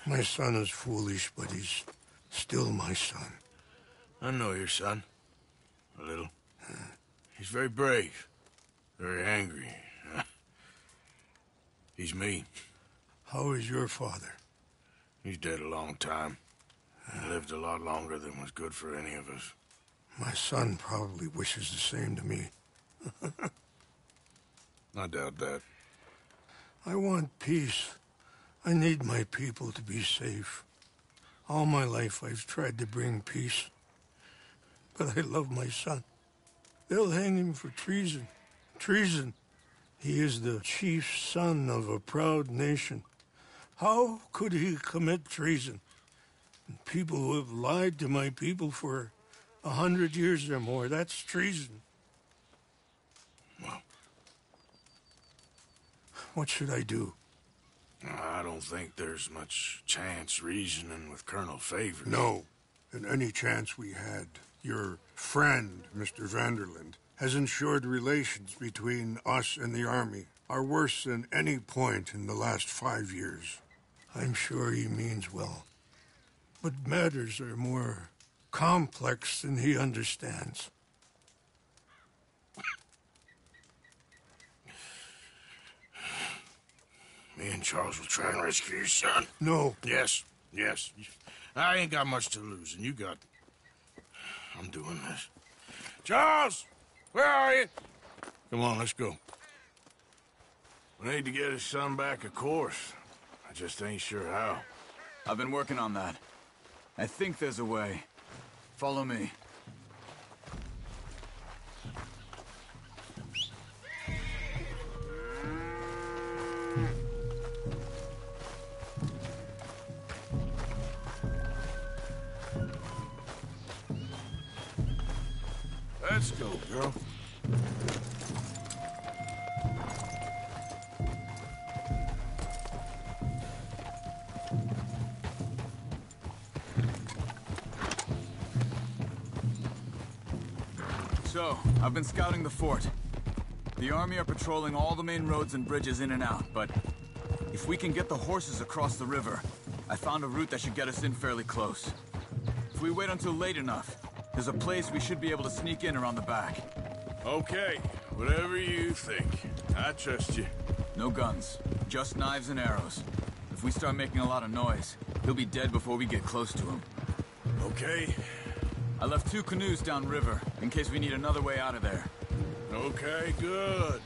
My son is foolish, but he's still my son. I know your son. A little. He's very brave. Very angry. He's mean. How is your father? He's dead a long time. He lived a lot longer than was good for any of us. My son probably wishes the same to me. I doubt that. I want peace. I need my people to be safe. All my life I've tried to bring peace. But I love my son. They'll hang him for treason. Treason. He is the chief son of a proud nation. How could he commit treason? People who have lied to my people for 100 years or more, that's treason. Well, what should I do? I don't think there's much chance reasoning with Colonel Favors. No. And any chance we had, your friend, Mr. Vanderland, has ensured relations between us and the Army are worse than any point in the last 5 years. I'm sure he means well. But matters are more complex than he understands. Me and Charles will try and rescue your son. No. Yes, yes. I ain't got much to lose, and you got... I'm doing this. Charles! Where are you? Come on, let's go. We need to get his son back, of course. I just ain't sure how. I've been working on that. I think there's a way. Follow me. Let's go, girl. So, I've been scouting the fort. The army are patrolling all the main roads and bridges in and out, but if we can get the horses across the river, I found a route that should get us in fairly close. If we wait until late enough, there's a place we should be able to sneak in around the back. Okay, whatever you think. I trust you. No guns, just knives and arrows. If we start making a lot of noise, he'll be dead before we get close to him. Okay. I left 2 canoes downriver, in case we need another way out of there. Okay, good.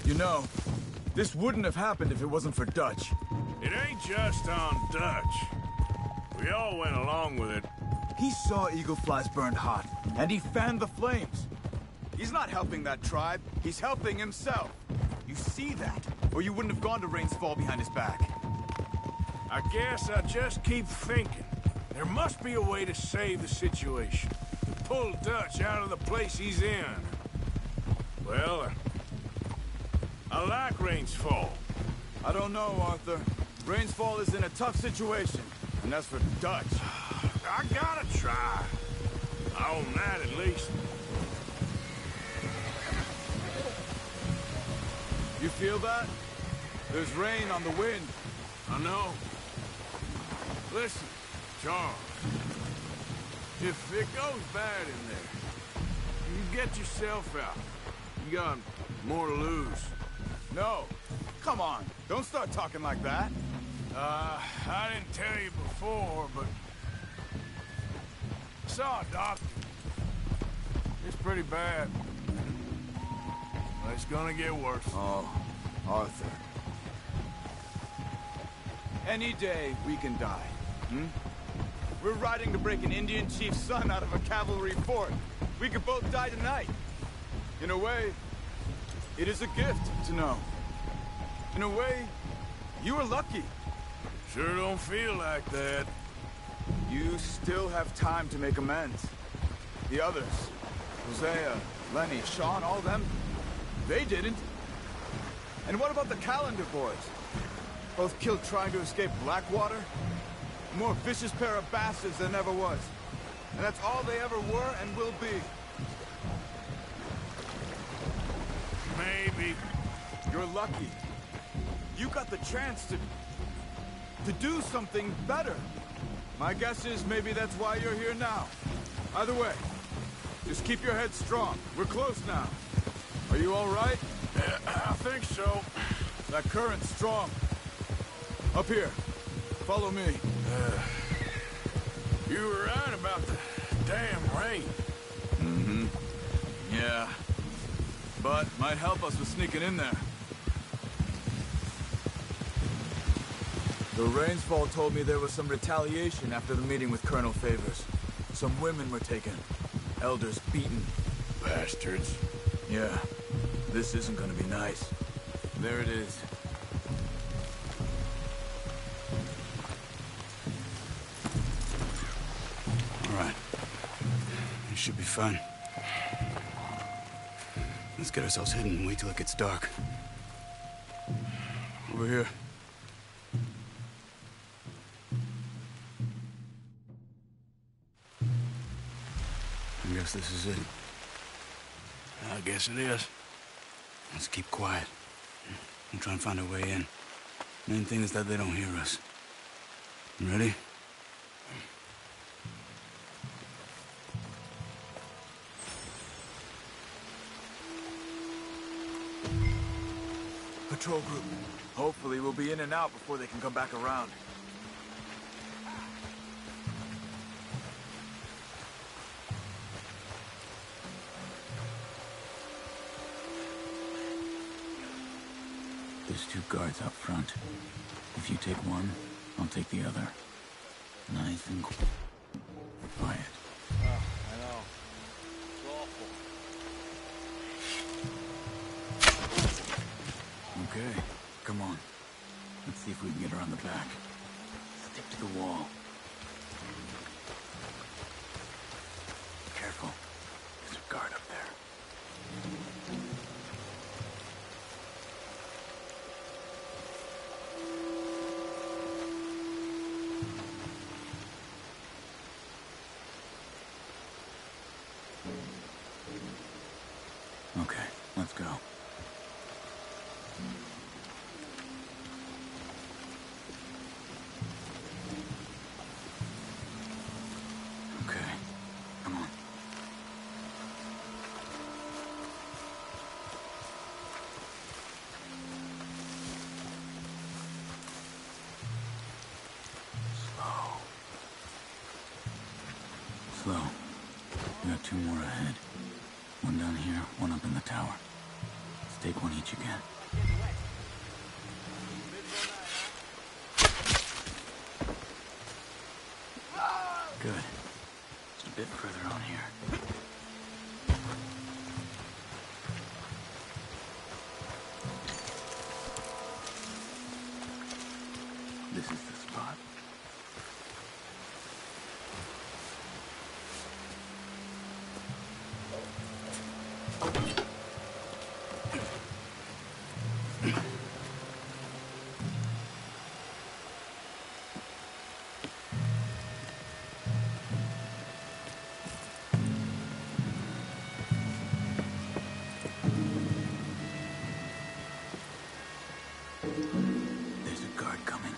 You know, this wouldn't have happened if it wasn't for Dutch. It ain't just on Dutch. We all went along with it. He saw eagle flies burned hot, and he fanned the flames. He's not helping that tribe, he's helping himself. You see that, or you wouldn't have gone to Rain's Fall behind his back. I guess I just keep thinking. There must be a way to save the situation. To pull Dutch out of the place he's in. Well, I like Rain's Fall. I don't know, Arthur. Rain's Fall is in a tough situation, and that's for Dutch. I gotta try. I own that at least. You feel that? There's rain on the wind. I know. Listen, Charles. If it goes bad in there, you get yourself out. You got more to lose. No. Come on. Don't start talking like that. I didn't tell you before, but I saw a doctor. It's pretty bad. But it's gonna get worse. Oh, Arthur. Any day we can die, We're riding to break an Indian chief's son out of a cavalry fort. We could both die tonight. In a way, it is a gift to know. In a way, you were lucky. Sure don't feel like that. You still have time to make amends. The others, Hosea, Lenny, Sean, all them, they didn't. And what about the Calendar boys? Both killed trying to escape Blackwater? A more vicious pair of bastards than ever was. And that's all they ever were and will be. Maybe. You're lucky. You got the chance to do something better. My guess is maybe that's why you're here now. Either way, just keep your head strong. We're close now. Are you all right? I think so. That current's strong. Up here. Follow me. You were right about the damn rain. Mm-hmm. Yeah. But might help us with sneaking in there. The Rain's Fall told me there was some retaliation after the meeting with Colonel Favors. Some women were taken. Elders beaten. Bastards. Yeah. This isn't gonna be nice. There it is. All right. It should be fine. Let's get ourselves hidden and wait till it gets dark. Over here. I guess this is it. I guess it is. Let's keep quiet. We'll try and find our way in. Main thing is that they don't hear us. You ready? Patrol group. Hopefully we'll be in and out before they can come back around. There's 2 guards out front. If you take one, I'll take the other. Nice and quiet. I know. It's awful. Okay, come on. Let's see if we can get around the back. Stick to the wall. Careful. There's a guard up there. Okay, let's go. Okay, come on. Slow. We got 2 more ahead. One down here, one up in the tower. Let's take one each again. here. This is the spot. There's a guard coming.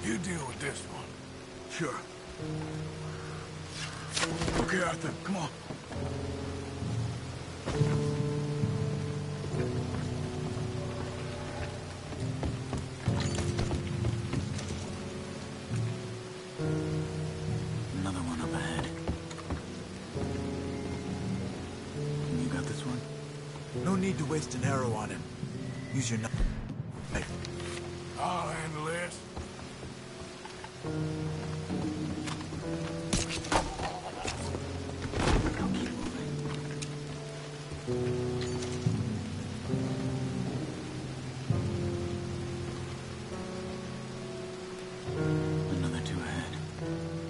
You deal with this one. Sure. Okay, Arthur, come on. Another one up ahead. You got this one? No need to waste an arrow on him. Use your knife. I'll handle this. Another two ahead.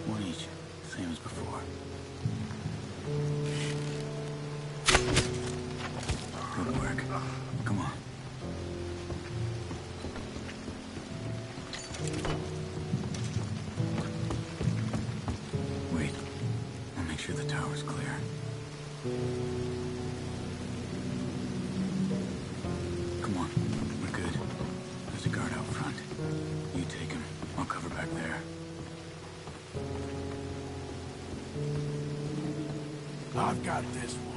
One each, same as before. Good work. Come on. Wait. I'll make sure the tower's clear. Come on. We're good. There's a guard out front. You take him. I'll cover back there. I've got this one.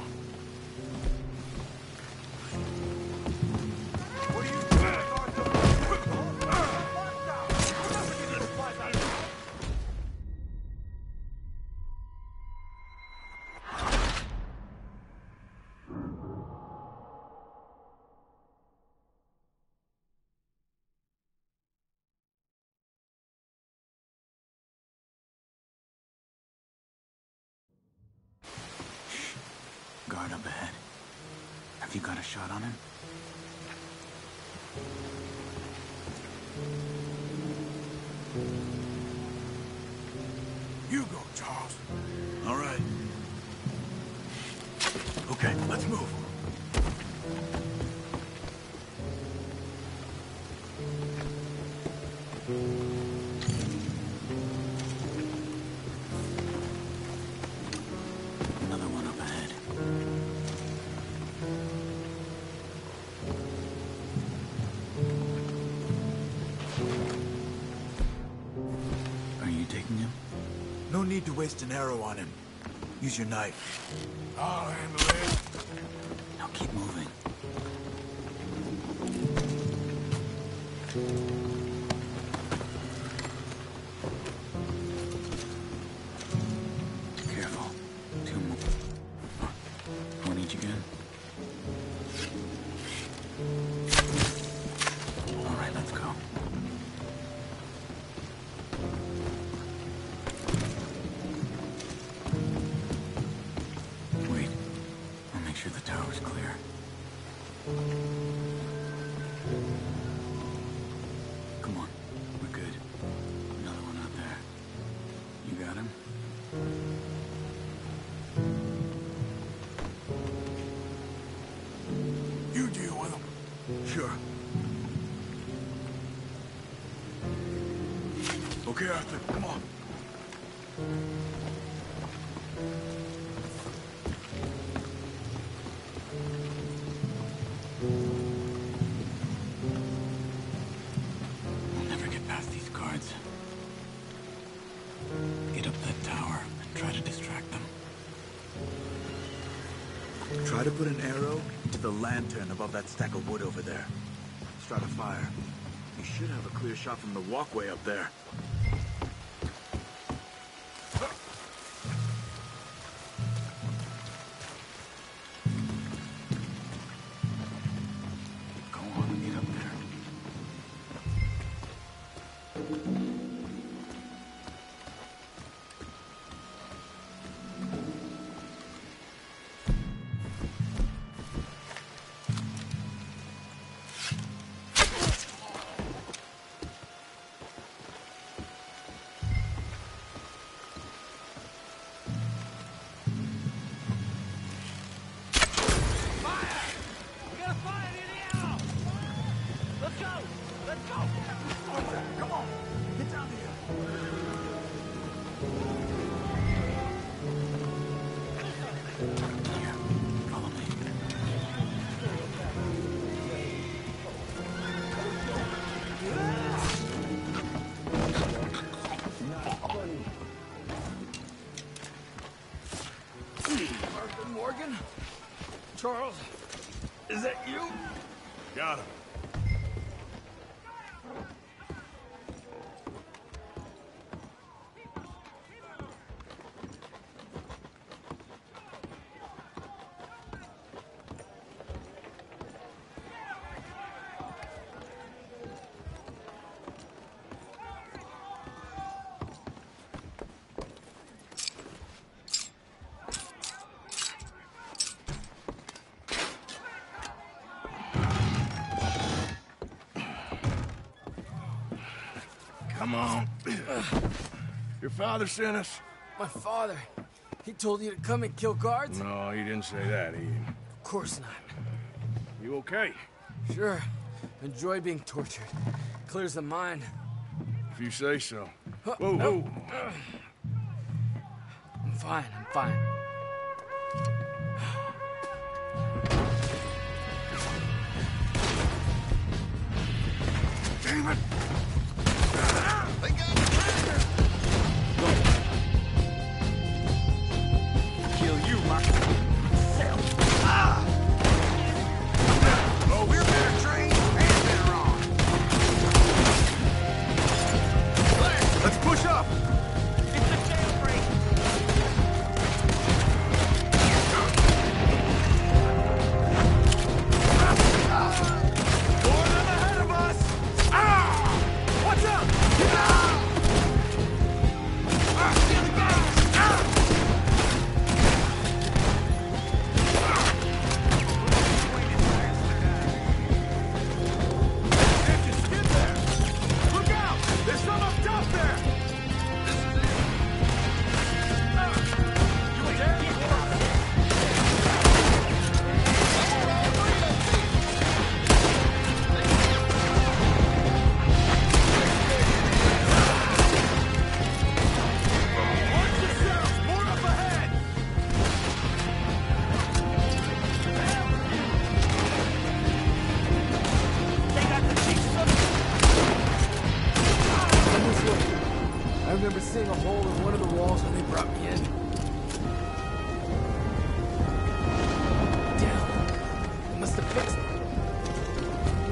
Guard up ahead. Have you got a shot on him? You go, Charles. All right. Okay, let's move. Another one up ahead. Are you taking him? No need to waste an arrow on him. Use your knife. I'll handle it. Now keep moving. Careful. Two more. One each again. All right, let's go. Wait. I'll make sure the tower's clear. Come on. We're good. Another one out there. You got him? You deal with them. Sure. Okay, Arthur, come on. We'll never get past these guards. Get up that tower and try to distract them. Try to put an arrow into the lantern above that stack of wood over there. Start a fire. You should have a clear shot from the walkway up there. Charles, is that you? Got him. Come on. Your father sent us? My father. He told you to come and kill guards? No, he didn't say that, Ian. Of course not. You okay? Sure. Enjoy being tortured. Clears the mind. If you say so. Whoa, no. whoa. I'm fine, I'm fine. Damn it! Kill you, Mark. Oh, we're better trained and better on. Let's push up. It's the jailbreak. More than ahead of us. Watch out! I remember seeing a hole in one of the walls when they brought me in. Damn. They must have fixed it.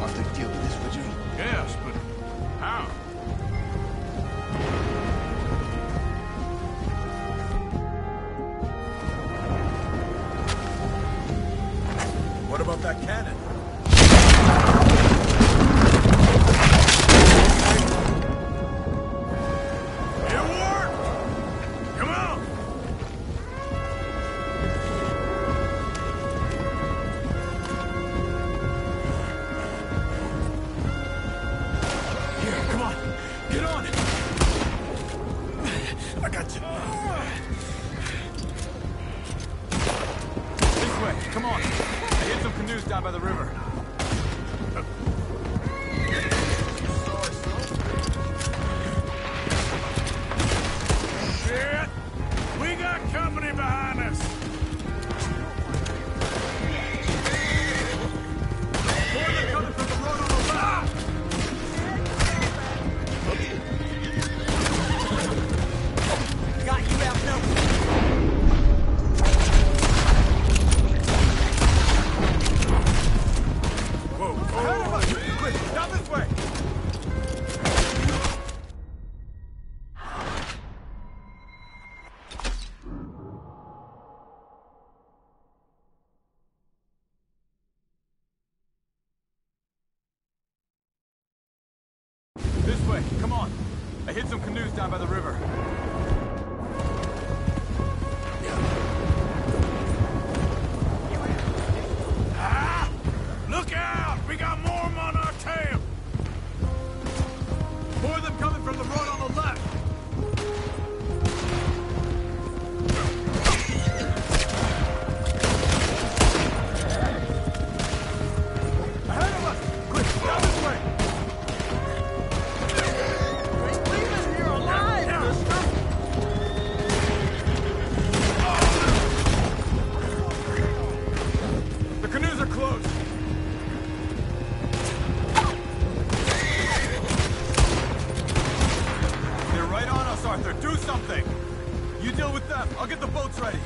Want to deal with this, would you? Yes, but how? What about that cannon? Come on. I hit some canoes down by the river. Shit! We got company behind us! More than coming from the road on the left! Got you outnumbered. Ahead of us! Quick, down this way! This way, come on. I hit some canoes down by the river. Look out! We got more on our tail! More of them coming from the road on the left! Ahead of us! Quick, down this way! Leave us here alive, mister! The canoes are close! They're right on us, Arthur. Do something! You deal with them. I'll get the boats ready.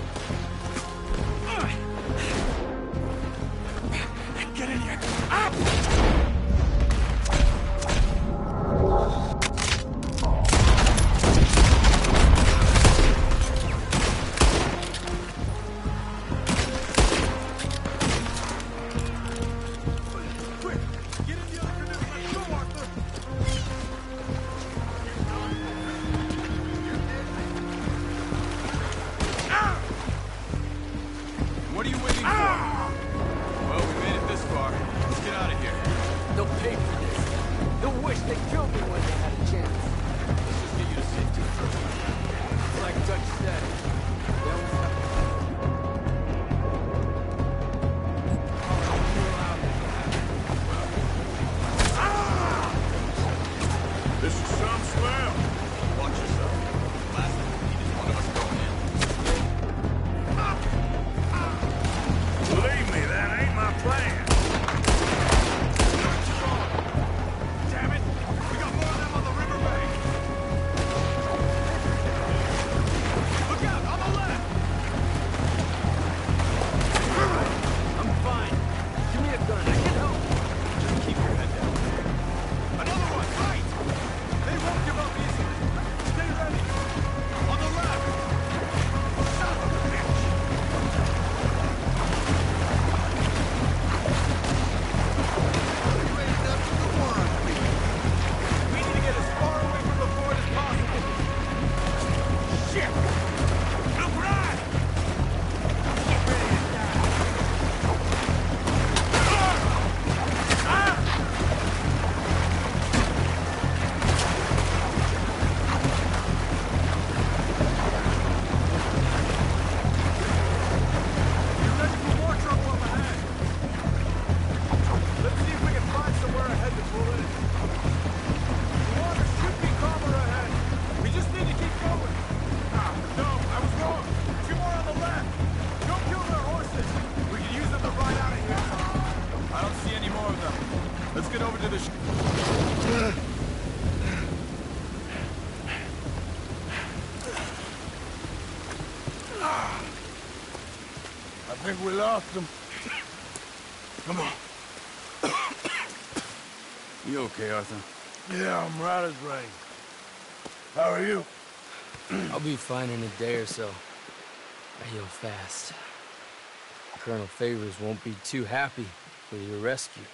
What are you waiting for? Well, we made it this far. Let's get out of here. They'll pay for this. They'll wish they killed me when they had a chance. Let's just get you to safety first. Like Dutch said, they always have to. This is some swell. Watch yourself. Last thing we need is one of us going in. Believe me, that ain't my plan. Damn it! We got more of them on the riverbank! Look out! On the left! I'm fine. Give me a gun. I can help. Just keep your head down. Another one! Right! They won't give up easily. Stay ready! On the left! Son of a bitch! We need to get as far away from the fort as possible. Shit! Look right! Get ready to die! You ready for more trouble up ahead? Let's see if we can find somewhere ahead to pull in. The water should be calmer ahead. We just need to keep going. No, I was wrong. Two more on the left. Don't kill their horses. We can use them to ride out of here. I don't see any more of them. Let's get over to the I think we lost them. Come on. You okay, Arthur? Yeah, I'm right as rain. How are you? I'll be fine in a day or so. I heal fast. Colonel Favors won't be too happy with your rescue.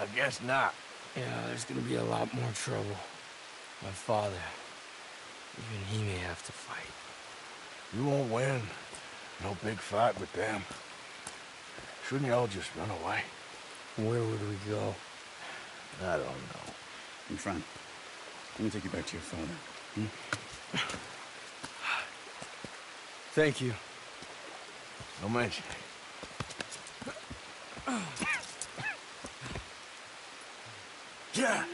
I guess not. Yeah, there's gonna be a lot more trouble. My father, even he may have to fight. You won't win. No big fight with them. Shouldn't you all just run away? Where would we go? I don't know. I'm fine. Let me take you back to your father. Thank you. No mention. Yeah.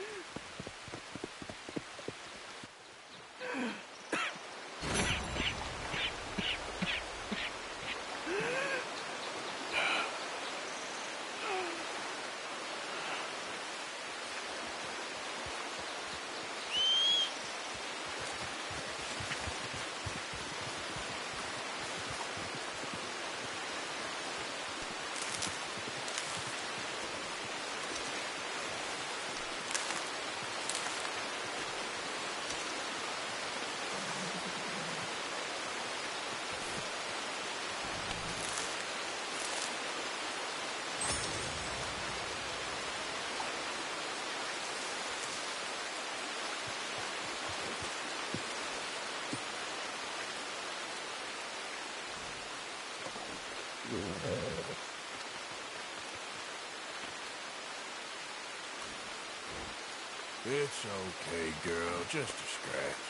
It's okay, girl. Just a scratch.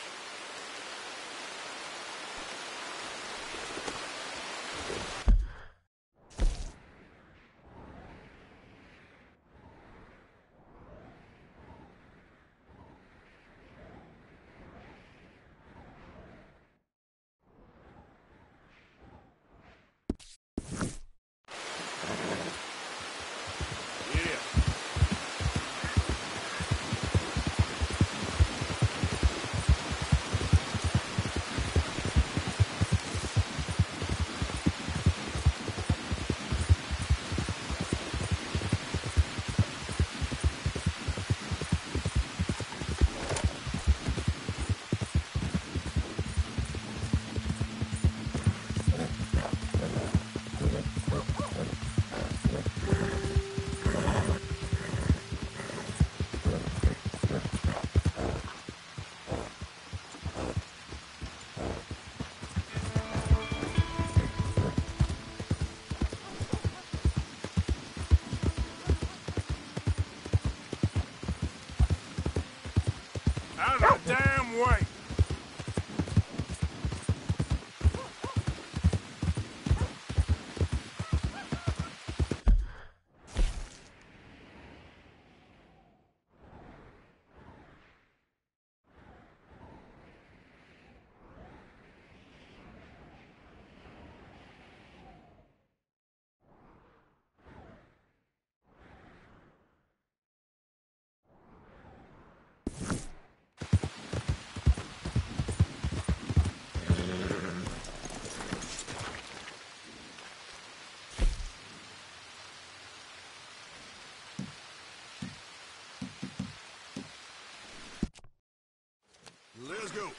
Let's go.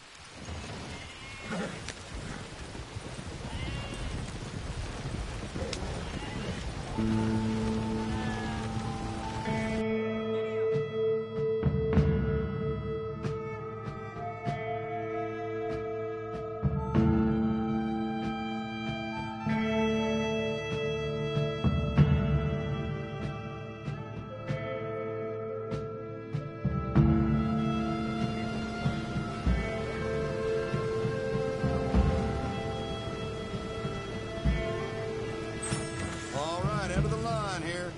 All right, end of the line here.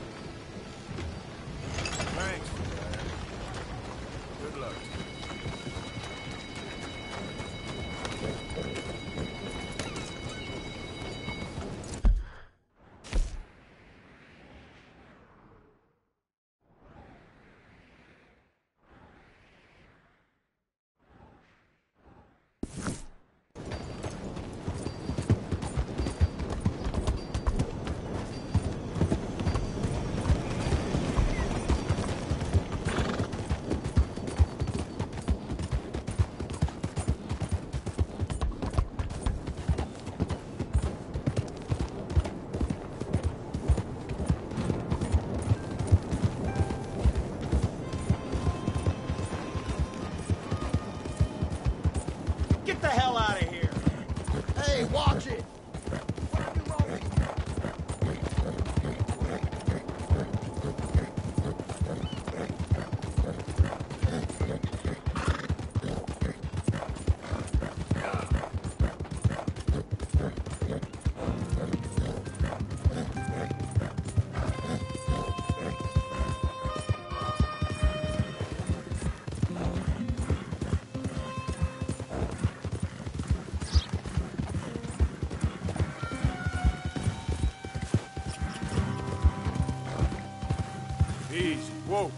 Thanks for that. Good luck. Get the hell out of here! Hey, watch it! Easy. Whoa.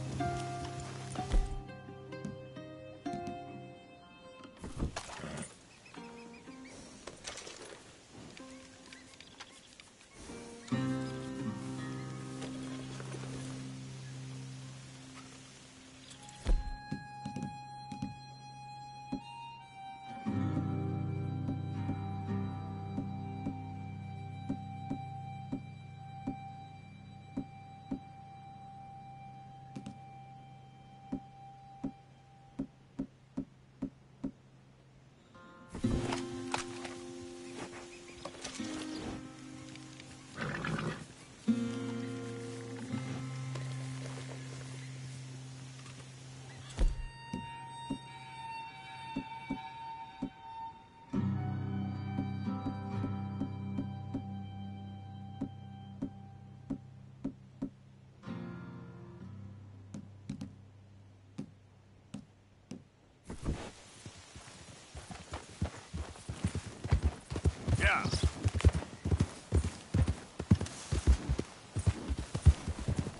Yeah.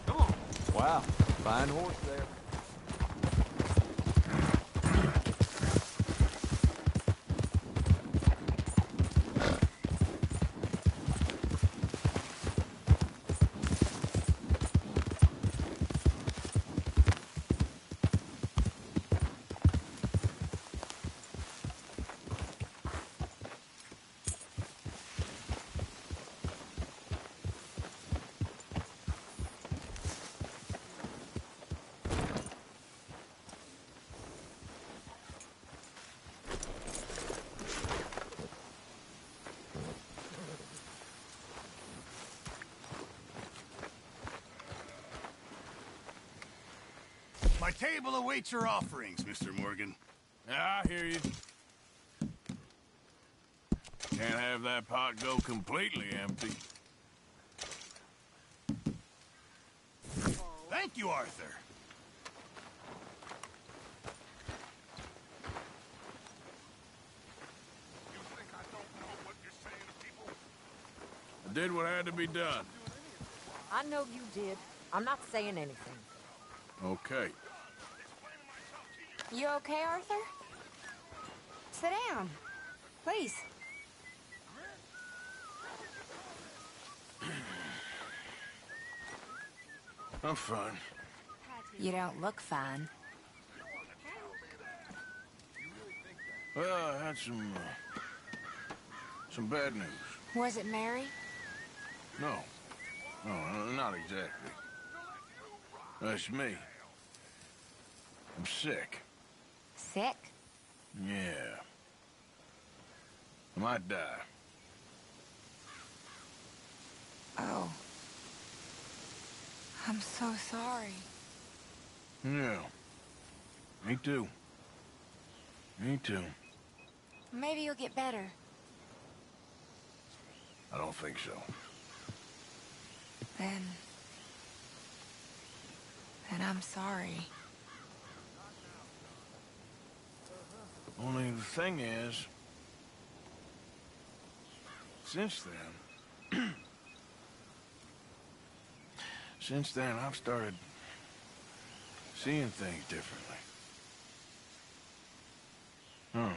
Come on. Wow, fine horse there. My table awaits your offerings, Mr. Morgan. I hear you. Can't have that pot go completely empty. Thank you, Arthur. I did what had to be done. I know you did. I'm not saying anything. Okay. You okay, Arthur? Sit down. Please. I'm fine. You don't look fine. Well, I had some bad news. Was it Mary? No. No, not exactly. That's me. I'm sick. Sick? Yeah. I might die. Oh. I'm so sorry. Yeah. Me too. Me too. Maybe you'll get better. I don't think so. Then I'm sorry. Only the thing is, since then, I've started seeing things differently. I don't know.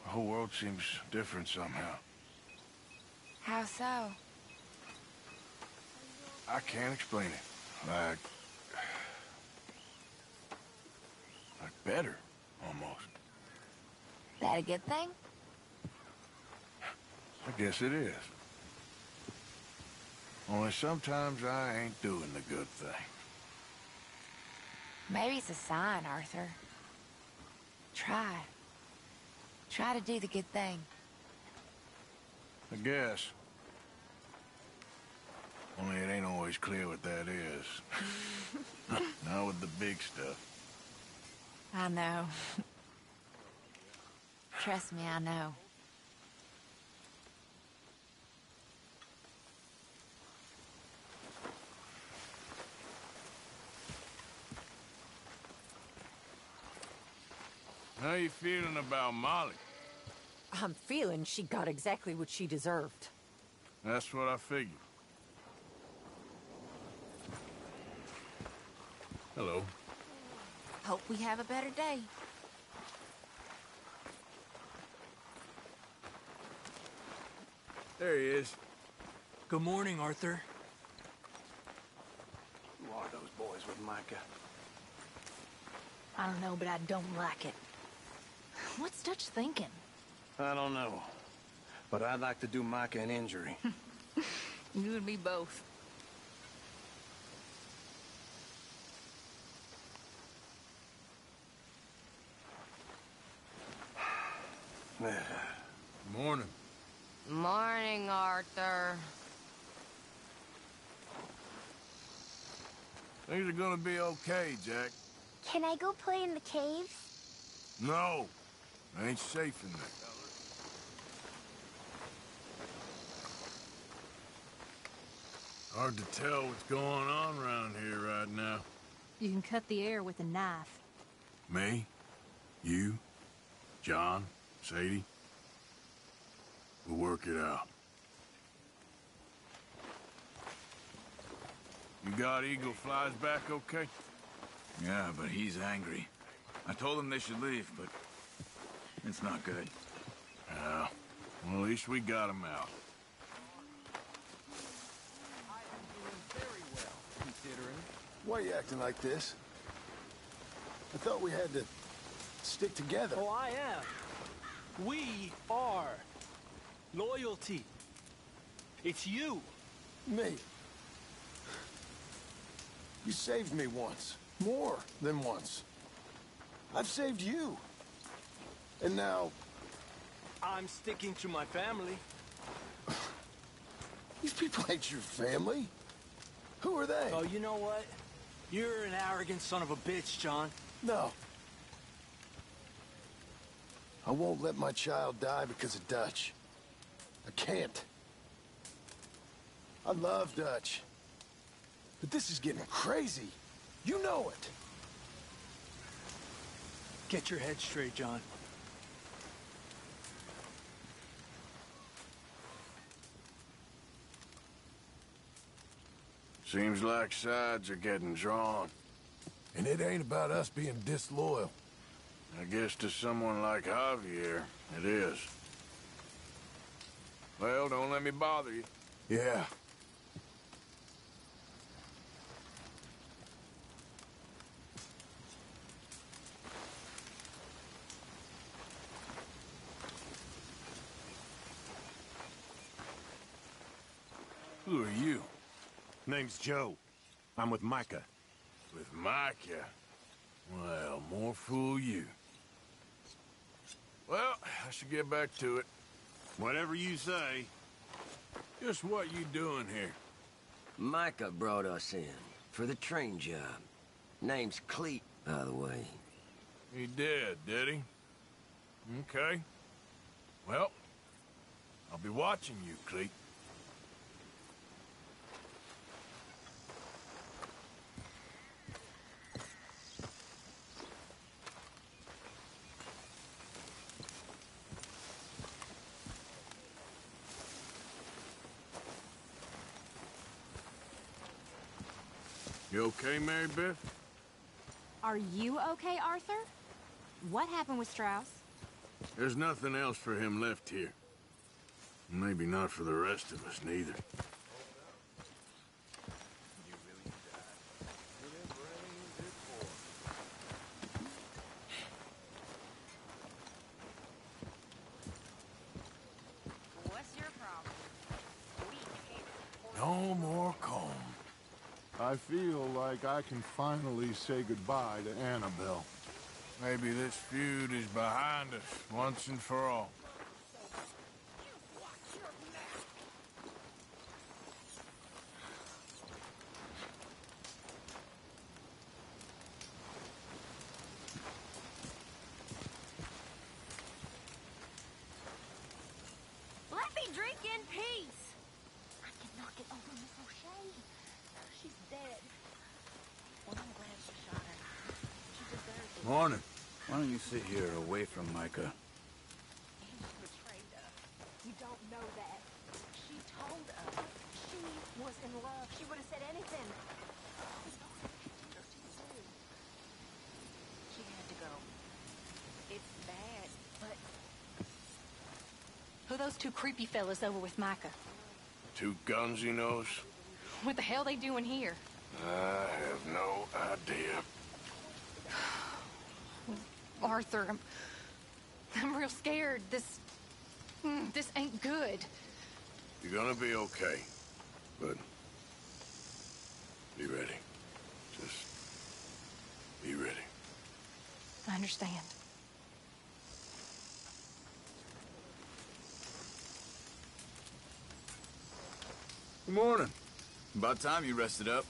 The whole world seems different somehow. How so? I can't explain it. Like better, almost. That a good thing? I guess it is. Only sometimes I ain't doing the good thing. Maybe it's a sign, Arthur. Try. Try to do the good thing. I guess. Only it ain't always clear what that is. Not with the big stuff. I know. Trust me, I know. How you feeling about Molly? I'm feeling she got exactly what she deserved. That's what I figured. Hello. Hope we have a better day. There he is. Good morning, Arthur. Who are those boys with Micah? I don't know, but I don't like it. What's Dutch thinking? I don't know. But I'd like to do Micah an injury. You and me both. Morning. Morning, Arthur. Things are gonna be okay, Jack. Can I go play in the caves? No. I ain't safe in there. Hard to tell what's going on around here right now. You can cut the air with a knife. Me? You? John? Sadie? We'll work it out. You got Eagle Flies back okay? Yeah, but he's angry. I told him they should leave, but it's not good. Yeah. Well, at least we got him out. Why are you acting like this? I thought we had to stick together. Oh, I am. We are. Loyalty. It's you. Me. You saved me once. More than once. I've saved you. And now... I'm sticking to my family. These people ain't your family. Who are they? Oh, you know what? You're an arrogant son of a bitch, John. No. I won't let my child die because of Dutch. I can't. I love Dutch. But this is getting crazy. You know it. Get your head straight, John. Seems like sides are getting drawn. And it ain't about us being disloyal. I guess to someone like Javier, it is. Well, don't let me bother you. Yeah. Who are you? Name's Joe. I'm with Micah. With Micah? Well, more fool you. Well, I should get back to it. Whatever you say. Just what you doing here? Micah brought us in for the train job. Name's Cleet, by the way. He did he? Okay. Well, I'll be watching you, Cleet. You okay, Mary Beth? Are you okay, Arthur? What happened with Strauss? There's nothing else for him left here. Maybe not for the rest of us, neither. What's your problem? No more comb. I feel like I can finally say goodbye to Annabelle. Maybe this feud is behind us, once and for all. Let me drink in peace! I cannot get over Miss O'Shea. She's dead. Well, I'm glad she shot her. She deserved it. Morning. Why don't you sit here away from Micah? And she betrayed us. You don't know that. She told us she was in love. She would have said anything. She had to go. It's bad, but... Who are those two creepy fellas over with Micah? Two guns he knows? What the hell they doing here? I have no idea. Arthur, I'm real scared. This ain't good. You're gonna be okay. But be ready. Just be ready. I understand. Good morning. About time you rested up.